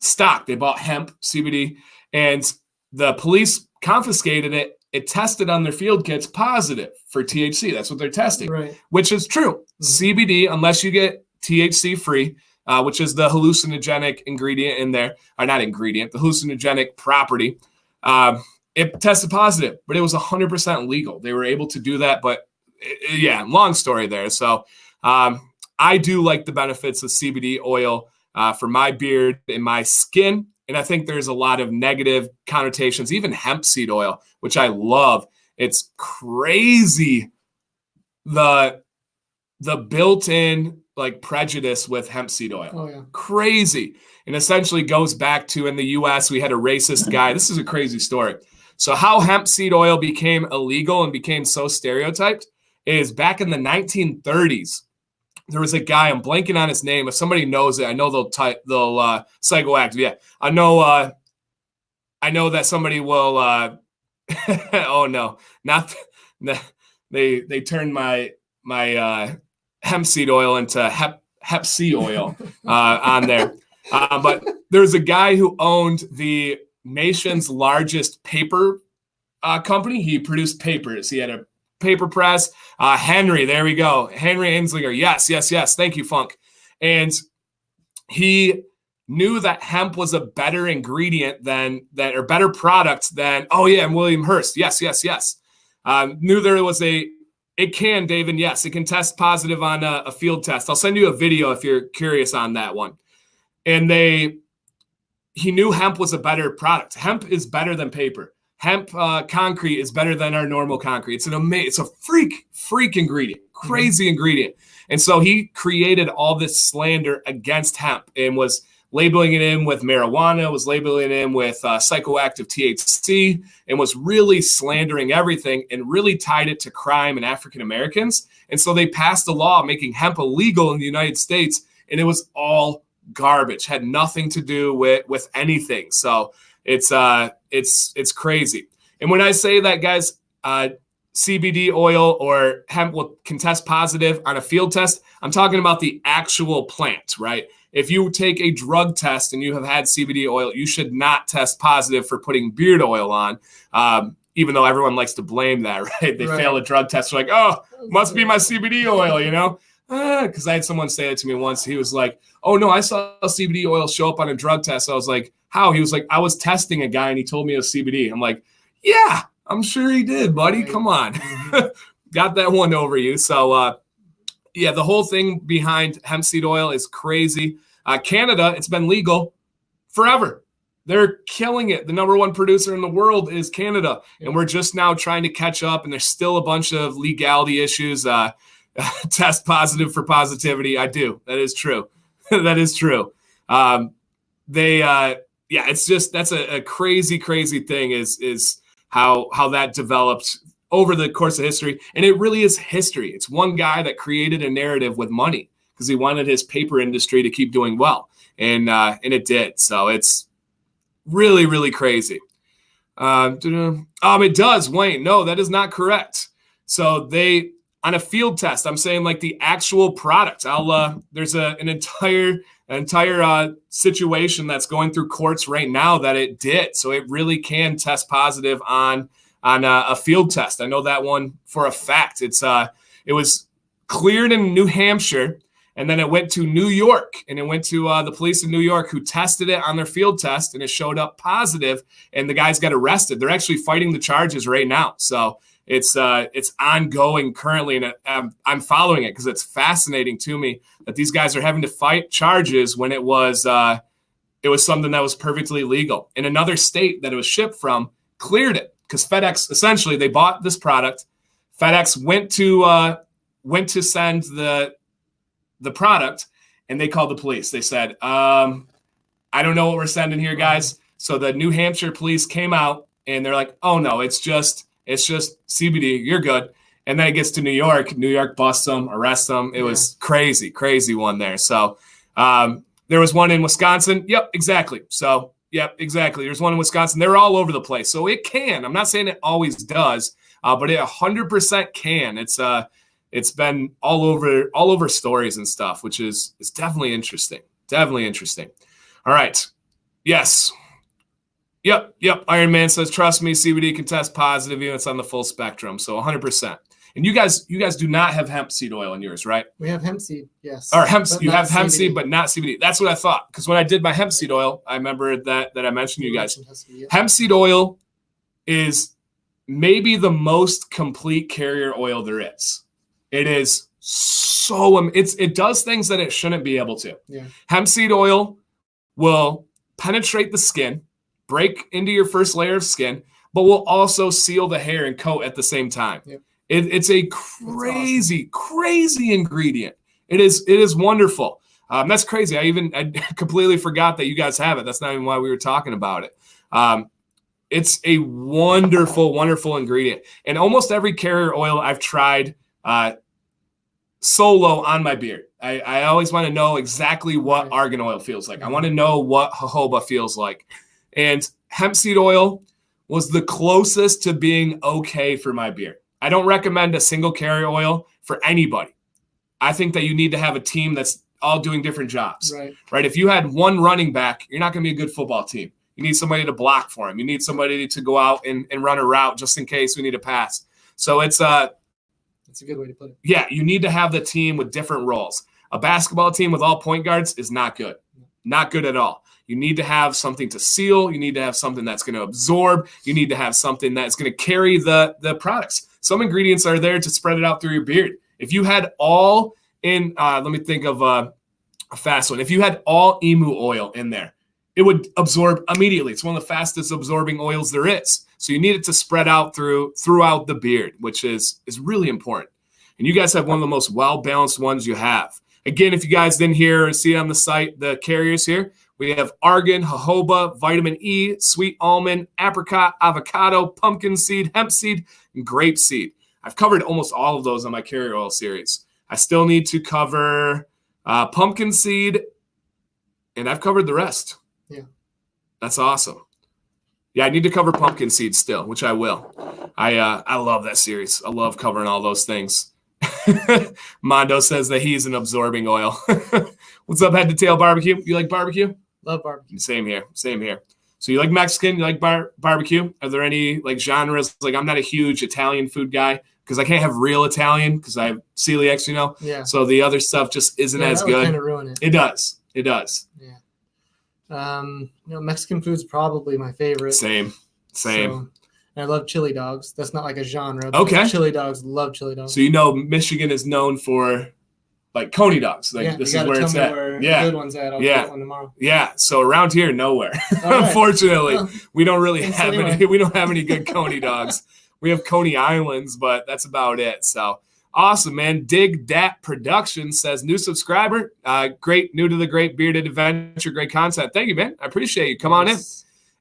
stock. They bought hemp CBD, and the police confiscated it. It tested on their field kits positive for THC. That's what they're testing, right? Which is true. Mm-hmm. CBD, unless you get THC free, which is the hallucinogenic ingredient in there, or not ingredient, the hallucinogenic property, it tested positive, but it was 100% legal. They were able to do that, but long story there. So I do like the benefits of CBD oil for my beard and my skin. And I think there's a lot of negative connotations, even hemp seed oil, which I love. It's crazy the built-in like prejudice with hemp seed oil. Oh, yeah. Crazy. And essentially goes back to in the US, we had a racist guy. This is a crazy story. So how hemp seed oil became illegal and became so stereotyped is back in the 1930s. There was a guy, I'm blanking on his name. If somebody knows it, I know they'll psychoactive. Yeah, I know that somebody will. Oh no, not they turned my hemp seed oil into hep C oil on there. But there's a guy who owned the nation's largest paper company. He produced papers. He had a paper press. Henry, there we go. Henry Inslinger. Yes. Thank you, Funk. And he knew that hemp was a better ingredient or better product than, and William Hearst. Yes. Knew there was it can, David. Yes, it can test positive on a field test. I'll send you a video if you're curious on that one. And he knew hemp was a better product. Hemp is better than paper. Hemp concrete is better than our normal concrete. It's a freak ingredient, crazy ingredient. And so he created all this slander against hemp and was labeling it in with marijuana, was labeling it in with psychoactive THC, and was really slandering everything and really tied it to crime and African Americans. And so they passed a law making hemp illegal in the United States, and it was all garbage, had nothing to do with anything. So it's crazy. And when I say that, guys, CBD oil or hemp can test positive on a field test, I'm talking about the actual plant, right? If you take a drug test and you have had CBD oil, you should not test positive for putting beard oil on, even though everyone likes to blame that, right? They fail a drug test, they're like, oh, must be my CBD oil, Because I had someone say it to me once. He was like, oh, no, I saw CBD oil show up on a drug test. I was like, how? He was like, I was testing a guy and he told me it was CBD. I'm like, yeah, I'm sure he did, buddy. Come on. Got that one over you. So, the whole thing behind hemp seed oil is crazy. Canada, it's been legal forever. They're killing it. The number one producer in the world is Canada. And we're just now trying to catch up. And there's still a bunch of legality issues. Test positive for positivity. I do. That is true. That is true. It's just, that's a crazy thing is how that developed over the course of history. And it really is history. It's one guy that created a narrative with money because he wanted his paper industry to keep doing well. And it did. So it's really crazy. It does, Wayne. No, that is not correct. So on a field test, I'm saying like the actual product. There's an entire situation that's going through courts right now that it did. So it really can test positive on a field test. I know that one for a fact. It was cleared in New Hampshire, and then it went to New York, and it went to the police in New York who tested it on their field test, and it showed up positive, and the guys got arrested. They're actually fighting the charges right now. So it's ongoing currently, and I'm following it because it's fascinating to me that these guys are having to fight charges when it was something that was perfectly legal. In another state that it was shipped from cleared it because FedEx, essentially, they bought this product. FedEx went to send the product, and they called the police. They said, I don't know what we're sending here, guys. So the New Hampshire police came out, and they're like, oh no, it's just CBD. You're good. And then it gets to New York. New York busts them, arrests them. It was crazy one there. So there was one in Wisconsin. Yep, exactly. So, exactly. There's one in Wisconsin. They're all over the place. So it can. I'm not saying it always does, but it 100% can. It's been all over stories and stuff, which is definitely interesting. Definitely interesting. All right. Yes. Yep. Iron Man says, trust me, CBD can test positive even it's on the full spectrum. So 100%. And you guys do not have hemp seed oil in yours, right? We have hemp seed, yes. Or you have hemp seed, but not CBD. That's what I thought. Because when I did my hemp seed oil, I remember that I mentioned to you guys. Hemp seed oil is maybe the most complete carrier oil there is. It is so it does things that it shouldn't be able to. Yeah. Hemp seed oil will penetrate the skin, break into your first layer of skin, but will also seal the hair and coat at the same time. Yep. It's a crazy ingredient. It is wonderful. That's crazy. I completely forgot that you guys have it. That's not even why we were talking about it. It's a wonderful, wonderful ingredient. And almost every carrier oil I've tried solo on my beard. I always want to know exactly what argan oil feels like. I want to know what jojoba feels like. And hemp seed oil was the closest to being okay for my beard. I don't recommend a single carrier oil for anybody. I think that you need to have a team that's all doing different jobs. Right? If you had one running back, you're not going to be a good football team. You need somebody to block for him. You need somebody to go out and run a route just in case we need a pass. So it's that's a good way to put it. Yeah, you need to have the team with different roles. A basketball team with all point guards is not good. Not good at all. You need to have something to seal. You need to have something that's going to absorb. You need to have something that's going to carry the products. Some ingredients are there to spread it out through your beard. If you had all in, let me think of a fast one. If you had all emu oil in there, it would absorb immediately. It's one of the fastest absorbing oils there is. So you need it to spread out throughout the beard, which is really important. And you guys have one of the most well-balanced ones you have. Again, if you guys didn't hear or see it on the site, the carriers here, we have argan, jojoba, vitamin E, sweet almond, apricot, avocado, pumpkin seed, hemp seed, and grape seed. I've covered almost all of those on my carrier oil series. I still need to cover pumpkin seed, and I've covered the rest. Yeah. That's awesome. Yeah, I need to cover pumpkin seed still, which I will. I love that series. I love covering all those things. Mondo says that he's an absorbing oil. What's up, Head to Tail Barbecue? You like barbecue? Love barbecue. Same here. So you like Mexican? You like barbecue? Are there any like genres? Like I'm not a huge Italian food guy because I can't have real Italian because I have celiacs, Yeah. So the other stuff just isn't as good. Kind of ruin it. It does. Yeah. Mexican food's probably my favorite. Same. So, and I love chili dogs. That's not like a genre. But Okay. Chili dogs, love chili dogs. So Michigan is known for like coney dogs. Like this is where it's at. Good one's at. I'll get one tomorrow. Yeah. So around here, nowhere. Right. Unfortunately, we don't really have anyway. any. We don't have any good coney dogs. We have Coney Islands, but that's about it. So awesome, man. Dig Dat Production says new subscriber. Great, new to the Great Bearded Adventure. Great content. Thank you, man. I appreciate you. Come on in.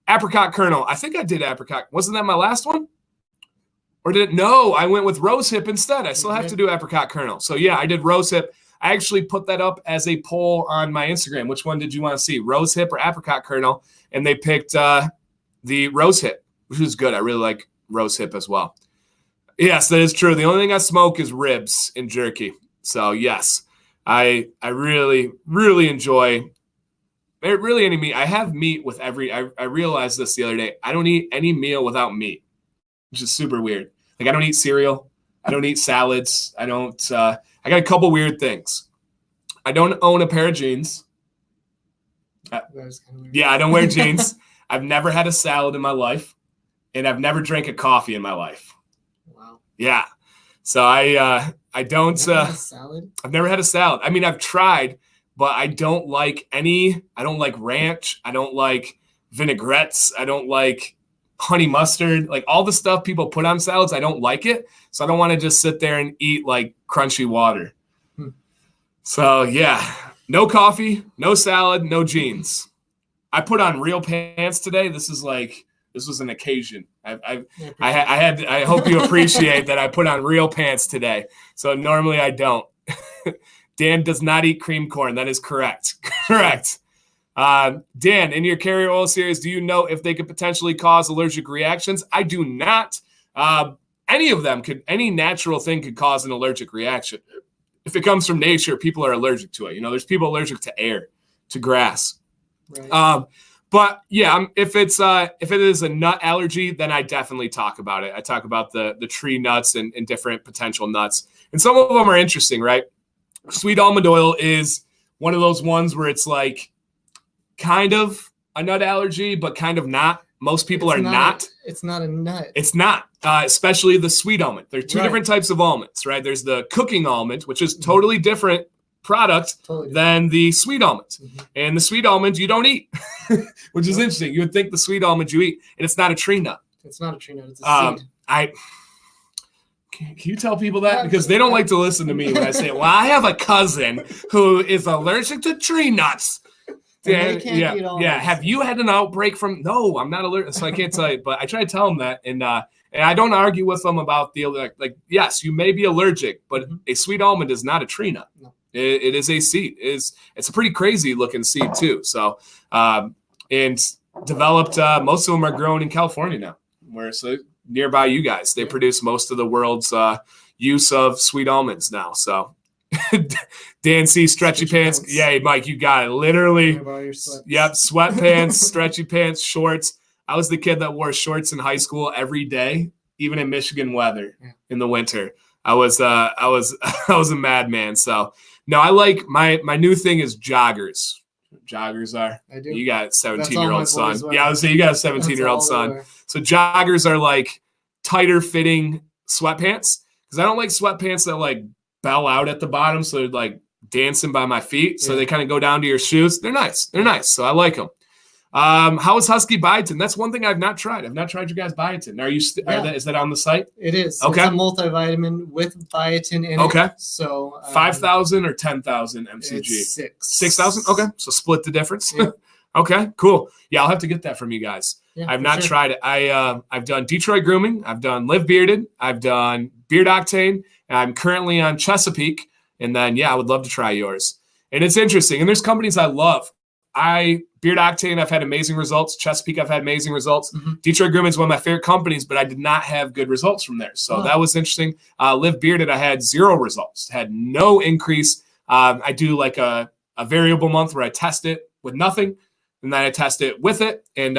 Apricot kernel. I think I did apricot. Wasn't that my last one? Or did it? No, I went with rose hip instead. I still have to do apricot kernel. So yeah, I did rose hip. I actually put that up as a poll on my Instagram. Which one did you want to see, rose hip or apricot kernel? And they picked the rose hip, which is good. I really like rose hip as well. Yes, that is true. The only thing I smoke is ribs and jerky. So yes, I really, really enjoy really any meat. I have meat with every, I realized this the other day. I don't eat any meal without meat, which is super weird. Like I don't eat cereal. I don't eat salads. I got a couple weird things. I don't own a pair of jeans. Yeah, I don't wear jeans. I've never had a salad in my life. And I've never drank a coffee in my life. Wow. Yeah. So I don't. Salad? I've never had a salad. I mean, I've tried, but I don't like I don't like ranch. I don't like vinaigrettes. I don't like honey mustard. Like all the stuff people put on salads, I don't like it. So I don't want to just sit there and eat like crunchy water. So yeah, no coffee, no salad, no jeans. I put on real pants today. This was an occasion. I hope you appreciate that I put on real pants today. So normally I don't. Dan does not eat cream corn. That is correct. Correct. Dan, in your carrier oil series, do you know if they could potentially cause allergic reactions? I do not. Any natural thing could cause an allergic reaction. If it comes from nature, people are allergic to it. There's people allergic to air, to grass. Right. But yeah, if it is a nut allergy, then I definitely talk about it. I talk about the tree nuts and different potential nuts. And some of them are interesting, right? Sweet almond oil is one of those ones where it's like kind of a nut allergy, but kind of not. Most people are not. It's not a nut. It's not, especially the sweet almond. There are two different types of almonds, right? There's the cooking almond, which is totally different product than the sweet almond. Mm-hmm. And the sweet almond you don't eat, which is interesting. You would think the sweet almond you eat, and it's not a tree nut. It's not a tree nut. It's a seed. Can you tell people that? Because they don't like to listen to me when I say, well, I have a cousin who is allergic to tree nuts. And they can't yeah, eat all yeah. these. Have you had an outbreak from? No, I'm not allergic, so I can't tell you. But I try to tell them that, and I don't argue with them about the like. Yes, you may be allergic, but a sweet almond is not a tree nut. No. It is a seed. It's a pretty crazy looking seed too. So, and developed. Most of them are grown in California now, where so nearby you guys. They produce most of the world's use of sweet almonds now. So. Dan C, stretchy pants. Yeah, Mike, you got it. Literally. Yep, sweatpants, stretchy pants, shorts. I was the kid that wore shorts in high school every day, even in Michigan weather in the winter. I was a madman. So no, I like my new thing is joggers. Joggers are. I do. You got a 17-year-old son. Yeah, I was saying you got a 17-year-old son. So joggers are like tighter fitting sweatpants because I don't like sweatpants that like bell out at the bottom, so they're like dancing by my feet. So they kind of go down to your shoes. They're nice. They're nice. So I like them. How is Husky biotin? That's one thing I've not tried. I've not tried your guys' biotin. Are you? Is that on the site? It is. Okay. It's a multivitamin with biotin in it. Okay. So 5,000 or 10,000 mcg. It's 6,000. Okay. So split the difference. Yeah. Okay. Cool. Yeah, I'll have to get that from you guys. Yeah, I've not tried it. I've done Detroit Grooming. I've done Live Bearded. I've done Beard Octane. I'm currently on Chesapeake, and then I would love to try yours. And it's interesting. And there's companies I love. Beard Octane, I've had amazing results. Chesapeake, I've had amazing results. Detroit Grooming is one of my favorite companies, but I did not have good results from there. So that was interesting. Live Bearded, I had 0 results, had no increase. I do like a variable month where I test it with nothing, and then I test it with it. And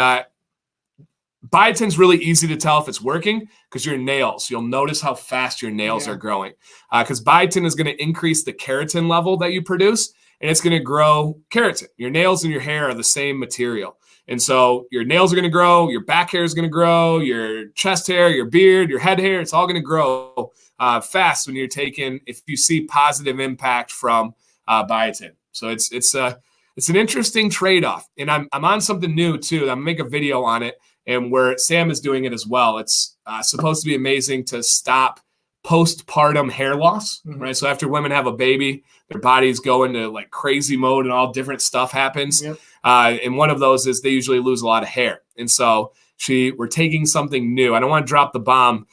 biotin's really easy to tell if it's working because your nails, you'll notice how fast your nails are growing because biotin is going to increase the keratin level that you produce, and it's going to grow keratin. Your nails and your hair are the same material. And so your nails are going to grow, your back hair is going to grow, your chest hair, your beard, your head hair, it's all going to grow fast when you're taking, if you see positive impact from biotin. So it's an interesting trade-off. And I'm on something new too. I'm going to make a video on it. And where Sam is doing it as well. It's supposed to be amazing to stop postpartum hair loss, right? So after women have a baby, their bodies go into like crazy mode and all different stuff happens. Yep. And one of those is they usually lose a lot of hair. And so we're taking something new. I don't want to drop the bomb.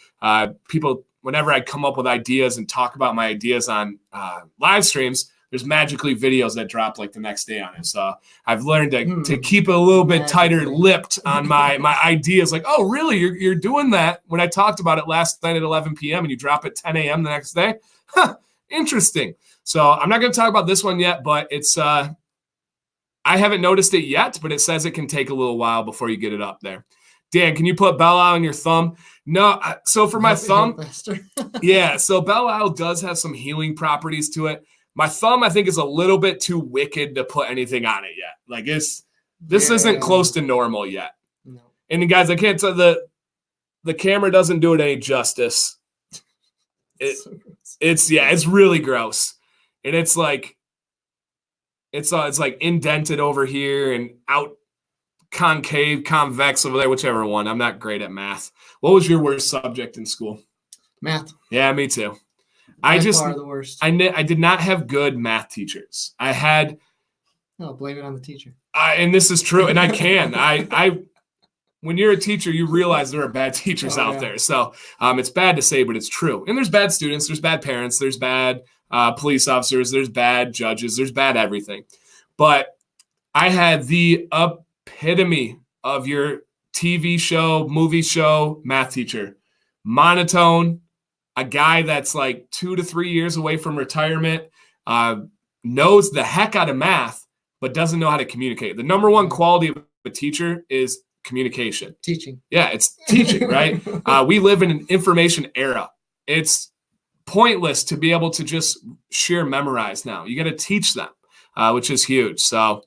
People, whenever I come up with ideas and talk about my ideas on live streams, there's magically videos that drop like the next day on it. So I've learned to keep it a little bit tighter lipped on my ideas. Like, oh, really? You're doing that when I talked about it last night at 11 p.m. and you drop at 10 a.m. the next day? Huh, interesting. So I'm not going to talk about this one yet, but it's I haven't noticed it yet, but it says it can take a little while before you get it up there. Dan, can you put Belle Isle on your thumb? No. So for my thumb, so Belle Isle does have some healing properties to it. My thumb, I think, is a little bit too wicked to put anything on it yet. Like this isn't close to normal yet. No. And guys, I can't tell the camera doesn't do it any justice. It's really gross, and it's like indented over here and out concave, convex over there, whichever one. I'm not great at math. What was your worst subject in school? Math. Yeah, me too. The worst. I did not have good math teachers. I had. No, blame it on the teacher. And this is true, and I can. When you're a teacher, you realize there are bad teachers out there. So it's bad to say, but it's true. And there's bad students, there's bad parents, there's bad police officers, there's bad judges, there's bad everything. But I had the epitome of your TV show, movie show math teacher. Monotone. A guy that's like 2 to 3 years away from retirement, knows the heck out of math, but doesn't know how to communicate. The number one quality of a teacher is communication. Teaching. Yeah, it's teaching, right? We live in an information era. It's pointless to be able to just sheer memorize now. You got to teach them, which is huge. So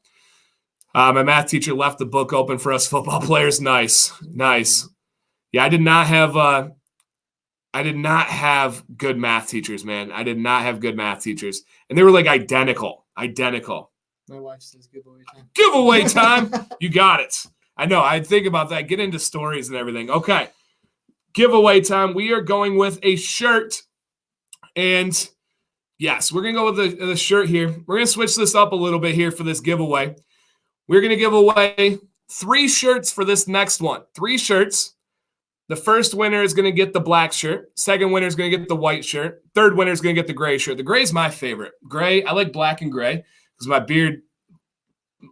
my math teacher left the book open for us football players. Nice. Yeah, I did not have good math teachers, man. I did not have good math teachers. And they were like identical. My wife says giveaway time. Giveaway time. You got it. I know. I think about that. Get into stories and everything. Okay. Giveaway time. We are going with a shirt. And yes, we're going to go with the shirt here. We're going to switch this up a little bit here for this giveaway. we're going to give away 3 shirts for this next one. 3 shirts. The first winner is going to get the black shirt. Second winner is going to get the white shirt. Third winner is going to get the gray shirt. The gray is my favorite. Gray, I like black and gray because my beard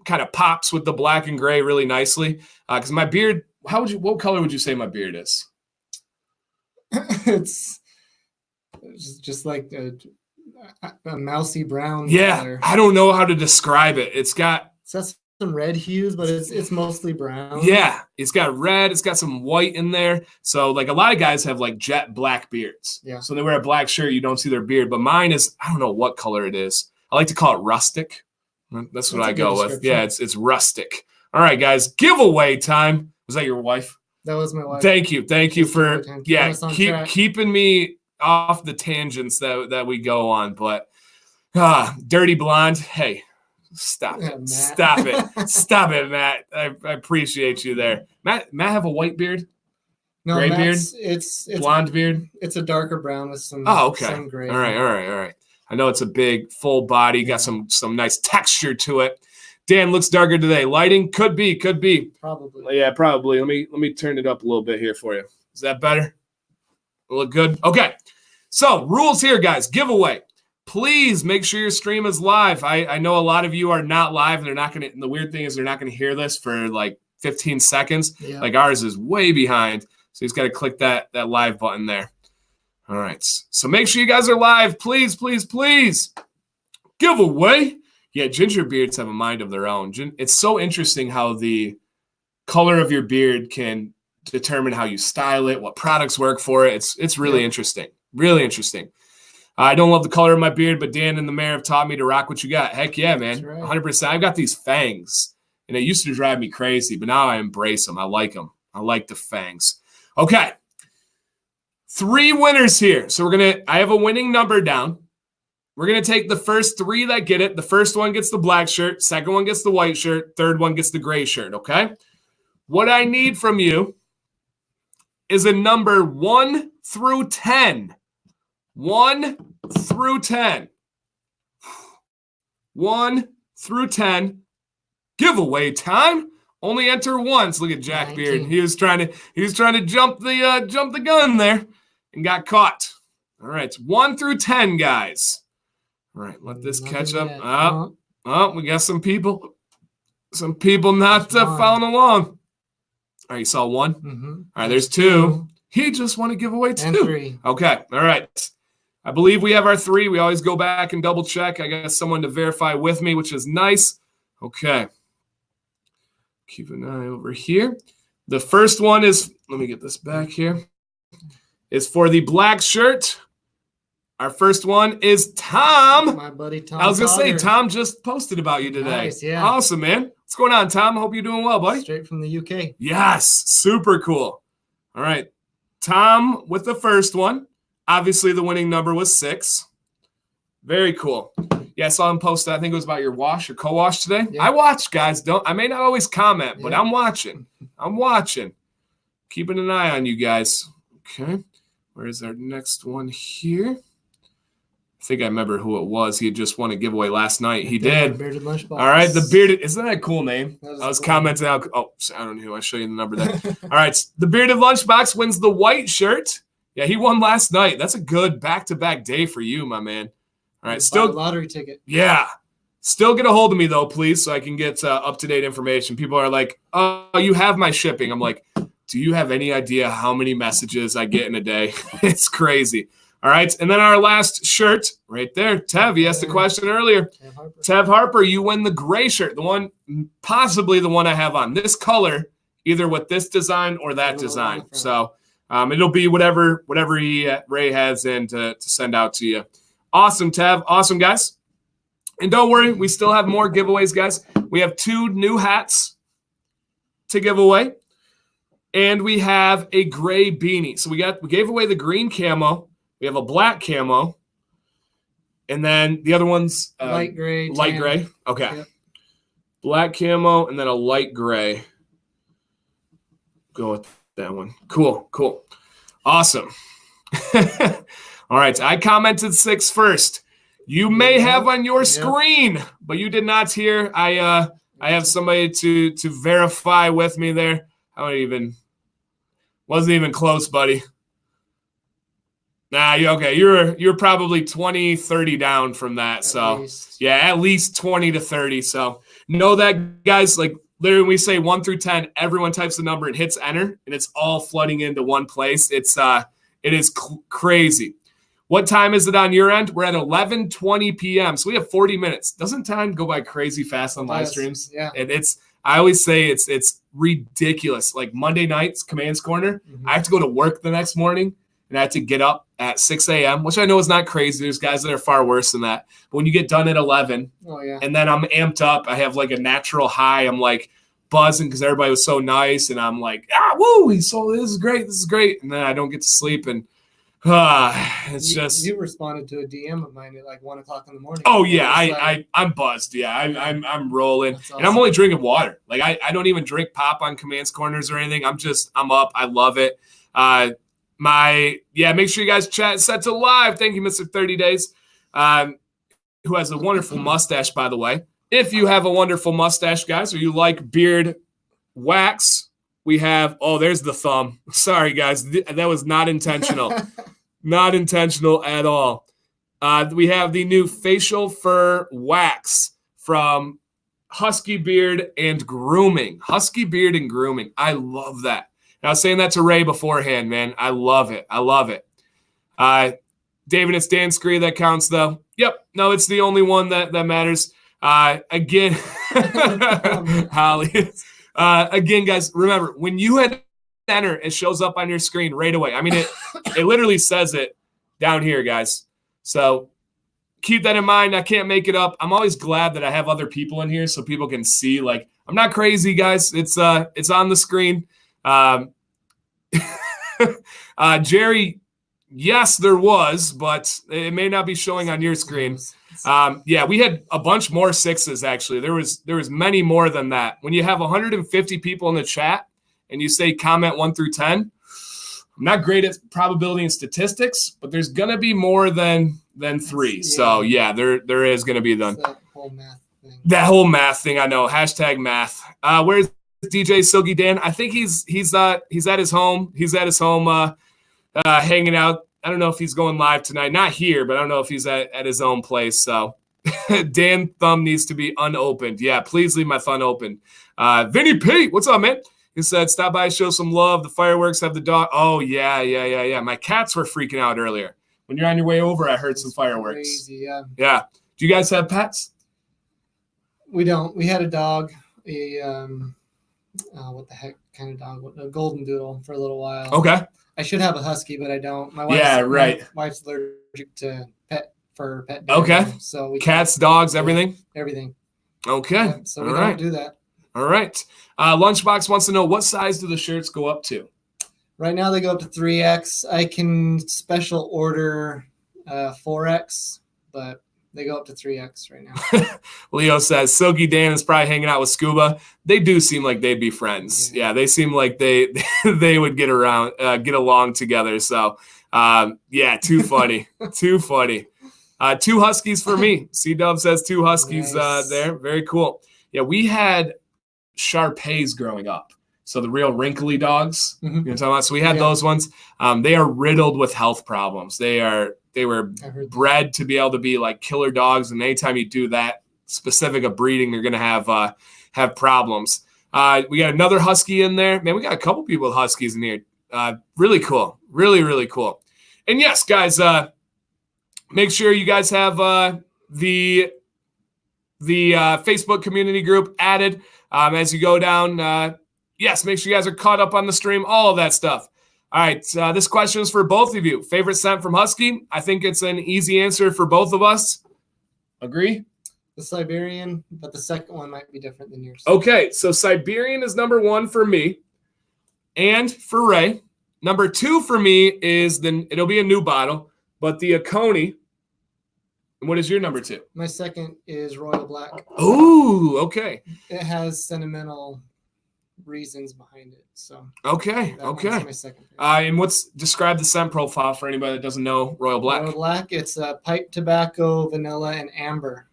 kind of pops with the black and gray really nicely. Because my beard, what color would you say my beard is? It's just like a mousy brown. Yeah, color. I don't know how to describe it. It's got some red hues, but it's mostly brown. Yeah, it's got red. It's got some white in there. So like a lot of guys have like jet black beards. Yeah. So they wear a black shirt, you don't see their beard. But mine is, I don't know what color it is. I like to call it rustic. That's what I go with. Yeah, it's rustic. All right, guys, giveaway time. Was that your wife? That was my wife. Thank you for keeping me off the tangents that we go on. But dirty blonde, hey. Stop it. Stop it, Matt. I appreciate you there. Matt have a white beard? No, gray beard? It's blonde beard? It's a darker brown with some some gray. All right. I know it's a big full body, got some nice texture to it. Dan looks darker today. Lighting could be. Probably. Yeah, probably. Let me turn it up a little bit here for you. Is that better? Look good? Okay. So, rules here, guys. Giveaway. Please make sure your stream is live. I know a lot of you are not live, and they're not going to. The weird thing is they're not going to hear this for like 15 seconds. Yeah. Like ours is way behind, so he's got to click that live button there. All right. So make sure you guys are live, please. Giveaway. Yeah, ginger beards have a mind of their own. It's so interesting how the color of your beard can determine how you style it, what products work for it. It's really interesting. Really interesting. I don't love the color of my beard, but Dan and the mayor have taught me to rock what you got. Heck yeah, man. Right. 100%. I've got these fangs, and it used to drive me crazy, but now I embrace them. I like them. I like the fangs. Okay. 3 winners here. So I have a winning number down. We're going to take the first 3 that get it. The first one gets the black shirt. Second one gets the white shirt. Third one gets the gray shirt, okay? What I need from you is a number 1 through 10. 1 through 10. 1 through 10. Giveaway time. Only enter once. Look at Jack 19. Beard. He was trying to jump the gun there and got caught. All right, it's 1 through 10, guys. All right, let this catch up. Oh, we got some people not following along. All right, you saw 1? Mm-hmm. All right, there's 2. He just want to give away 2. And 3. Okay, all right. I believe we have our 3. We always go back and double check. I got someone to verify with me, which is nice. Okay. Keep an eye over here. The first one is, let me get this back here, is for the black shirt. Our first one is Tom. My buddy Tom. I was going to say, Tom just posted about you today. Nice, yeah. Awesome, man. What's going on, Tom? I hope you're doing well, buddy. Straight from the UK. Yes, super cool. All right. Tom with the first one. Obviously, the winning number was 6. Very cool. Yeah, I saw him post that. I think it was about your wash or co-wash today. Yeah. I watch, guys. I may not always comment, but I'm watching. Keeping an eye on you guys. Okay. Where's our next one here? I think I remember who it was. He had just won a giveaway last night. He did. Bearded Lunchbox. All right, the bearded. Isn't that a cool name? I was cool commenting out. Oh, I don't know who. I'll show you the number then. All right, the bearded lunchbox wins the white shirt. Yeah, he won last night. That's a good back-to-back day for you, my man. All right, still lottery ticket. Yeah, still get a hold of me though, please, so I can get up-to-date information. People are like, "Oh, you have my shipping." I'm like, "Do you have any idea how many messages I get in a day?" It's crazy. All right, and then our last shirt right there. Tev, you asked the question earlier. Tev Harper, you win the gray shirt, possibly the one I have on. This color, either with this design or that design. So it'll be whatever Ray has in to send out to you. Awesome, Tev. Awesome, guys. And don't worry, we still have more giveaways, guys. We have 2 new hats to give away, and we have a gray beanie. So we gave away the green camo. We have a black camo, and then the other one's light gray. Light gray. Okay. Yep. Black camo, and then a light gray. Go with that one. Cool. Awesome. All right. I commented 6 first. You may have on your screen, but you did not hear. I I have somebody to verify with me there. Wasn't even close, buddy. Nah, okay. You're probably 20, 30 down from that. At least 20 to 30. So know that, guys. Like literally, when we say 1 through 10, everyone types the number and hits enter, and it's all flooding into one place. It is crazy. What time is it on your end? We're at 11:20 p.m. So we have 40 minutes. Doesn't time go by crazy fast on live streams? Yeah. And I always say it's ridiculous. Like Monday nights, Commands Corner, I have to go to work the next morning, and I have to get up at 6 a.m., which I know is not crazy. There's guys that are far worse than that. But when you get done at 11, and then I'm amped up, I have like a natural high. I'm like buzzing because everybody was so nice, and I'm like, woo, this is great. And then I don't get to sleep, and you responded to a DM of mine at like 1 o'clock in the morning. Oh yeah, I'm buzzed. Yeah, I'm rolling, awesome. And I'm only drinking water. Like I don't even drink pop on Commands Corners or anything. I'm up. I love it. Make sure you guys chat set to live. Thank you, Mr. 30 Days, who has a wonderful mustache, by the way. If you have a wonderful mustache, guys, or you like beard wax, we have. Oh, there's the thumb. Sorry, guys, that was not intentional. Not intentional at all. We have the new facial fur wax from Husky Beard and Grooming. Husky Beard and Grooming. I love that. And I was saying that to Ray beforehand, man. I love it. David, it's Dan Scree that counts, though. Yep. No, it's the only one that matters. Again, Holly. Again, guys, remember, when you hit enter, it shows up on your screen right away. I mean, it literally says it down here, guys. So keep that in mind. I can't make it up. I'm always glad that I have other people in here so people can see. Like, I'm not crazy, guys. It's on the screen. Jerry, yes, there was, but it may not be showing on your screen. We had a bunch more 6s, actually. There was many more than that. When you have 150 people in the chat and you say comment 1 through 10, I'm not great at probability and statistics, but there's going to be more than 3. Yeah. So, yeah, there is going to be that whole math thing. That whole math thing, I know. Hashtag math. Where's DJ Silky Dan? I think he's at his home. He's at his home hanging out. I don't know if he's going live tonight. Not here, but I don't know if he's at his own place. So Dan thumb needs to be unopened. Yeah, please leave my thumb open. Vinny P, what's up, man? He said, stop by, show some love. The fireworks have the dog. Oh, yeah. My cats were freaking out earlier. When you're on your way over, I heard some fireworks. Crazy, yeah. Yeah. Do you guys have pets? We don't. We had a dog. What the heck kind of dog? A golden doodle for a little while. Okay. I should have a husky, but I don't. My wife's allergic to pet dog. Okay. So we cats, dogs, everything. Everything. Okay. Yeah, so we don't do that. All right. Lunchbox wants to know, what size do the shirts go up to? Right now they go up to 3X. I can special order 4X, but they go up to 3X right now. Leo says, Silky Dan is probably hanging out with Scuba. They do seem like they'd be friends. Yeah, they seem like they would get along together. So, too funny. Too funny. 2 Huskies for me. C-Dub says 2 Huskies nice. There. Very cool. Yeah, we had Shar-Peis growing up. So the real wrinkly dogs. Mm-hmm. You know what I'm talking about? So we had those ones. They are riddled with health problems. They were bred to be able to be like killer dogs, and anytime you do that specific of breeding, they're going to have problems. We got another Husky in there. Man, we got a couple people with Huskies in here. Really cool. Really, really cool. And yes, guys, make sure you guys have the Facebook community group added as you go down. Yes, make sure you guys are caught up on the stream, all of that stuff. All right, this question is for both of you. Favorite scent from Husky? I think it's an easy answer for both of us. Agree? The Siberian, but the second one might be different than yours. Okay, so Siberian is number 1 for me and for Ray. Number 2 for me is it'll be a new bottle, but the Oconee. And what is your number 2? My second is Royal Black. Oh, okay. It has sentimental reasons behind it. So okay. My second and describe the scent profile for anybody that doesn't know Royal Black. Royal Black, it's pipe tobacco, vanilla, and amber.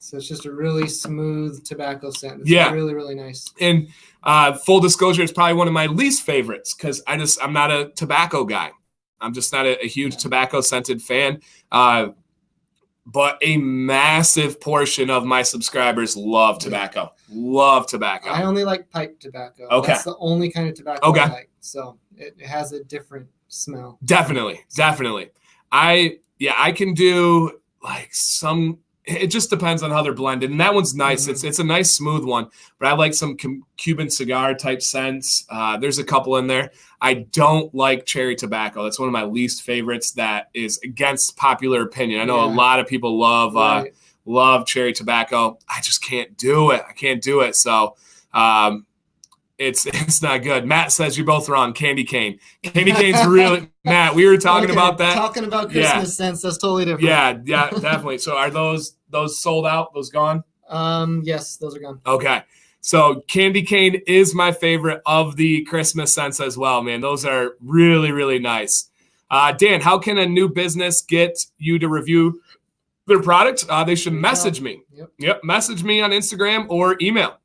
So it's just a really smooth tobacco scent. It's Yeah. really, really nice. And full disclosure, it's probably one of my least favorites because I'm not a tobacco guy. I'm just not a huge tobacco scented fan. But a massive portion of my subscribers love tobacco. Love tobacco. I only like pipe tobacco. Okay. That's the only kind of tobacco I like. So it has a different smell. Definitely. I can do like some. It just depends on how they're blended, and that one's nice. Mm-hmm. It's a nice smooth one, but I like some Cuban cigar type scents. There's a couple in there. I don't like cherry tobacco. That's one of my least favorites. That is against popular opinion. I know a lot of people love cherry tobacco. I just can't do it. I can't do it. So it's not good. Matt says you're both wrong. Candy cane. Candy cane's really Matt. We were talking about that. Talking about Christmas scents. That's totally different. Yeah, definitely. So are those sold out? Those gone? Yes, those are gone. Okay. So candy cane is my favorite of the Christmas scents as well, man. Those are really, really nice. Dan, how can a new business get you to review their product? They should message me. Yep. Message me on Instagram or email.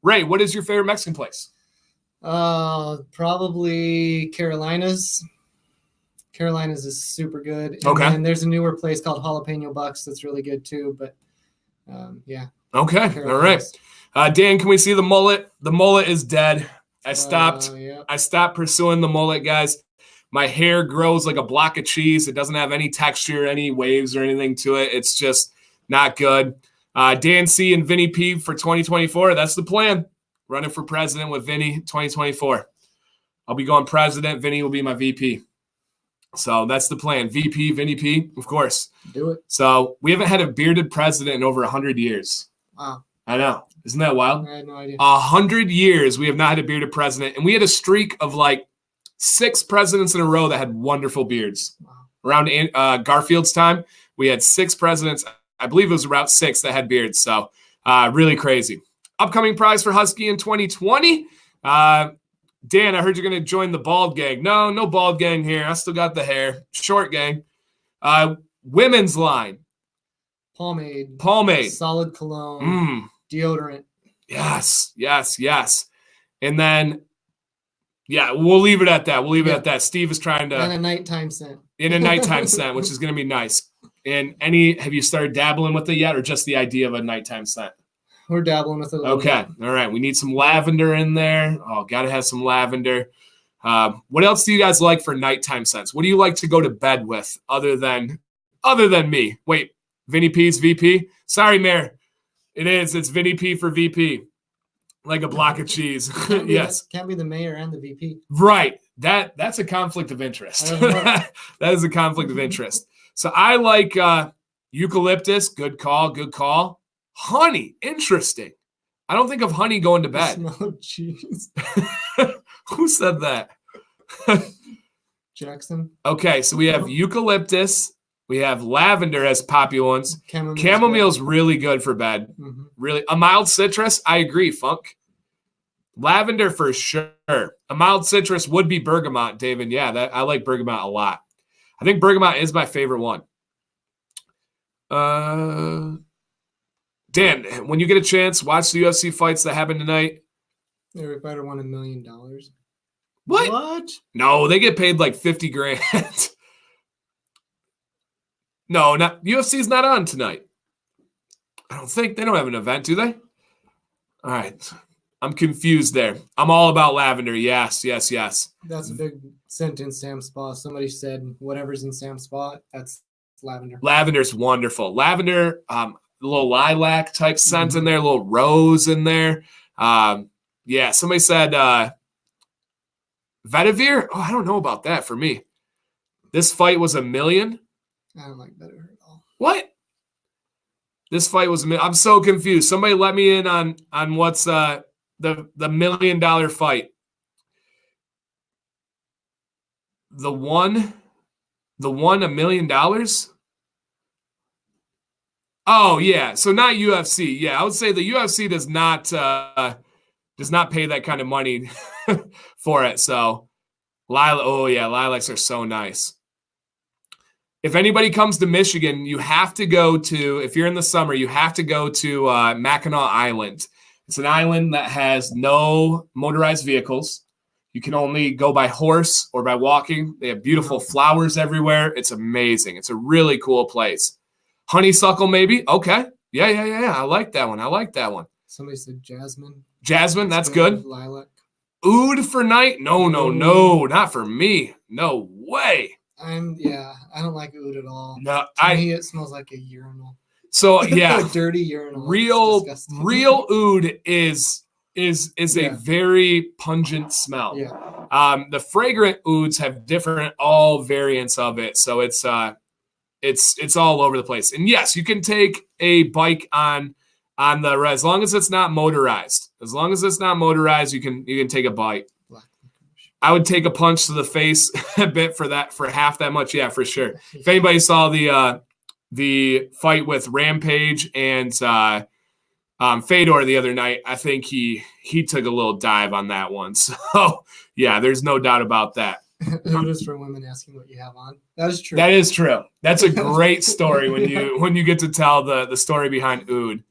Ray, what is your favorite Mexican place? Probably Carolina's. Carolina's is super good. And there's a newer place called Jalapeno Bucks that's really good too. But yeah. Okay. Carolina's. All right. Dan, can we see the mullet? The mullet is dead. I stopped pursuing the mullet, guys. My hair grows like a block of cheese. It doesn't have any texture, any waves or anything to it. It's just not good. Dan C and Vinny P for 2024. That's the plan. Running for president with Vinny 2024. I'll be going president. Vinny will be my VP. So that's the plan. VP, Vinny P, of course. Do it. So we haven't had a bearded president in over 100 years. Wow. I know. Isn't that wild? I had no idea. 100 years we have not had a bearded president. And we had a streak of like 6 presidents in a row that had wonderful beards. Wow. Around Garfield's time, we had 6 presidents. I believe it was around 6 that had beards. So really crazy. Upcoming prize for Husky in 2020. Dan, I heard you're going to join the bald gang. No bald gang here. I still got the hair. Short gang. Women's line. Pomade. Solid cologne. Deodorant. Yes. And then, we'll leave it at that. Steve is trying to. And a nighttime scent. In a nighttime scent, which is going to be nice. And have you started dabbling with it yet, or just the idea of a nighttime scent? We're dabbling with it a little bit. All right. We need some lavender in there. Oh, got to have some lavender. What else do you guys like for nighttime scents? What do you like to go to bed with other than me? Wait, Vinny P's VP? Sorry, Mayor. It is. It's Vinny P for VP. Like a block of cheese. Yes. Can't be the mayor and the VP. Right. That's a conflict of interest. That is a conflict of interest. So I like eucalyptus. Good call. Honey. Interesting. I don't think of honey going to bed. Smell cheese. Who said that? Jackson. Okay. So we have eucalyptus. We have lavender as popular ones. Chamomile's really good for bed. Mm-hmm. Really. A mild citrus, I agree, Funk. Lavender for sure. A mild citrus would be bergamot, David. Yeah, I like bergamot a lot. I think bergamot is my favorite one. Dan, when you get a chance, watch the UFC fights that happen tonight. Every fighter won $1 million. What? No, they get paid like $50,000. No, UFC's not on tonight. I don't think they don't have an event, do they? All right. I'm confused there. I'm all about lavender. Yes. That's a big scent in Sam's Spa. Somebody said whatever's in Sam's Spa, that's lavender. Lavender's wonderful. Lavender, a little lilac type scent in there, a little rose in there. Somebody said vetiver. Oh, I don't know about that for me. This fight was $1 million. I don't like vetiver at all. What? This fight was $1 million. I'm so confused. Somebody let me in on what's the $1 million fight. The one $1 million? Oh yeah. So not UFC. Yeah, I would say the UFC does not pay that kind of money for it. So lilacs are so nice. if anybody comes to Michigan, you have to go to, if you're in the summer, you have to go to Mackinac Island. It's an island that has no motorized vehicles. You can only go by horse or by walking. They have beautiful flowers everywhere. It's amazing. It's a really cool place. Honeysuckle, maybe? Okay. Yeah. I like that one. Somebody said jasmine. Jasmine, that's good. Lilac. Oud for night? No, not for me. No way. I don't like oud at all. No, to me, it smells like a urinal. So yeah, a dirty urinal. Real oud is a very pungent smell. Yeah. The fragrant ouds have different all variants of it, so it's all over the place. And yes, you can take a bike on the as long as it's not motorized. As long as it's not motorized, you can take a bike. I would take a punch to the face a bit for half that much. Yeah, for sure. If anybody saw the fight with Rampage and Fedor the other night, I think he took a little dive on that one. So yeah, there's no doubt about that. It is for women asking what you have on. That is true. That is true. That's a great story when you get to tell the story behind oud.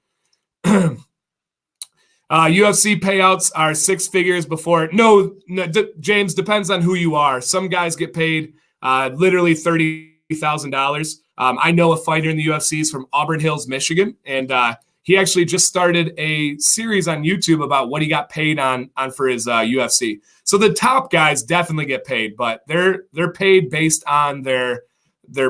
UFC payouts are 6 figures before. No, James, depends on who you are. Some guys get paid literally $30,000. I know a fighter in the UFC is from Auburn Hills, Michigan, and he actually just started a series on YouTube about what he got paid on for his UFC. So the top guys definitely get paid, but they're paid based on their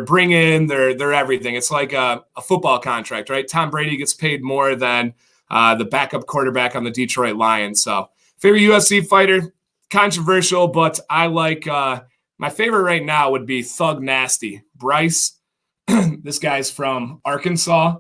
bring in, their everything. It's like a football contract, right? Tom Brady gets paid more than the backup quarterback on the Detroit Lions. So favorite UFC fighter, controversial, but I like my favorite right now would be Thug Nasty. Bryce, this guy's from Arkansas.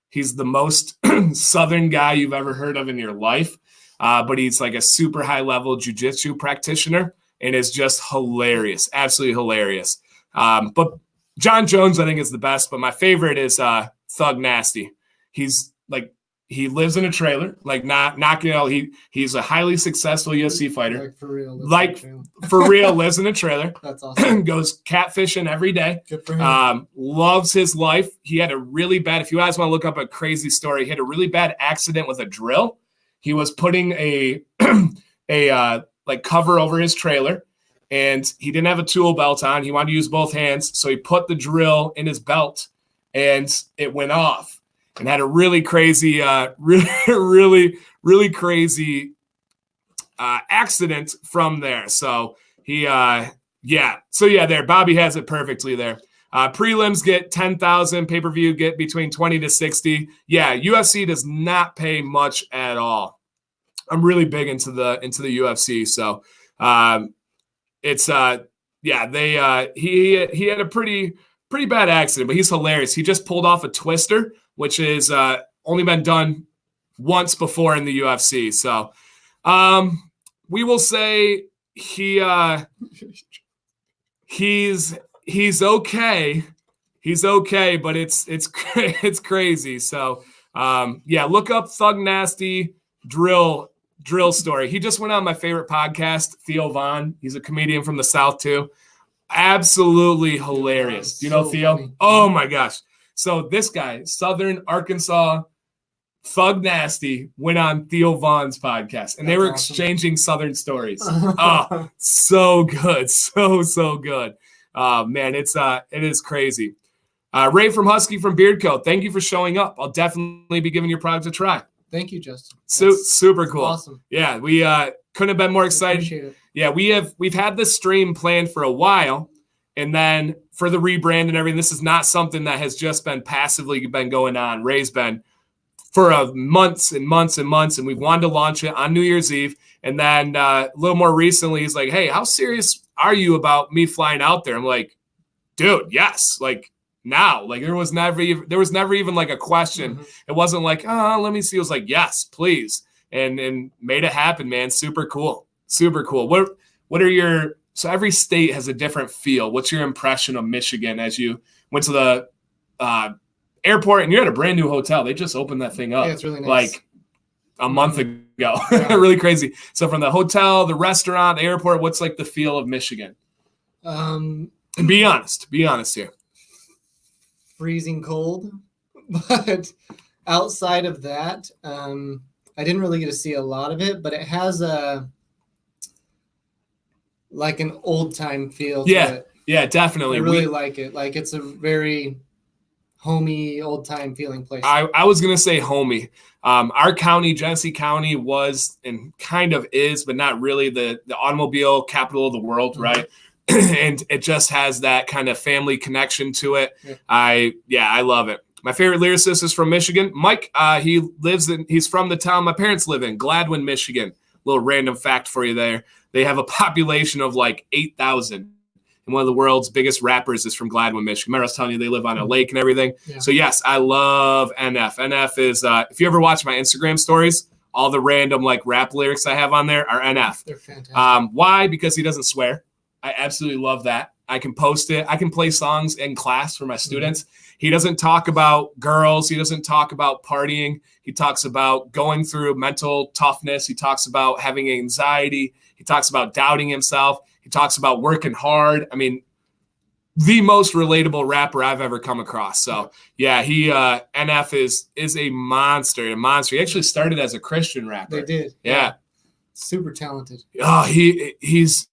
He's the most Southern guy you've ever heard of in your life, but he's like a super high-level jiu-jitsu practitioner and is just hilarious, absolutely hilarious. But John Jones, I think, is the best, but my favorite is Thug Nasty. He's like, he lives in a trailer, like not he's a highly successful UFC fighter. For real, lives in a trailer. That's awesome. Goes catfishing every day. Good for him. Loves his life. He had a really bad, if you guys want to look up a crazy story, he had a really bad accident with a drill. He was putting a like cover over his trailer, and he didn't have a tool belt on. He wanted to use both hands, so he put the drill in his belt, and it went off. And had a really crazy, really crazy accident from there. So there. Bobby has it perfectly there. Prelims get 10,000, pay-per-view get between 20 to 60. Yeah, UFC does not pay much at all. I'm really big into the UFC, so he had a pretty bad accident, but he's hilarious. He just pulled off a twister, which is only been done once before in the UFC. So we will say he's okay. He's okay, but it's crazy. So look up Thug Nasty drill story. He just went on my favorite podcast, Theo Von. He's a comedian from the South too. Absolutely hilarious. Do you know Theo? Funny. Oh my gosh. So this guy, Southern Arkansas, Thug Nasty, went on Theo Von's podcast, and they were exchanging Southern stories. Oh, so good. So good. Man, it is crazy. Ray from Husky from Beard Co., thank you for showing up. I'll definitely be giving your product a try. Thank you, Justin. Super cool. Awesome. Yeah, we couldn't have been more excited. Appreciate it. Yeah, we've had this stream planned for a while, and then for the rebrand and everything, this is not something that has just been passively been going on. Ray's been for months and months and months, and we've wanted to launch it on New Year's Eve. And then a little more recently, he's like, "Hey, how serious are you about me flying out there?" I'm like, "Dude, yes." Like now, like there was never even like a question. Mm-hmm. It wasn't like, "Oh, let me see." It was like, "Yes, please," and made it happen, man. Super cool. What are your, so every state has a different feel. What's your impression of Michigan as you went to the airport and you're at a brand new hotel? They just opened that thing up. Yeah, it's really nice. Like a month ago. Yeah. Really crazy. So from the hotel, the restaurant, the airport, what's like the feel of Michigan? And be honest here. freezing cold. But outside of that, I didn't really get to see a lot of it, but it has like an old time feel to it. Yeah, definitely. I really like it. Like it's a very homey, old time feeling place. I was gonna say homey. Our county, Genesee County, was and kind of is, but not really the automobile capital of the world, right? And it just has that kind of family connection to it. Yeah. I love it. My favorite lyricist is from Michigan, Mike. He's from the town my parents live in, Gladwin, Michigan. Little random fact for you there. They have a population of like 8,000. And one of the world's biggest rappers is from Gladwin, Michigan. Remember I was telling you they live on a lake and everything? Yeah. So yes, I love NF. NF is, if you ever watch my Instagram stories, all the random like rap lyrics I have on there are NF. They're fantastic. Why? Because he doesn't swear. I absolutely love that. I can post it. I can play songs in class for my students. He doesn't talk about girls. He doesn't talk about partying. He talks about going through mental toughness. He talks about having anxiety. He talks about doubting himself. He talks about working hard. I mean, the most relatable rapper I've ever come across. So yeah, he NF is a monster. He actually started as a Christian rapper. They did. Yeah. Super talented. Oh, he's.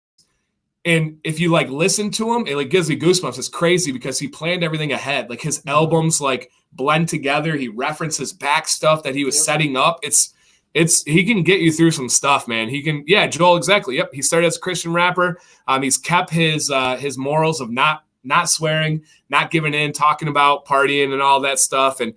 And if you like listen to him, it like gives me goosebumps. It's crazy because he planned everything ahead. Like his albums like blend together. He references back stuff that he was setting up. He can get you through some stuff, man. He can, yeah, Joel, exactly. Yep. He started as a Christian rapper. He's kept his morals of not swearing, not giving in, talking about partying and all that stuff. And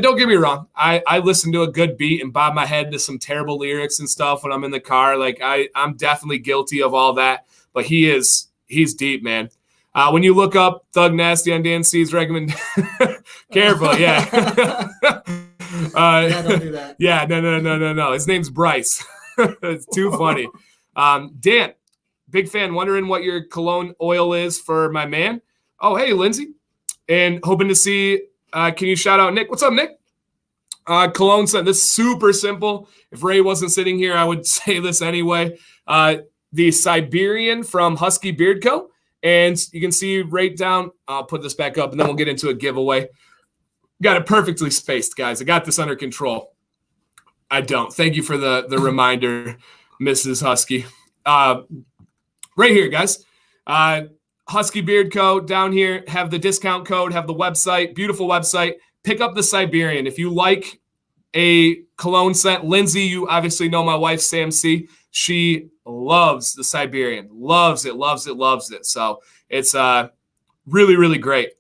don't get me wrong, I listen to a good beat and bob my head to some terrible lyrics and stuff when I'm in the car. Like I'm definitely guilty of all that. But he's deep, man. When you look up Thug Nasty on Dan C's recommend, careful, yeah. Don't do that. Yeah, no. His name's Bryce. It's too funny. Dan, big fan. Wondering what your cologne oil is for my man. Oh, hey, Lindsay. And hoping to see, can you shout out Nick? What's up, Nick? Cologne scent. This is super simple. If Ray wasn't sitting here, I would say this anyway. The Siberian from Husky Beard Co. And you can see right down. I'll put this back up, and then we'll get into a giveaway. Got it perfectly spaced, guys. I got this under control. I don't. Thank you for the reminder, Mrs. Husky. Right here, guys. Husky Beard Co. down here. Have the discount code. Have the website. Beautiful website. Pick up the Siberian. If you like a cologne scent, Lindsay, you obviously know my wife, Sam C. She loves the Siberian. Loves it. So it's really, really great.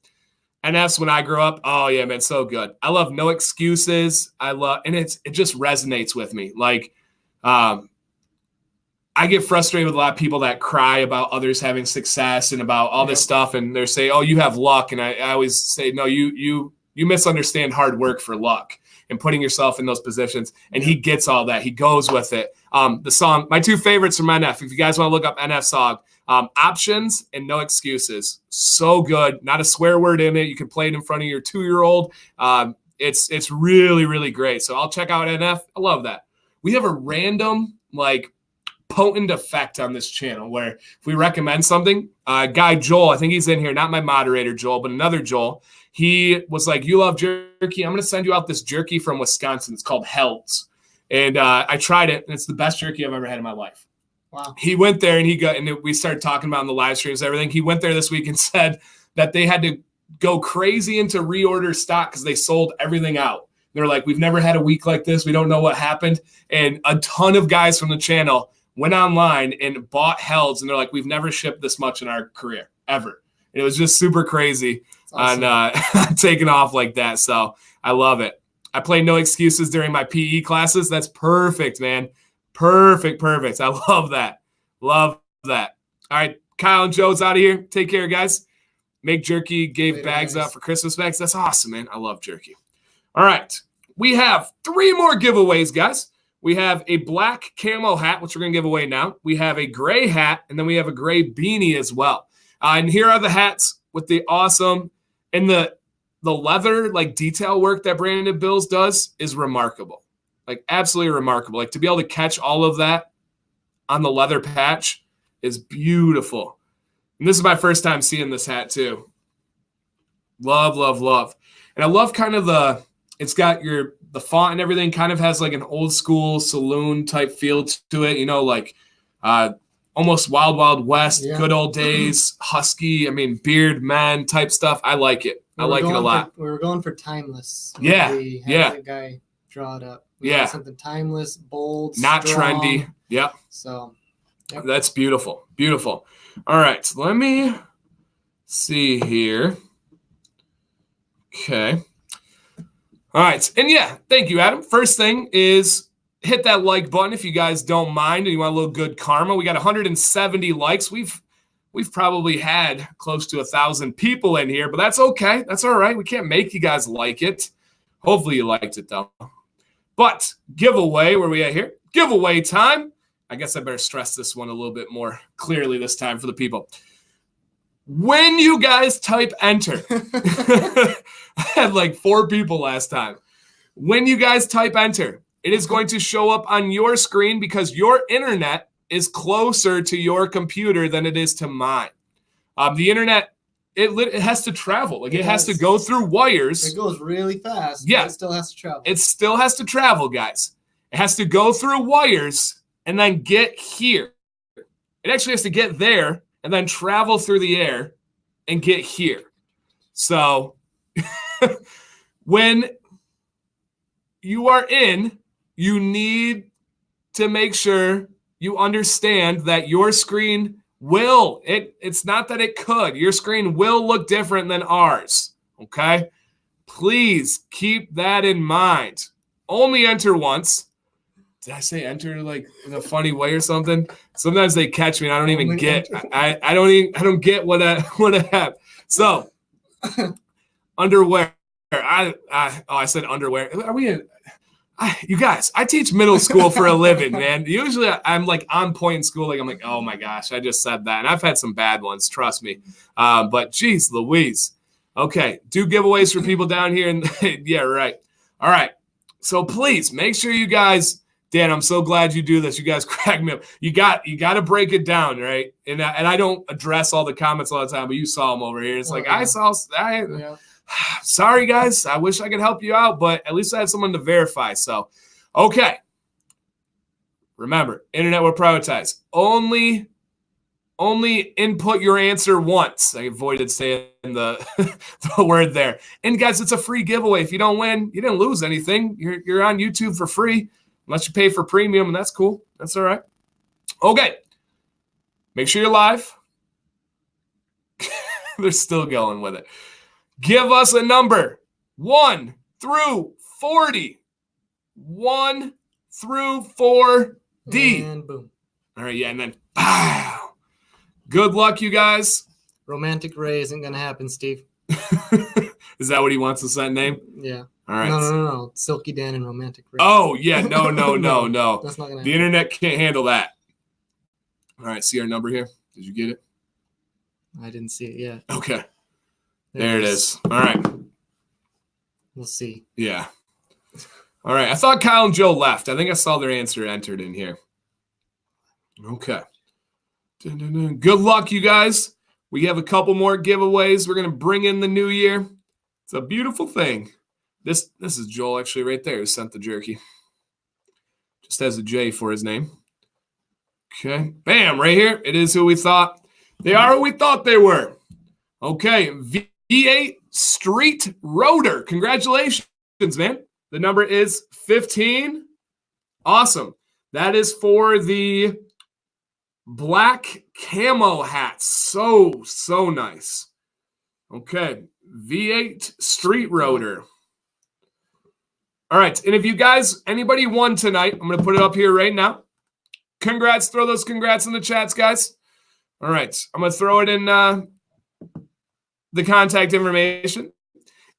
And that's when I grew up. Oh, yeah, man, so good. I love No Excuses. And it just resonates with me. Like, I get frustrated with a lot of people that cry about others having success and about all this stuff. And they're saying, oh, you have luck. And I always say, no, you misunderstand hard work for luck and putting yourself in those positions. And he gets all that. He goes with it. The song, my two favorites from NF, if you guys want to look up NF song, Options and No Excuses. So good. Not a swear word in it. You can play it in front of your 2-year-old. It's really, really great. So I'll check out NF. I love that. We have a random, like, potent effect on this channel where if we recommend something, guy Joel, I think he's in here, not my moderator Joel, but another Joel, he was like, you love jerky, I'm going to send you out this jerky from Wisconsin. It's called Hell's. And I tried it, and it's the best jerky I've ever had in my life. Wow. He went there, and we started talking about in the live streams and everything. He went there this week and said that they had to go crazy into reorder stock because they sold everything out. They're like, we've never had a week like this. We don't know what happened. And a ton of guys from the channel went online and bought Hell's, and they're like, we've never shipped this much in our career, ever. And it was just super crazy on taking off like that. So I love it. I play No Excuses during my PE classes. That's perfect, man. Perfect. I love that. Love that. All right, Kyle and Joe's out of here. Take care, guys. Make Jerky gave bags out for Christmas bags. That's awesome, man. I love jerky. All right. We have 3 more giveaways, guys. We have a black camo hat, which we're going to give away now. We have a gray hat, and then we have a gray beanie as well. And here are the hats with the awesome, and the leather, like, detail work that Brandon Bills does is remarkable. Like, absolutely remarkable. Like, to be able to catch all of that on the leather patch is beautiful. And this is my first time seeing this hat, too. Love, love, love. And I love kind of it's got the font and everything kind of has like an old school saloon type feel to it, like almost Wild Wild West, good old days, Husky, beard man type stuff. I like it. I like it a lot. We were going for timeless. Yeah. We had that guy draw it up. We had something timeless, bold, not strong. Trendy. Yep. So that's beautiful. Beautiful. All right. So let me see here. Okay. All right. And thank you, Adam. First thing is hit that like button if you guys don't mind and you want a little good karma. We got 170 likes. We've probably had close to 1,000 people in here, but that's okay. That's all right. We can't make you guys like it. Hopefully you liked it, though. But giveaway, where we at here? Giveaway time. I guess I better stress this one a little bit more clearly this time for the people. When you guys type enter, I had like 4 people last time. When you guys type enter, it is going to show up on your screen because your internet is closer to your computer than it is to mine. The internet, it has to travel. Like it has to go through wires. It goes really fast. Yeah. But it still has to travel. It still has to travel, guys. It has to go through wires and then get here. It actually has to get there and then travel through the air and get here. So when you are in, you need to make sure you understand that your screen will, it's not that it could, your screen will look different than ours, okay? Please keep that in mind. Only enter once. Did I say enter like in a funny way or something? Sometimes they catch me and I don't even get. I don't get what I have. So underwear. I said underwear. Are we in? You guys, I teach middle school for a living, man. Usually I'm like on point in school. Like I'm like, oh my gosh, I just said that. And I've had some bad ones, trust me. But geez, Louise. Okay, do giveaways for people down here. And yeah, right. All right. So please make sure you guys, Dan, I'm so glad you do this. You guys crack me up. You got to break it down, right? And I don't address all the comments all the time, but you saw them over here. It's sorry, guys. I wish I could help you out, but at least I had someone to verify. So, okay. Remember, internet will prioritize. Only input your answer once. I avoided saying the word there. And guys, it's a free giveaway. If you don't win, you didn't lose anything. You're on YouTube for free, unless you pay for premium, and that's cool. That's all right. Okay. Make sure you're live. They're still going with it. Give us a number, 1 through 40. 1 through 4D. And boom. All right, and then pow. Good luck, you guys. Romantic Ray isn't going to happen, Steve. Is that what he wants to send name? Yeah. All right. No. Silky Dan and Romantic Ray. Oh, yeah. No. That's not going to happen. The internet can't handle that. All right, see our number here? Did you get it? I didn't see it yet. Okay. There it is. All right. We'll see. Yeah. All right. I thought Kyle and Joe left. I think I saw their answer entered in here. Okay. Good luck, you guys. We have a couple more giveaways. We're going to bring in the new year. It's a beautiful thing. This is Joel actually right there who sent the jerky. Just has a J for his name. Okay. Bam, right here. It is who we thought. They are who we thought they were. Okay. V8 Street Rotor. Congratulations, man. The number is 15. Awesome. That is for the black camo hats. So nice. Okay. V8 Street Rotor. All right. And if you guys, anybody won tonight, I'm going to put it up here right now. Congrats. Throw those congrats in the chats, guys. All right. I'm going to throw it in the contact information.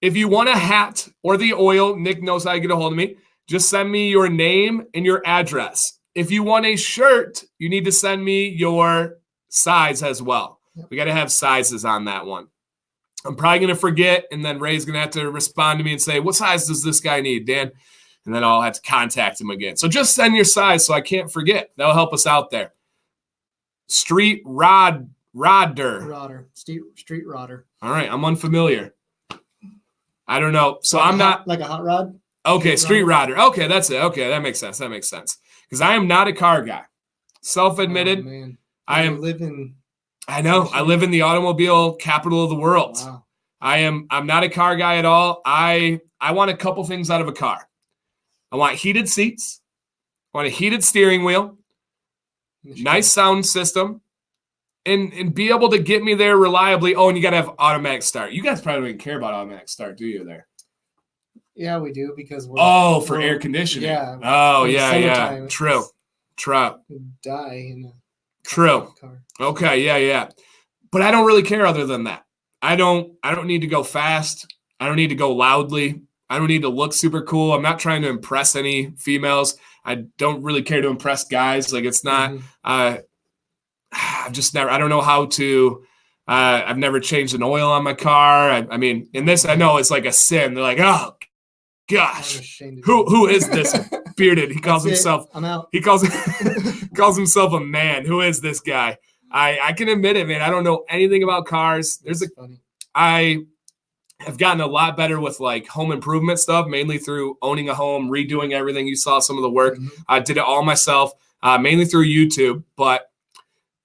If you want a hat or the oil, Nick knows how to get a hold of me. Just send me your name and your address. If you want a shirt, you need to send me your size as well. We got to have sizes on that one. I'm probably going to forget, and then Ray's going to have to respond to me and say, what size does this guy need, Dan? And then I'll have to contact him again. So just send your size so I can't forget. That'll help us out there. Street Rodder. Street Rodder. All right, I'm unfamiliar. I don't know. So like I'm not like a hot rod. okay. Street rider. Okay, that's it. Okay, that makes sense. That makes sense. Because I am not a car guy. Self-admitted. Oh, man. I You am. live in I know. I live in the automobile capital of the world. Wow. I'm not a car guy at all. I want a couple things out of a car. I want heated seats. I want a heated steering wheel. Nice sound system. And be able to get me there reliably. Oh, and you got to have automatic start. You guys probably don't even care about automatic start, do you? There. Yeah, we do because for air conditioning. Yeah. Oh, yeah. True. Die in a True. car. Okay. Yeah. But I don't really care other than that. I don't need to go fast. I don't need to go loudly. I don't need to look super cool. I'm not trying to impress any females. I don't really care to impress guys. Like it's not. I've just never. I don't know how to. I've never changed an oil on my car. I mean, in this, I know it's like a sin. They're like, oh gosh, who is this bearded? He calls himself. I'm out. He calls himself a man. Who is this guy? I can admit it, man. I don't know anything about cars. Funny. I have gotten a lot better with like home improvement stuff, mainly through owning a home, redoing everything. You saw some of the work. I did it all myself, mainly through YouTube. But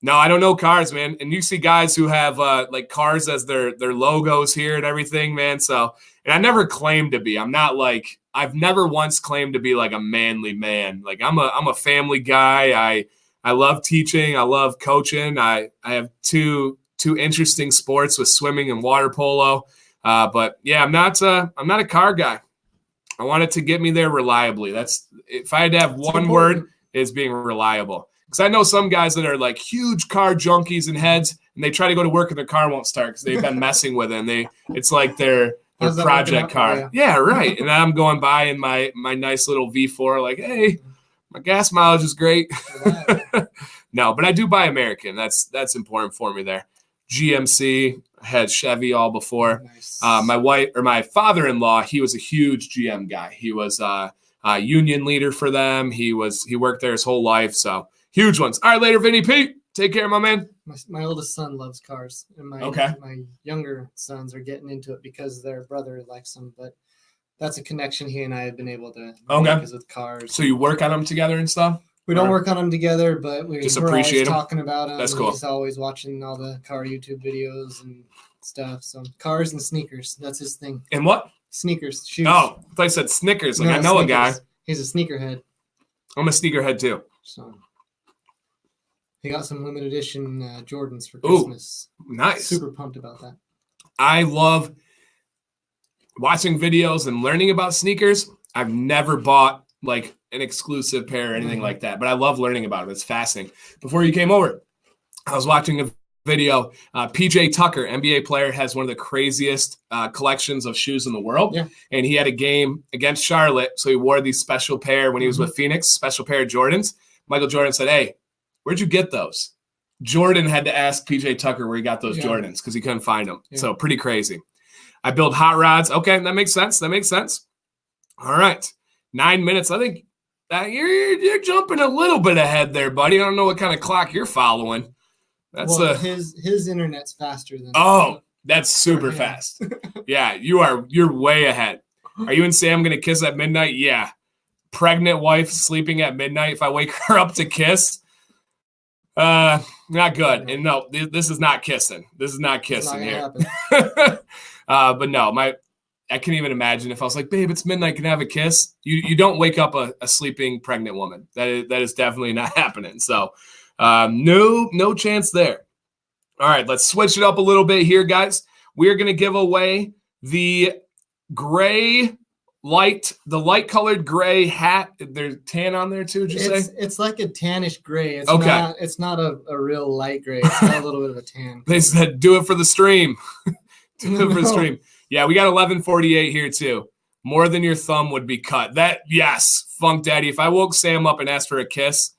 no, I don't know cars, man. And you see guys who have like cars as their logos here and everything, man. So, and I never claimed to be. I'm not like I've never once claimed to be like a manly man. Like I'm a family guy. I love teaching. I love coaching. I have two interesting sports with swimming and water polo. But yeah, I'm not a car guy. I want it to get me there reliably. That's if I had to have one word, is being reliable. Because I know some guys that are like huge car junkies and heads, and they try to go to work and their car won't start because they've been messing with it. And it's like their project car. Yeah, right. And I'm going by in my nice little V4, like, hey, my gas mileage is great. No, but I do buy American. That's important for me there. GMC, had Chevy all before. Nice. My father-in-law, he was a huge GM guy. He was a union leader for them. He worked there his whole life. So huge ones. All right, later, Vinny Pete. Take care, my man. My oldest son loves cars, and my younger sons are getting into it because their brother likes them. But that's a connection he and I have been able to make is with cars. So you work on them together and stuff? We don't work on them together, but we're always talking about them. That's cool. He's always watching all the car YouTube videos and stuff. So cars and sneakers, that's his thing. And what? Sneakers, shoes. Oh, I thought you said Snickers. Like, no, I know sneakers. A guy. He's a sneakerhead. I'm a sneakerhead too. So he got some limited edition Jordans for Christmas. Ooh, nice. Super pumped about that. I love watching videos and learning about sneakers. I've never bought like an exclusive pair or anything like that, but I love learning about it. It's fascinating. Before you came over, I was watching a video. PJ Tucker, NBA player, has one of the craziest collections of shoes in the world. Yeah. And he had a game against Charlotte, so he wore these special pair when he was with Phoenix, special pair of Jordans. Michael Jordan said, hey, where'd you get those? Jordan had to ask PJ Tucker where he got those Jordans because he couldn't find them. Yeah. So pretty crazy. I build hot rods. Okay, that makes sense. All right. 9 minutes. I think you're jumping a little bit ahead there, buddy. I don't know what kind of clock you're following. That's his internet's faster than. Oh, that's super fast. Yeah, you're way ahead. Are you and Sam gonna kiss at midnight? Yeah. Pregnant wife sleeping at midnight. If I wake her up to kiss, not good. And no, this is not kissing. This is not kissing here. But no, I can't even imagine if I was like, babe, it's midnight, can I have a kiss? You don't wake up a sleeping pregnant woman. That is definitely not happening. So no chance there. All right, let's switch it up a little bit here, guys. We are going to give away the light colored gray hat. There's tan on there too, did you say? It's like a tannish gray. It's not a real light gray. It's got a little bit of a tan. They said, do it for the stream. Do it for the stream. Yeah, we got 11:48 here too. More than your thumb would be cut. Yes, Funk Daddy. If I woke Sam up and asked for a kiss,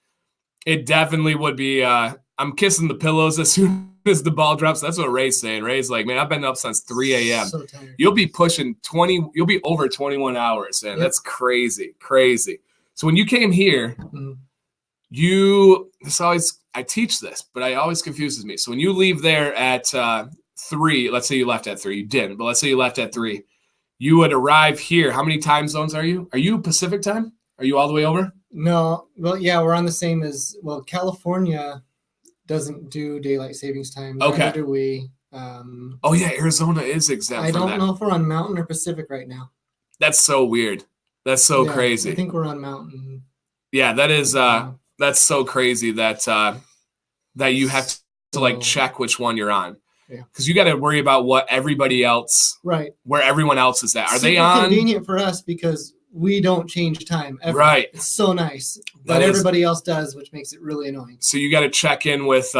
it definitely would be. I'm kissing the pillows as soon as the ball drops. That's what Ray's saying. Ray's like, man, I've been up since 3 a.m. So tired. You'll be pushing 20. You'll be over 21 hours, man. Yep. That's crazy. So when you came here, I teach this, but it always confuses me. So when you leave there at 3, let's say you left at 3, you didn't, but let's say you left at 3, you would arrive here. How many time zones are you? Are you Pacific time? Are you all the way over? No. Well, yeah, we're on the same as, well, California doesn't do daylight savings time. Okay. Neither do we. Oh, yeah, Arizona is exempt I from don't that. know if we're on Mountain or Pacific right now. That's so weird. That's so Yeah, crazy. I think we're on Mountain. Yeah, that is that's so crazy that that you have to like check which one you're on. Yeah. Because you got to worry about what everybody else, right, where everyone else is at. Are they super on? Convenient for us because we don't change time ever. Right. It's so nice, but everybody else does, which makes it really annoying. So you got to check in with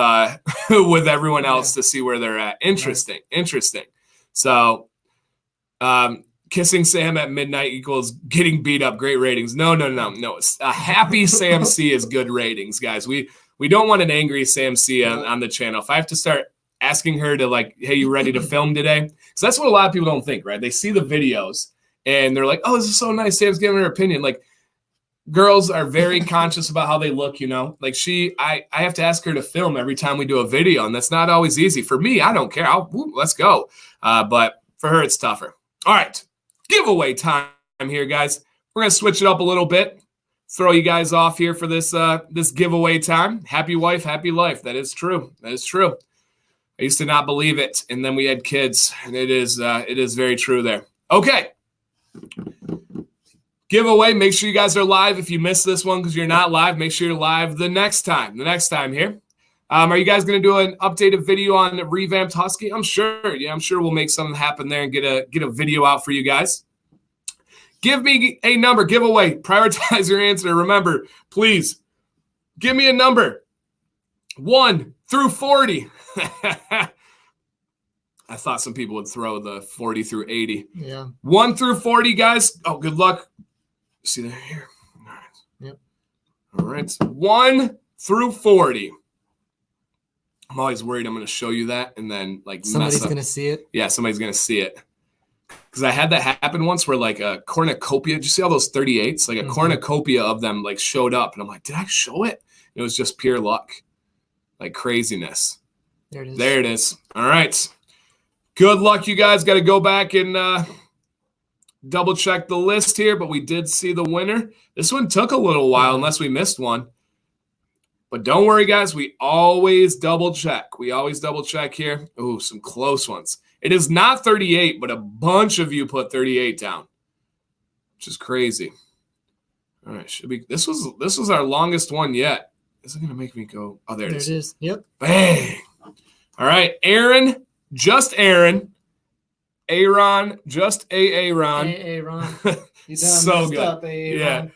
with everyone else to see where they're at. Interesting. Right. Interesting. So, kissing Sam at midnight equals getting beat up. Great ratings. No. A happy Sam C is good ratings, guys. We don't want an angry Sam C on the channel. If I have to start asking her to like, hey, you ready to film today? Because that's what a lot of people don't think, right? They see the videos and they're like, oh, this is so nice. Sam's giving her opinion. Like, girls are very conscious about how they look, you know? Like I have to ask her to film every time we do a video, and that's not always easy. For me, I don't care. Let's go. But for her, it's tougher. All right. Giveaway time here, guys. We're going to switch it up a little bit. Throw you guys off here for this this giveaway time. Happy wife, happy life. That is true. That is true. I used to not believe it, and then we had kids, and it is very true there. Okay. Giveaway. Make sure you guys are live. If you missed this one because you're not live, make sure you're live the next time. The next time here. Are you guys going to do an updated video on the revamped Husky? I'm sure. Yeah, I'm sure we'll make something happen there and get a video out for you guys. Give me a number. Giveaway. Prioritize your answer. Remember, please give me a number. 1 through 40. I thought some people would throw the 40 through 80. Yeah. 1 through 40, guys. Oh, good luck. See that here? All right. Yep. All right. 1 through 40. I'm always worried I'm going to show you that and then like somebody's going to see it. Yeah, somebody's going to see it. Because I had that happen once where like a cornucopia, did you see all those 38s? Like a cornucopia of them like showed up. And I'm like, did I show it? It was just pure luck. Like craziness. There it is. There it is. All right. Good luck, you guys. Got to go back and double check the list here, but we did see the winner. This one took a little while unless we missed one. But don't worry, guys. We always double check. We always double check here. Ooh, some close ones. It is not 38, but a bunch of you put 38 down, which is crazy. All right, should be. This was our longest one yet. Is it going to make me go? Oh, there it is. There it is. Yep. Bang. All right, Aaron, just Aaron. Aaron, just Aaron. Aaron. You done so good. Up, yeah.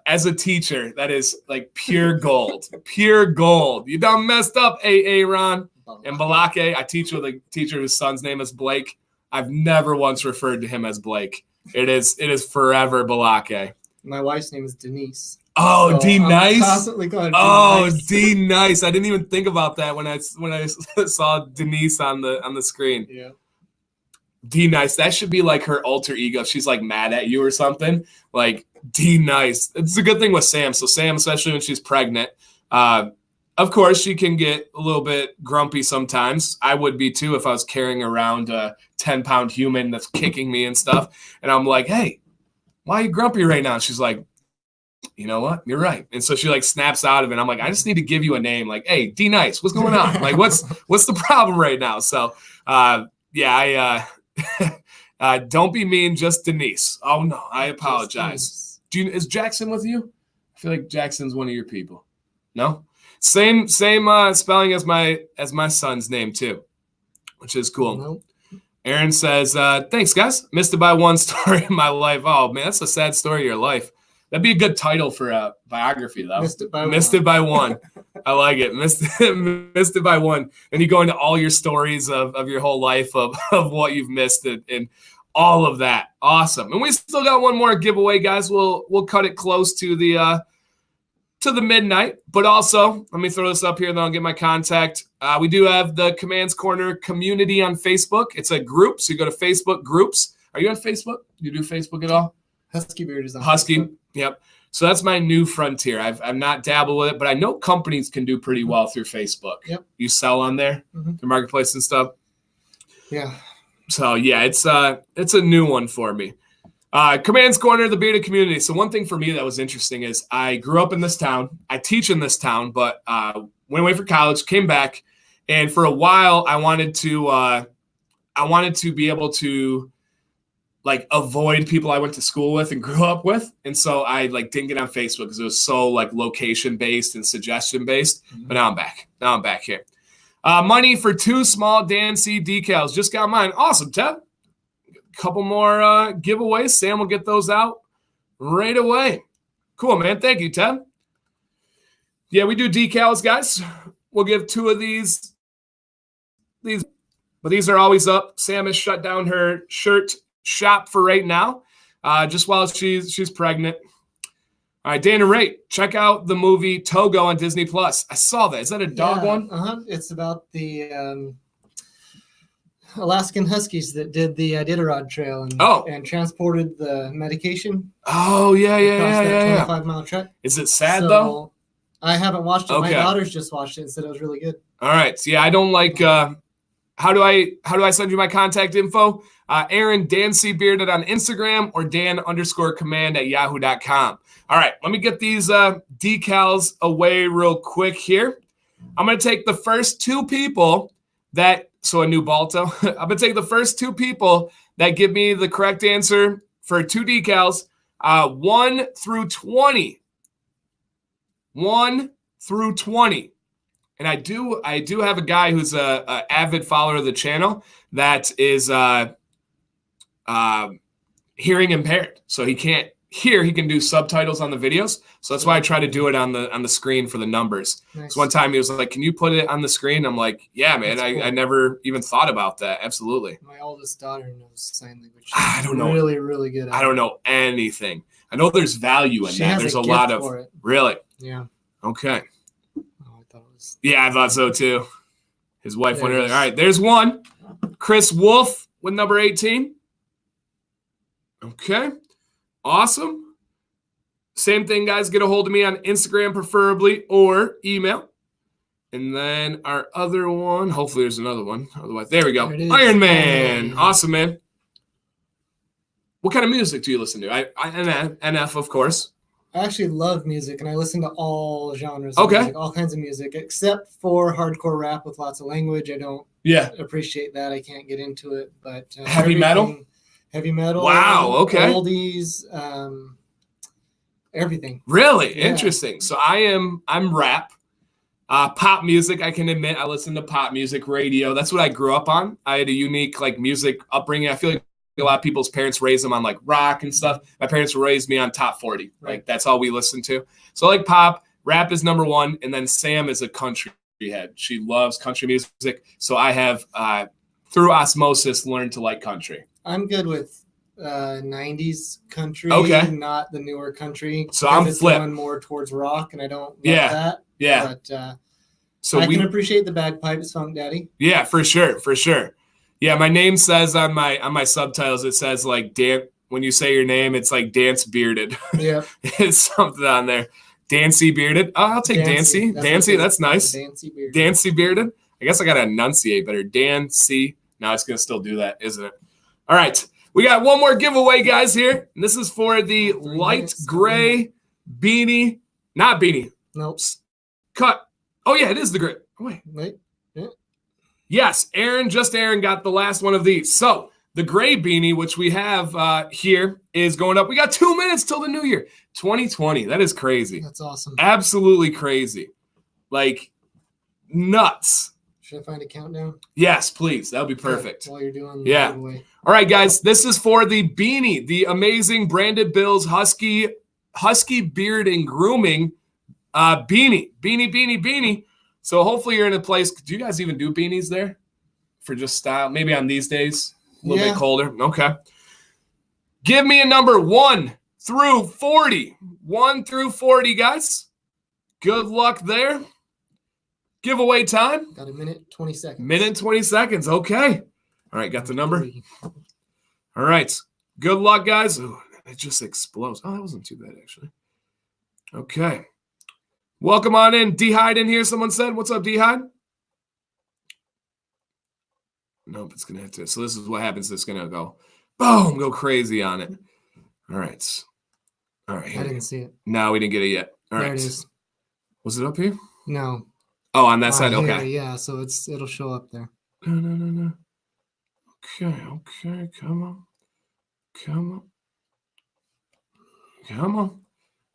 As a teacher, that is like pure gold. Pure gold. You done messed up, Aaron. And Balake, I teach with a teacher whose son's name is Blake. I've never once referred to him as Blake. It is forever Balake. My wife's name is Denise. Oh, so D Nice. Constantly calling D Nice. I didn't even think about that when I saw Denise on the screen. Yeah. D Nice. That should be like her alter ego. She's like mad at you or something. Like D Nice. It's a good thing with Sam. So Sam, especially when she's pregnant, of course she can get a little bit grumpy sometimes. I would be too if I was carrying around a 10-pound human that's kicking me and stuff. And I'm like, hey, why are you grumpy right now? And she's like, you know what? You're right. And so she like snaps out of it. I'm like, I just need to give you a name. Like, hey, D Nice, what's going on? Like, what's the problem right now? So, don't be mean, just Denise. Oh no, I apologize. Is Jackson with you? I feel like Jackson's one of your people. No? Same spelling as my son's name too, which is cool. Nope. Aaron says, thanks guys. Missed it by one story in my life. Oh man, that's a sad story of your life. That'd be a good title for a biography, though. Missed it by one. I like it. Missed it by one. And you go into all your stories of your whole life of what you've missed and all of that. Awesome. And we still got one more giveaway, guys. We'll cut it close to the midnight. But also, let me throw this up here, and then I'll get my contact. We do have the Commands Corner community on Facebook. It's a group, so you go to Facebook groups. Are you on Facebook? You do Facebook at all? Husky Beard is on Husky. Facebook. Yep. So that's my new frontier. I've not dabbled with it, but I know companies can do pretty well through Facebook. Yep. You sell on there, the marketplace and stuff. Yeah. So yeah, it's a new one for me. Command's Corner, the bearded community. So one thing for me that was interesting is I grew up in this town. I teach in this town, but went away for college, came back, and for a while I wanted to be able to like avoid people I went to school with and grew up with, and so I like didn't get on Facebook because it was so like location based and suggestion based. But now I'm back. Now I'm back here. Money for 2 small Dan C decals. Just got mine. Awesome, Ted. Couple more giveaways. Sam will get those out right away. Cool, man. Thank you, Ted. Yeah, we do decals, guys. We'll give 2 of these, but these are always up. Sam has shut down her shirt shop for right now, just while she's pregnant. All right, Dana Ray, check out the movie Togo on Disney Plus. I saw that. Is that a dog one? It's about the Alaskan Huskies that did the Iditarod Trail and transported the medication. Oh, yeah. 25-mile trek. Is it sad, though? I haven't watched it. Okay. My daughter's just watched it and said it was really good. All right. So, yeah, I don't like how do I send you my contact info? Aaron, Dan C. Bearded on Instagram or Dan_command@yahoo.com. All right, let me get these decals away real quick here. I'm going to take the first 2 people so a new Balto. I'm going to take the first 2 people that give me the correct answer for 2 decals, 1 through 20. 1 through 20. And I do have a guy who's a avid follower of the channel that is hearing impaired. So he can't hear, he can do subtitles on the videos. So that's why I try to do it on the screen for the numbers. Nice. So one time he was like, "Can you put it on the screen?" I'm like, "Yeah, man, cool. I never even thought about that." Absolutely. My oldest daughter knows sign language. I don't know. Really, really good at I don't know anything. I know there's value in that. There's a lot of it. Really? Yeah. Okay. Yeah, I thought so too. His wife went earlier. All right, there's one. Chris Wolf with number 18. Okay. Awesome. Same thing, guys. Get a hold of me on Instagram, preferably, or email. And then our other one, hopefully there's another one. Otherwise, there we go. Iron Man. Awesome, man. What kind of music do you listen to? NF, of course. I actually love music, and I listen to all genres of music, all kinds of music, except for hardcore rap with lots of language. I don't appreciate that. I can't get into it. But heavy metal? Heavy metal. Wow, okay. Oldies, everything. Really? Yeah. Interesting. So I'm rap. Pop music, I can admit. I listen to pop music, radio. That's what I grew up on. I had a unique music upbringing. I feel like a lot of people's parents raised them on rock and stuff. My parents raised me on top 40. Right. That's all we listened to. So pop, rap is number 1. And then Sam is a country head. She loves country music. So I have, through osmosis, learned to like country. I'm good with 90s country, not the newer country. So I'm going more towards rock, and I don't love that. Yeah. But so I can appreciate the bagpipes, Funk Daddy. Yeah, for sure. Yeah, my name says on my subtitles, it says Dan. When you say your name, it's Dance Bearded. Yeah, it's something on there. Dancy Bearded. Oh, I'll take Dancy. Dancy, that's nice. Dancy Bearded. I guess I gotta enunciate better. Dancy. No, it's gonna still do that, isn't it? All right, we got one more giveaway, guys. Here, and this is for the light gray beanie. Not beanie. Nope. Cut. Oh yeah, it is the gray. Oh, wait. Yeah. Yes, Aaron got the last one of these. So the gray beanie, which we have here, is going up. We got 2 minutes till the new year, 2020. That is crazy. That's awesome. Absolutely crazy. Nuts. Should I find a countdown? Yes, please. That would be perfect. While you're doing the giveaway. All right, guys. This is for the beanie, the amazing Branded Bills Husky Beard and Grooming beanie. So hopefully you're in a place. Do you guys even do beanies there for just style? Maybe on these days, a little bit colder. Okay. Give me a number 1 through 40. 1 through 40, guys. Good luck there. Giveaway time. Got a minute, 20 seconds. Minute, 20 seconds. Okay. All right, got the number. All right. Good luck, guys. Ooh, it just explodes. Oh, that wasn't too bad, actually. Okay. Welcome on in. D-Hyde in here, someone said. What's up, D-Hyde? Nope, it's going to hit this. So this is what happens. It's going to go, boom, go crazy on it. All right. All right. I didn't see it. No, we didn't get it yet. All right. There it is. Was it up here? No. Oh, on that side? Here, Okay. yeah, so it'll show up there. No. Okay. Come on.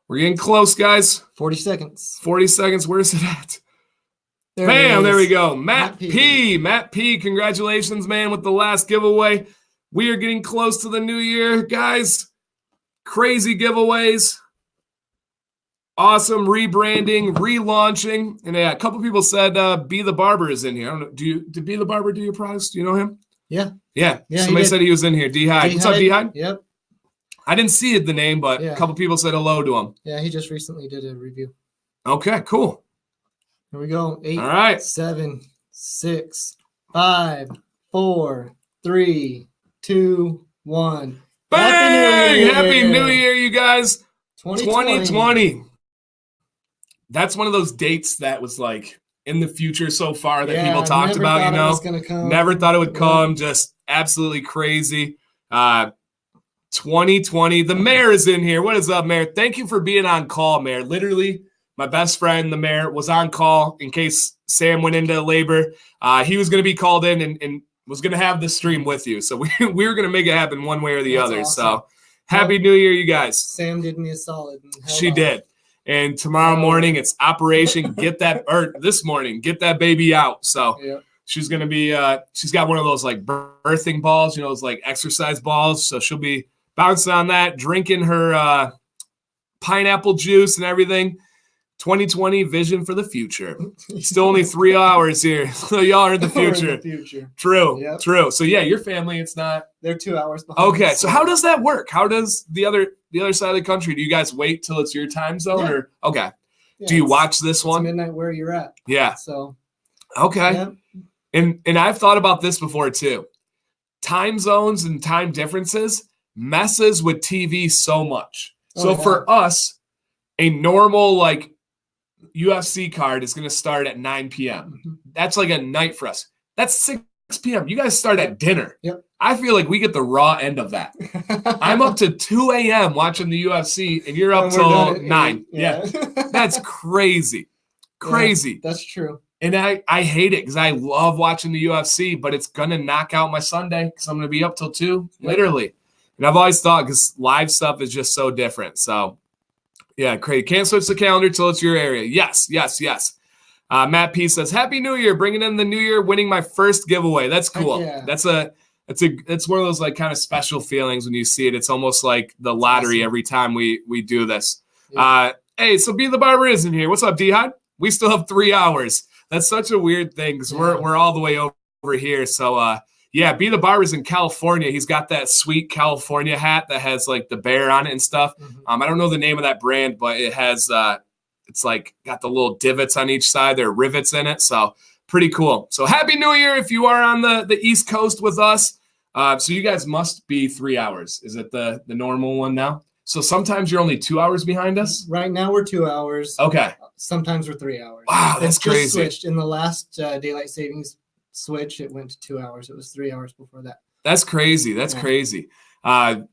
We're getting close, guys. 40 seconds. 40 seconds. Where's it at? There Bam, it there is. we go. Matt P. Matt P. Congratulations, man, with the last giveaway. We are getting close to the new year, guys. Crazy giveaways. Awesome rebranding, relaunching. And yeah, a couple people said Be the Barber is in here. I don't know. Did Be the Barber do your products? Do you know him? Yeah. Yeah. Somebody said he was in here. D-Hyde. What's up, D-Hyde? Yep. I didn't see the name, but a couple people said hello to him. Yeah, he just recently did a review. Okay, cool. Here we go. 8, all right. 7, 6, 5, 4, 3, 2, 1. Bang! Happy New Year, you guys. 2020. 2020. That's one of those dates that was like in the future so far that people talked about, you know. Never thought it would come. Just absolutely crazy. 2020. The mayor is in here. What is up, mayor? Thank you for being on call, mayor. Literally, my best friend, the mayor, was on call in case Sam went into labor. He was going to be called in and was going to have this stream with you. So we were going to make it happen one way or the other. Awesome. So happy New Year, you guys. Sam did me a solid. She did. And tomorrow morning, it's Operation Get That, or this morning, Get That Baby Out. So she's going to be, she's got one of those like birthing balls, you know, those like exercise balls. So she'll be bouncing on that, drinking her pineapple juice and everything. 2020 vision for the future. Still only 3 hours here. So y'all are in the future. True. True. So yeah, your family, it's not. They're 2 hours behind. Okay. So how does that work? How does the other side of the country, do you guys wait till it's your time zone or okay. Yeah, do you watch this one? It's midnight where you're at. Yeah. So okay. Yeah. And I've thought about this before too. Time zones and time differences messes with TV so much. So for us, a normal like UFC card is going to start at 9 p.m. Mm-hmm. That's like a night for us. That's 6 p.m. You guys start at dinner. Yep. I feel like we get the raw end of that. I'm up to 2 a.m. watching the UFC, and you're up till 9. Yeah. That's crazy. Crazy. Yeah, that's true. And I hate it because I love watching the UFC, but it's going to knock out my Sunday because I'm going to be up till 2, literally. And I've always thought because live stuff is just so different. So, yeah, crazy. Can't switch the calendar till it's your area. Yes. Matt P says, Happy New Year, bringing in the new year, winning my first giveaway. That's cool. Yeah. That's one of those like kind of special feelings when you see it. It's almost like the lottery every time we do this. Yeah. Hey, so Be the Barber is in here. What's up, D-Hyde? We still have 3 hours. That's such a weird thing because we're all the way over here. So, yeah, Be the Barber's in California. He's got that sweet California hat that has like the bear on it and stuff. Mm-hmm. I don't know the name of that brand, but it has it's like got the little divots on each side. There are rivets in it. So pretty cool. So happy New Year if you are on the East Coast with us. So you guys must be 3 hours. Is it the normal one now? So sometimes you're only 2 hours behind us? Right now we're 2 hours. Okay. Sometimes we're 3 hours. Wow, that's crazy. Just switched in the last daylight savings switch. It went to 2 hours. It was 3 hours before that. That's crazy. That's crazy. And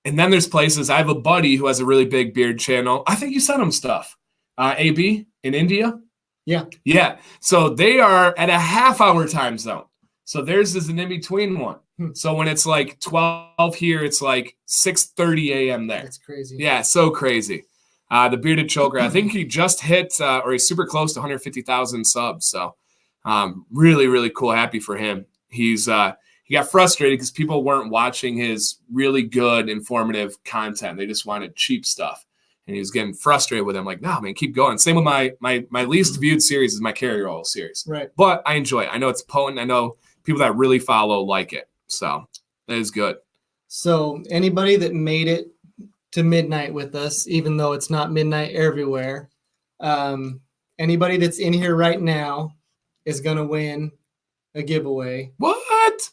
then there's places. I have a buddy who has a really big beard channel. I think you sent him stuff. AB in India. Yeah. So they are at a half-hour time zone. So theirs is an in-between one. So when it's like 12 here, it's like 6:30 a.m. there. That's crazy. Yeah, so crazy. The Bearded Choker, I think he just hit or he's super close to 150,000 subs. So really, really cool. Happy for him. He got frustrated because people weren't watching his really good, informative content. They just wanted cheap stuff. And he was getting frustrated with him. Like, no, man, keep going. Same with my least viewed series is my carrier oil series. Right. But I enjoy it. I know it's potent. I know people that really follow like it. So that is good. So anybody that made it to midnight with us, even though it's not midnight everywhere, anybody that's in here right now is going to win a giveaway. What?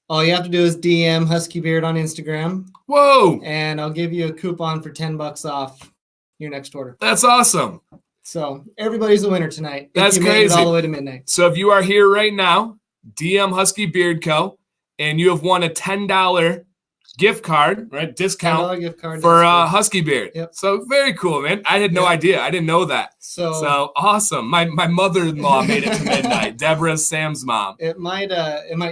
All you have to do is DM Husky Beard on Instagram. Whoa. And I'll give you a coupon for $10 off your next order. That's awesome. So everybody's a winner tonight. That's crazy. Made it all the way to midnight. So if you are here right now, DM Husky Beard Co. and you have won a $10 gift card, right? Discount gift card for Husky Beard. Yep. So very cool, man. I had no idea. I didn't know that. So awesome. My mother-in-law made it to midnight. Deborah's Sam's mom. It might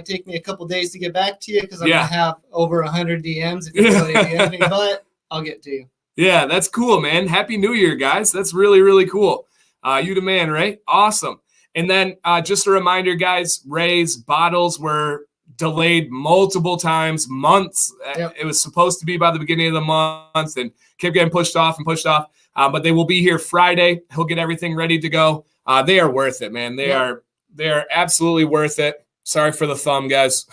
take me a couple days to get back to you because I'm gonna have over 100 DMs if anybody DMs me, but I'll get to you. Yeah, that's cool, man. Happy New Year, guys. That's really, really cool. You the man, right? Awesome. And then just a reminder, guys, Ray's bottles were delayed multiple times, months. Yep. It was supposed to be by the beginning of the month and kept getting pushed off. But they will be here Friday. He'll get everything ready to go. They are worth it, man. They are absolutely worth it. Sorry for the thumb, guys.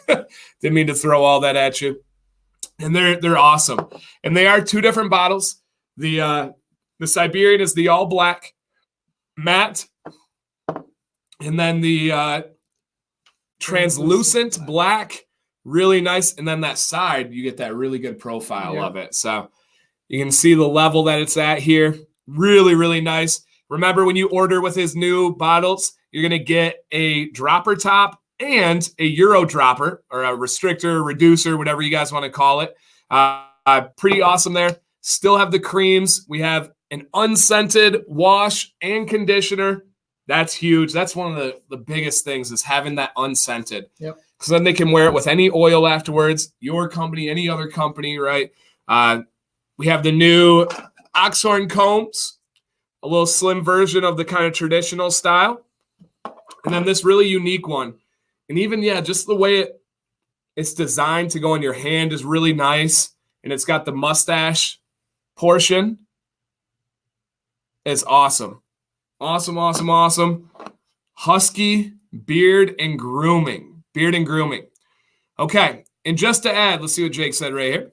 Didn't mean to throw all that at you. And they're awesome. And they are two different bottles. The Siberian is the all black matte, and then the translucent black, really nice. And then that side, you get that really good profile of it. So you can see the level that it's at here. Really, really nice. Remember, when you order with his new bottles, you're going to get a dropper top and a Euro dropper, or a restrictor, reducer, whatever you guys want to call it. Pretty awesome there. Still have the creams. We have an unscented wash and conditioner. That's huge. That's one of the biggest things, is having that unscented. Yep. Because then they can wear it with any oil afterwards. Your company, any other company, right? We have the new Oxhorn combs, a little slim version of the kind of traditional style. And then this really unique one. And even, just the way it's designed to go in your hand is really nice. And it's got the mustache portion. It's awesome. Awesome, awesome, awesome. Husky Beard and Grooming. Beard and Grooming. Okay. And just to add, let's see what Jake said right here.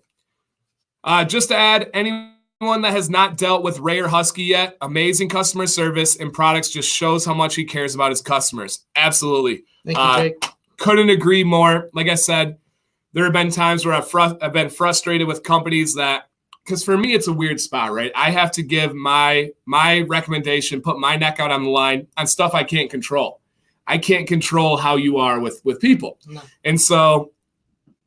Just to add, anyone that has not dealt with Ray or Husky yet, amazing customer service and products, just shows how much he cares about his customers. Absolutely. Thank you, Jake. Couldn't agree more. Like I said, there have been times where I've been frustrated with companies that, because for me, it's a weird spot, right? I have to give my recommendation, put my neck out on the line on stuff I can't control. I can't control how you are with people. No. And so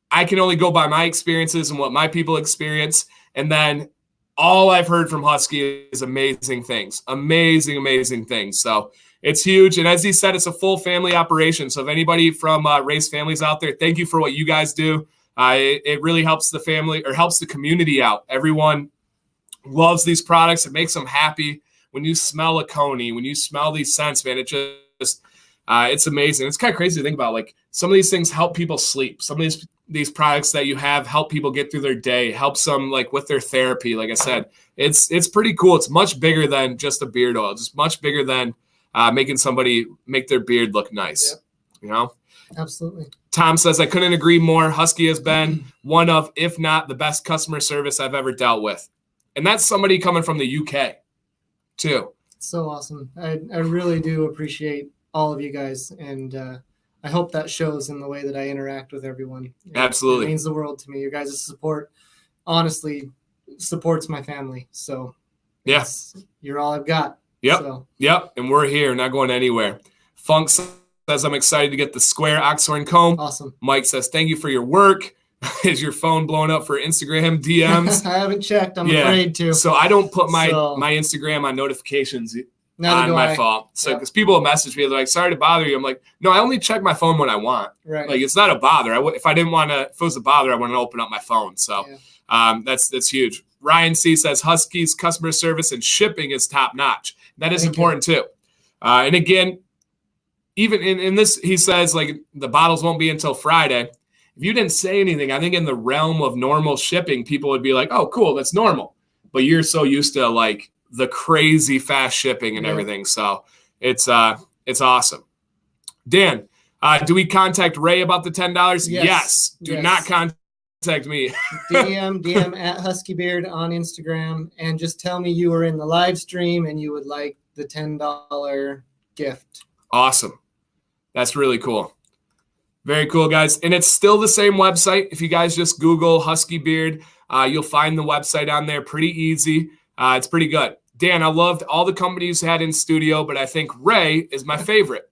I can only go by my experiences and what my people experience. And then all I've heard from Husky is amazing things. Amazing, amazing things. So it's huge. And as he said, it's a full family operation. So if anybody from Ray's families out there, thank you for what you guys do. It really helps the family, or helps the community out. Everyone loves these products. It makes them happy. When you smell a Coney, when you smell these scents, man, it just it's amazing. It's kind of crazy to think about. Like, some of these things help people sleep. Some of these products that you have help people get through their day, helps them like with their therapy. Like I said, it's pretty cool. It's much bigger than just a beard oil. It's much bigger than making somebody make their beard look nice. Yep. You know? Absolutely. Tom says, I couldn't agree more. Husky has been one of, if not the best customer service I've ever dealt with. And that's somebody coming from the UK too. So awesome. I really do appreciate all of you guys. And I hope that shows in the way that I interact with everyone. Absolutely. It means the world to me. Your guys' support honestly supports my family. So yes, you're all I've got. Yep. So. Yep. And we're here, not going anywhere. Funk says, I'm excited to get the square Oxhorn comb. Awesome. Mike says, thank you for your work. Is your phone blowing up for Instagram DMs? I haven't checked. I'm afraid to. So I don't put my Instagram on notifications on my phone. So because people will message me, they're like, sorry to bother you. I'm like, no, I only check my phone when I want. Right. Like, it's not a bother. If I didn't want to, if it was a bother, I wouldn't open up my phone. So that's huge. Ryan C says, Husky's customer service and shipping is top notch. That is important too. And again, even in this, he says, like, the bottles won't be until Friday. If you didn't say anything, I think in the realm of normal shipping, people would be like, oh, cool, that's normal. But you're so used to, like, the crazy fast shipping and everything. So it's awesome. Dan, do we contact Ray about the $10? Yes. Do not contact me. DM at Husky Beard on Instagram, and just tell me you were in the live stream and you would like the $10 gift. Awesome. That's really cool. Very cool, guys. And it's still the same website. If you guys just Google Husky Beard, you'll find the website on there. Pretty easy. It's pretty good. Dan, I loved all the companies you had in studio, but I think Ray is my favorite.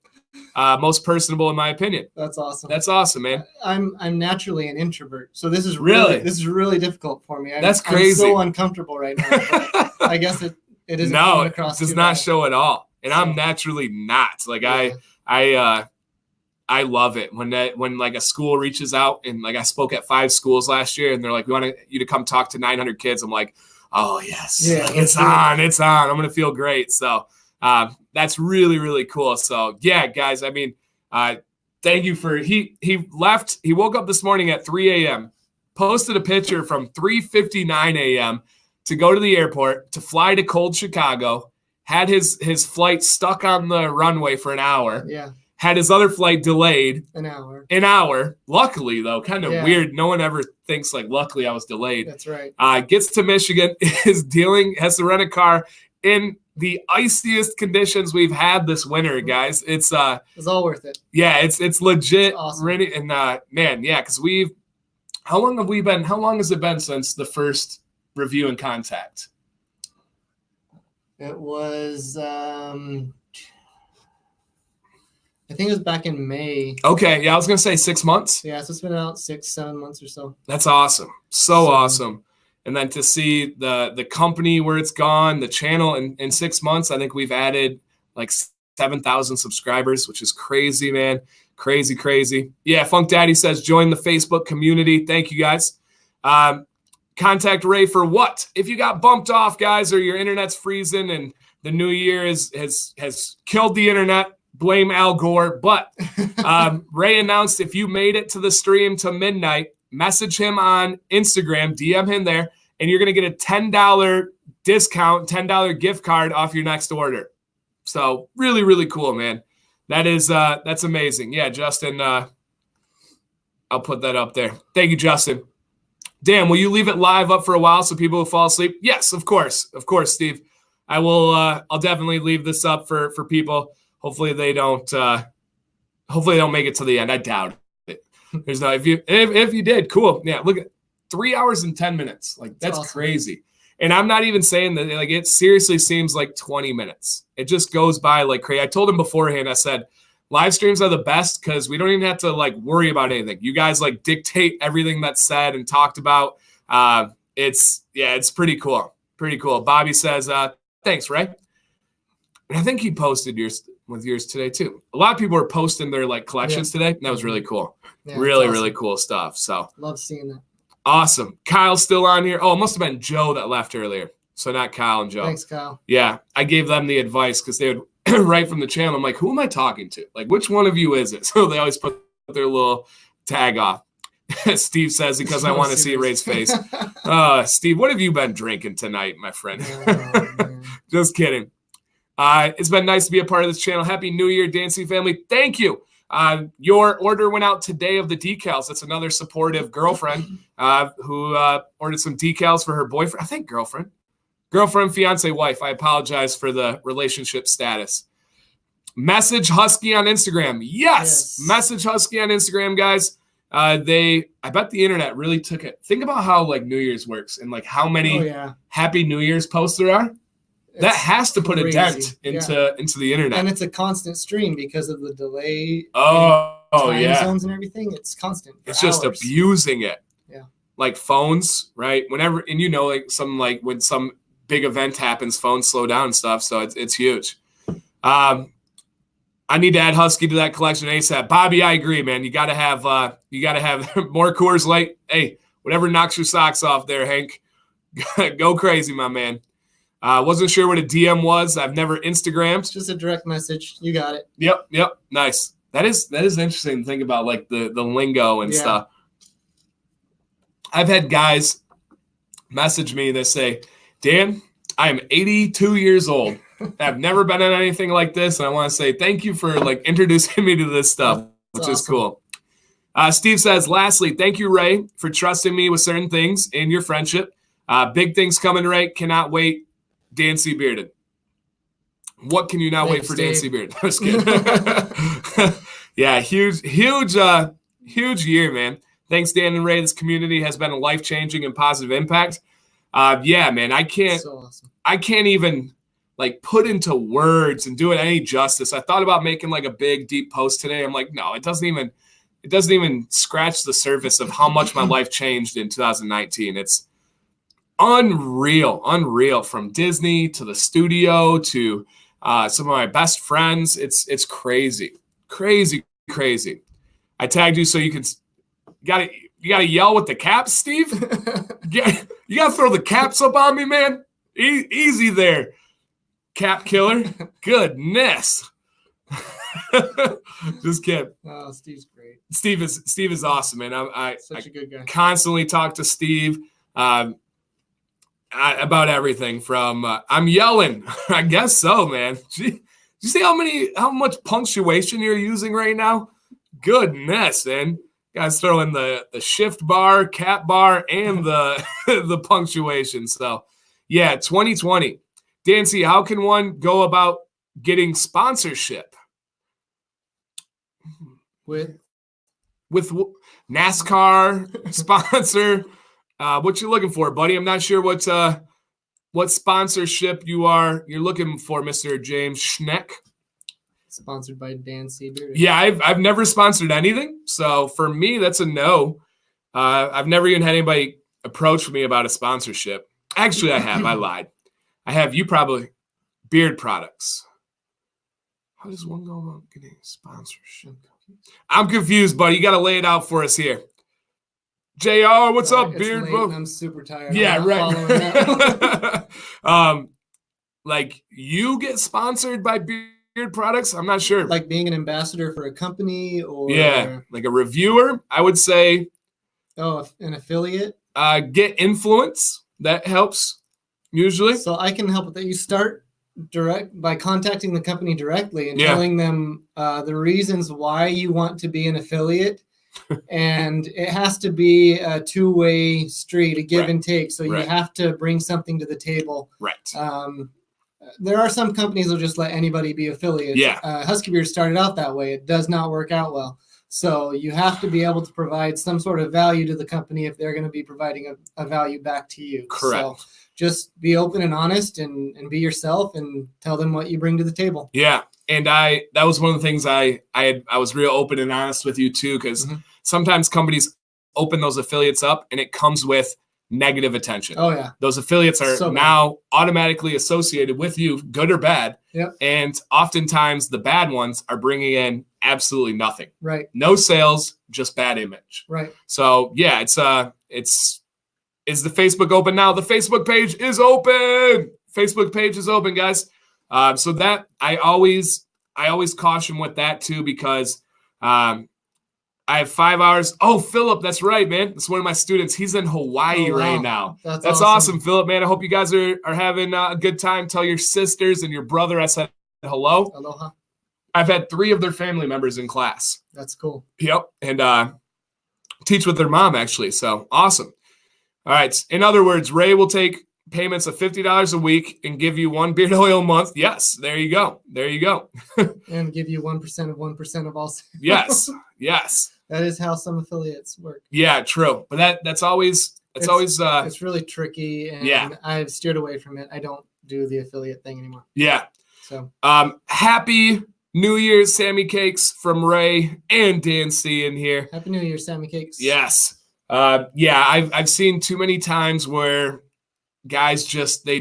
most personable in my opinion. That's awesome. That's awesome, man. I'm naturally an introvert, so this is Really? really difficult for me. That's crazy. I'm so uncomfortable right now. But I guess it isn't coming across. No, it does not show at all. And so, I'm naturally not. Like I love it when like a school reaches out, and like I spoke at 5 schools last year, and they're like, we want you to come talk to 900 kids. I'm like, oh yes, it's on. I'm gonna feel great. So that's really, really cool. So yeah, guys, I mean, thank you for he left. He woke up this morning at 3 a.m., posted a picture from 3:59 a.m. to go to the airport to fly to cold Chicago. Had his flight stuck on the runway for an hour. Yeah. Had his other flight delayed an hour. Luckily, though, kind of weird. No one ever thinks like, luckily I was delayed. That's right. Gets to Michigan, has to rent a car in the iciest conditions we've had this winter, guys. It's all worth it. Yeah, it's legit. It's awesome. Ready, and man, yeah, because how long has it been since the first review and contact? It was I think it was back in May. Okay, yeah, I was gonna say 6 months. Yeah, so it's been out 6-7 months or so. That's awesome. So awesome. And then to see the company where it's gone, the channel in 6 months, I think we've added like 7,000 subscribers, which is crazy, man. Crazy. Yeah, Funk Daddy says join the Facebook community. Thank you, guys. Contact Ray for what? If you got bumped off, guys, or your internet's freezing and the new year has killed the internet, blame Al Gore. But Ray announced if you made it to the stream to midnight, message him on Instagram, DM him there, and you're going to get a $10 discount, $10 gift card off your next order. So really, really cool, man. That's amazing. Yeah, Justin, I'll put that up there. Thank you, Justin. Dan, will you leave it live up for a while so people will fall asleep? Yes, of course, Steve. I will. I'll definitely leave this up for people. Hopefully they don't make it to the end. I doubt it. There's no if you did, cool. Yeah, look at 3 hours and 10 minutes. Like that's awesome. Crazy. And I'm not even saying that. Like it seriously seems like 20 minutes. It just goes by like crazy. I told him beforehand. I said, live streams are the best because we don't even have to like worry about anything. You guys like dictate everything that's said and talked about. It's pretty cool. Pretty cool. Bobby says, thanks, Ray. And I think he posted yours today too. A lot of people were posting their like collections today. And that was really cool. Yeah, really, awesome. Really cool stuff. So love seeing that. Awesome. Kyle's still on here. Oh, it must have been Joe that left earlier. So not Kyle and Joe. Thanks, Kyle. Yeah. I gave them the advice because they would write from the channel. I'm like, who am I talking to? Like, which one of you is it? So they always put their little tag off. Steve says, because I want to see Ray's face. Steve, what have you been drinking tonight, my friend? Just kidding. It's been nice to be a part of this channel. Happy New Year, Dancing family. Thank you. Your order went out today of the decals. That's another supportive girlfriend who ordered some decals for her boyfriend. I think girlfriend, fiance, wife. I apologize for the relationship status. Message Husky on Instagram. Yes. Message Husky on Instagram, guys. I bet the internet really took it. Think about how like New Year's works and like how many Happy New Year's posts there are. That has to put a dent into the internet. And it's a constant stream because of the delay. Time zones and everything. It's constant. It's just abusing it. Yeah. Like phones, right? Whenever, and like some, like when some big event happens, phones slow down and stuff. So it's huge. I need to add Husky to that collection ASAP. Bobby, I agree, man. You gotta have more Coors Light. Hey, whatever knocks your socks off there, Hank. Go crazy, my man. Wasn't sure what a DM was. I've never Instagrammed. Just a direct message. You got it. Yep. Nice. That is interesting to think about, like the lingo and stuff. I've had guys message me that say, Dan, I am 82 years old. I've never been in anything like this, and I want to say thank you for like introducing me to this stuff, which is cool. Steve says, lastly, thank you, Ray, for trusting me with certain things in your friendship. Big things coming, Ray. Cannot wait. Dan C. Bearded. What can you not wait for, Dan C. Bearded? I was kidding. Yeah, huge year, man. Thanks, Dan and Ray. This community has been a life-changing and positive impact. Yeah, man, I can't. So awesome. I can't even like put into words and do it any justice. I thought about making like a big deep post today. I'm like, no, it doesn't even scratch the surface of how much my life changed in 2019. It's unreal from Disney to the studio to some of my best friends. It's crazy. I tagged you so you can you gotta yell with the caps, Steve. You gotta throw the caps up on me, man. Easy there, cap killer. Goodness. Just kidding. Oh, Steve's great. Steve is awesome, man. Such a good guy. Constantly talk to Steve about everything. From I'm yelling. I guess so, man. Gee, you see how much punctuation you're using right now? Goodness, man. Guys throw in the shift bar, cap bar, and the the punctuation. So, yeah, 2020. Dancy, how can one go about getting sponsorship? With NASCAR sponsor? What you looking for, buddy? I'm not sure what sponsorship you're looking for, Mr. James Schneck. Sponsored by Dan Seabeard. Yeah, I've never sponsored anything, so for me that's a no. I've never even had anybody approach me about a sponsorship. Actually, I have. I lied. I have. You probably beard products. How does one go about getting sponsorship? I'm confused, buddy. You got to lay it out for us here. JR, what's up, beard? I'm super tired. Yeah, right. Like you get sponsored by beard products? I'm not sure. Like being an ambassador for a company or like a reviewer, I would say. Oh, an affiliate? Get influence. That helps usually. So I can help with that. You start direct by contacting the company directly and telling them the reasons why you want to be an affiliate. And it has to be a two-way street, a give and take. So you have to bring something to the table. Right. There are some companies that will just let anybody be affiliates. Yeah. Husky Beard started out that way. It does not work out well. So you have to be able to provide some sort of value to the company if they're going to be providing a value back to you. Correct. So just be open and honest and be yourself and tell them what you bring to the table. Yeah. And that was one of the things I was real open and honest with you too, because sometimes companies open those affiliates up and it comes with negative attention. Oh yeah. Those affiliates are now automatically associated with you, good or bad. Yep. And oftentimes the bad ones are bringing in absolutely nothing. Right. No sales, just bad image. Right. So yeah, is the Facebook open now? The Facebook page is open. Facebook page is open, guys. So that I always caution with that too, because I have 5 hours. Oh, Philip, that's right, man. That's one of my students. He's in Hawaii right now. That's awesome, Philip, man. I hope you guys are having a good time. Tell your sisters and your brother I said hello. Aloha. I've had 3 of their family members in class. That's cool. Yep, and teach with their mom, actually. So awesome. All right. In other words, Ray will take payments of $50 a week and give you 1 beard oil a month. Yes, there you go. And give you 1% of 1% of all sales. Yes. That is how some affiliates work. Yeah, true. But it's always it's really tricky, and I've steered away from it. I don't do the affiliate thing anymore. Yeah. So happy New Year's, Sammy Cakes from Ray and Dan C in here. Happy New Year, Sammy Cakes. Yes. I've seen too many times where guys they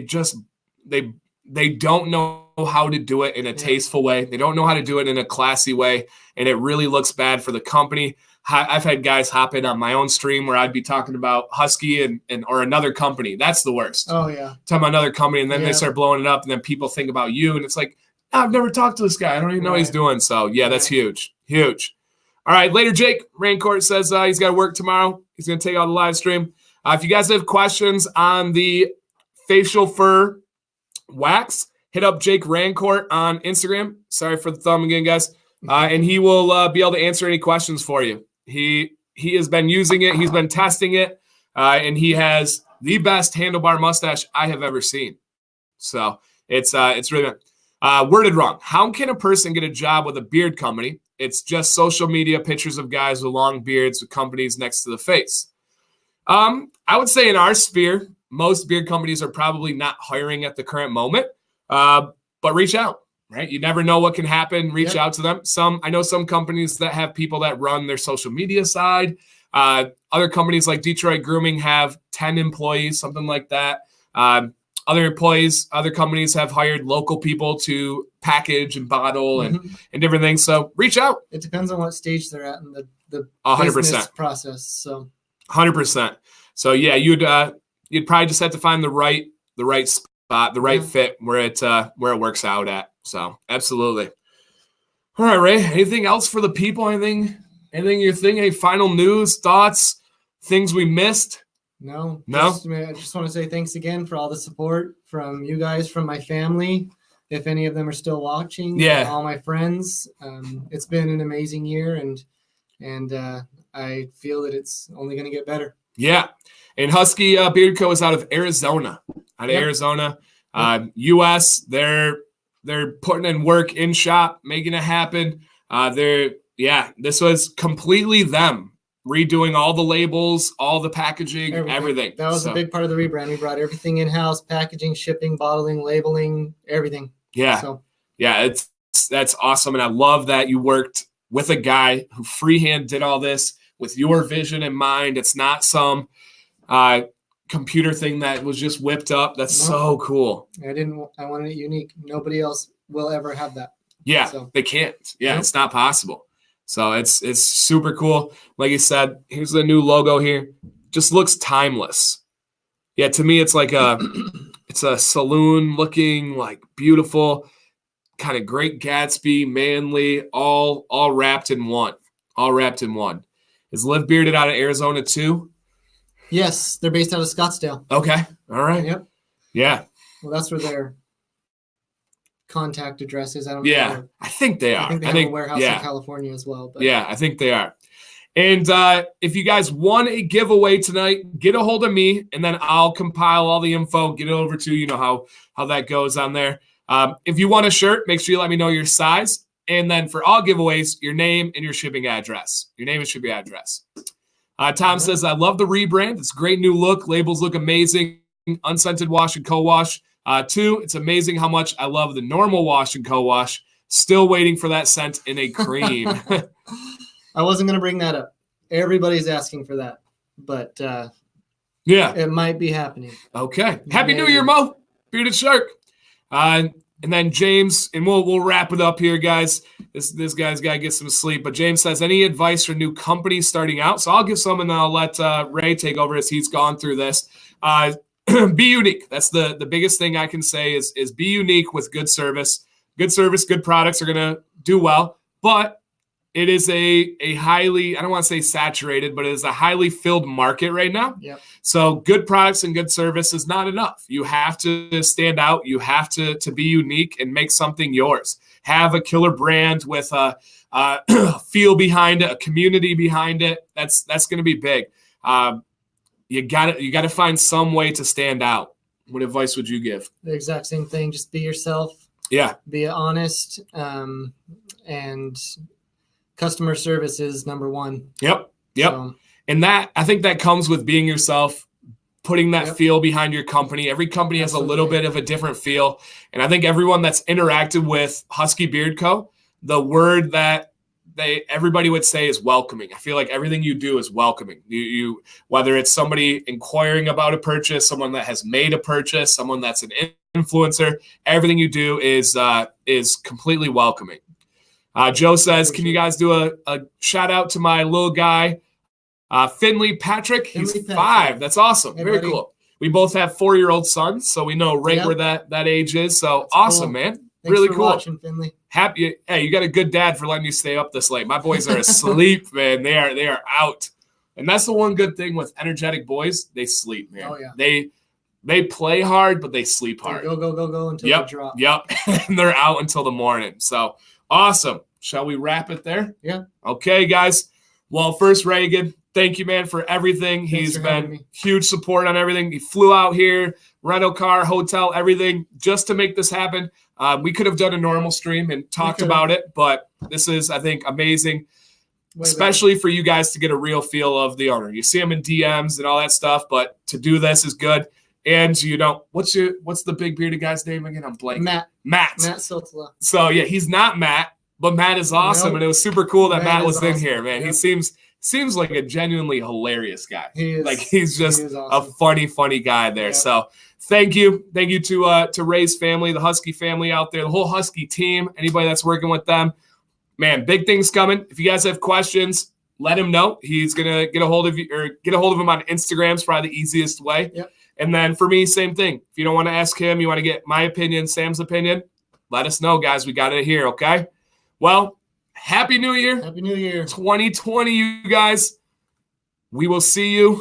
don't know how to do it in a tasteful way. They don't know how to do it in a classy way, and it really looks bad for the company. I've had guys hop in on my own stream where I'd be talking about Husky and or another company. That's the worst. Oh yeah. Talking about another company, and then they start blowing it up, and then people think about you, and it's like, I've never talked to this guy. I don't even know what he's doing. So yeah, that's huge. All right, later, Jake Rancourt says he's got to work tomorrow. He's going to take out the live stream. If you guys have questions on the facial fur wax, hit up Jake Rancourt on Instagram. Sorry for the thumb again, guys. And he will be able to answer any questions for you. He has been using it. He's been testing it. And he has the best handlebar mustache I have ever seen. So it's really been worded wrong. How can a person get a job with a beard company? It's just social media pictures of guys with long beards with companies next to the face. I would say in our sphere, most beard companies are probably not hiring at the current moment. But reach out, right? You never know what can happen. Reach Yep. out to them. I know some companies that have people that run their social media side. Other companies like Detroit Grooming have 10 employees, something like that. Other companies have hired local people to package and bottle and different things. So reach out. It depends on what stage they're at in the 100%. business process. So 100%. So yeah, you'd probably just have to find the right spot, the right fit where it works out at. So absolutely. All right, Ray. Anything else for the people? Anything you're thinking? Any final news, thoughts, things we missed? No. I just want to say thanks again for all the support from you guys, from my family, if any of them are still watching. Yeah. All my friends. It's been an amazing year, and I feel that it's only going to get better. Yeah. And Husky Beard Co. is out of Arizona. Arizona. US, they're putting in work in shop, making it happen. This was completely them redoing all the labels, all the packaging, everything. That was a big part of the rebrand. We brought everything in-house, packaging, shipping, bottling, labeling, everything. Yeah. That's awesome. And I love that you worked with a guy who freehand did all this with your vision in mind. It's not some computer thing that was just whipped up. That's so cool. I wanted it unique. Nobody else will ever have that. Yeah, they can't. Yeah, it's not possible. So it's super cool. Like you said, here's the new logo here. Just looks timeless. Yeah, to me, it's like it's a saloon looking, like beautiful, kind of Great Gatsby, manly, all wrapped in one. All wrapped in one. Is Live Bearded out of Arizona too? Yes, they're based out of Scottsdale. Okay. All right. Yep. Yeah. Well, that's where their contact address is. I don't know. Yeah, I think they are. I think they have a warehouse in California as well. But. Yeah, I think they are. And if you guys want a giveaway tonight, get a hold of me, and then I'll compile all the info, get it over to you. You know how that goes on there. If you want a shirt, make sure you let me know your size. And then for all giveaways, your name and your shipping address. Your name and shipping address. Tom says, I love the rebrand. It's a great new look. Labels look amazing. Unscented wash and co-wash. 2, it's amazing how much I love the normal wash and co-wash. Still waiting for that scent in a cream. I wasn't going to bring that up. Everybody's asking for that. But it might be happening. Okay. Happy New Year, Mo. Bearded Shark. And then James, and we'll wrap it up here, guys. This guy's got to get some sleep. But James says, any advice for new companies starting out? So I'll give some, and then I'll let Ray take over as he's gone through this. Be unique. That's the biggest thing I can say is be unique with good service. Good service, good products are going to do well. But it is a highly, I don't want to say saturated, but it is a highly filled market right now. Yep. So good products and good service is not enough. You have to stand out. You have to be unique and make something yours. Have a killer brand with a feel behind it, a community behind it. That's going to be big. You got to find some way to stand out. What advice would you give? The exact same thing. Just be yourself. Yeah. Be honest. And customer service is number one. Yep. So, and that, I think that comes with being yourself, putting that feel behind your company. Every company has a little bit of a different feel. And I think everyone that's interacted with Husky Beard Co., the word that everybody would say is welcoming. I feel like everything you do is welcoming. You whether it's somebody inquiring about a purchase, someone that has made a purchase, someone that's an influencer, everything you do is completely welcoming. Joe says, can you guys do a shout out to my little guy, Finley Patrick? He's 5. That's awesome. Hey, very buddy. Cool. We both have 4-year-old sons, so we know where that age is. So that's awesome, cool. Man. Thanks really for cool. Watching, Finley. Happy. Hey, you got a good dad for letting you stay up this late. My boys are asleep, man. They are out. And that's the one good thing with energetic boys. They sleep, man. Oh, yeah. They play hard, but they sleep hard. They go until they drop. Yep. And they're out until the morning. So awesome. Shall we wrap it there? Yeah. Okay, guys. Well, first, Reagan, thank you, man, for everything. He's been huge support on everything. He flew out here, rental car, hotel, everything, just to make this happen. We could have done a normal stream and talked about it, but this is, I think, amazing, especially for you guys to get a real feel of the owner. You see him in DMs and all that stuff, but to do this is good. And what's the big bearded guy's name again? I'm blanking. Matt Siltla. So yeah, he's not Matt, but Matt is awesome, Nope. and it was super cool that Matt was in awesome. here, man. Yep. He seems like a genuinely hilarious guy. He is. Like he's just awesome. a funny guy there. Yep. So thank you to Ray's family, the Husky family out there, the whole Husky team, anybody that's working with them. Man, big things coming. If you guys have questions, let him know. He's gonna get a hold of you or get a hold of him on Instagram is probably the easiest way. Yep. And then for me, same thing. If you don't want to ask him, you want to get my opinion, Sam's opinion, let us know, guys. We got it here, okay? Well, Happy New Year. Happy New Year. 2020, you guys. We will see you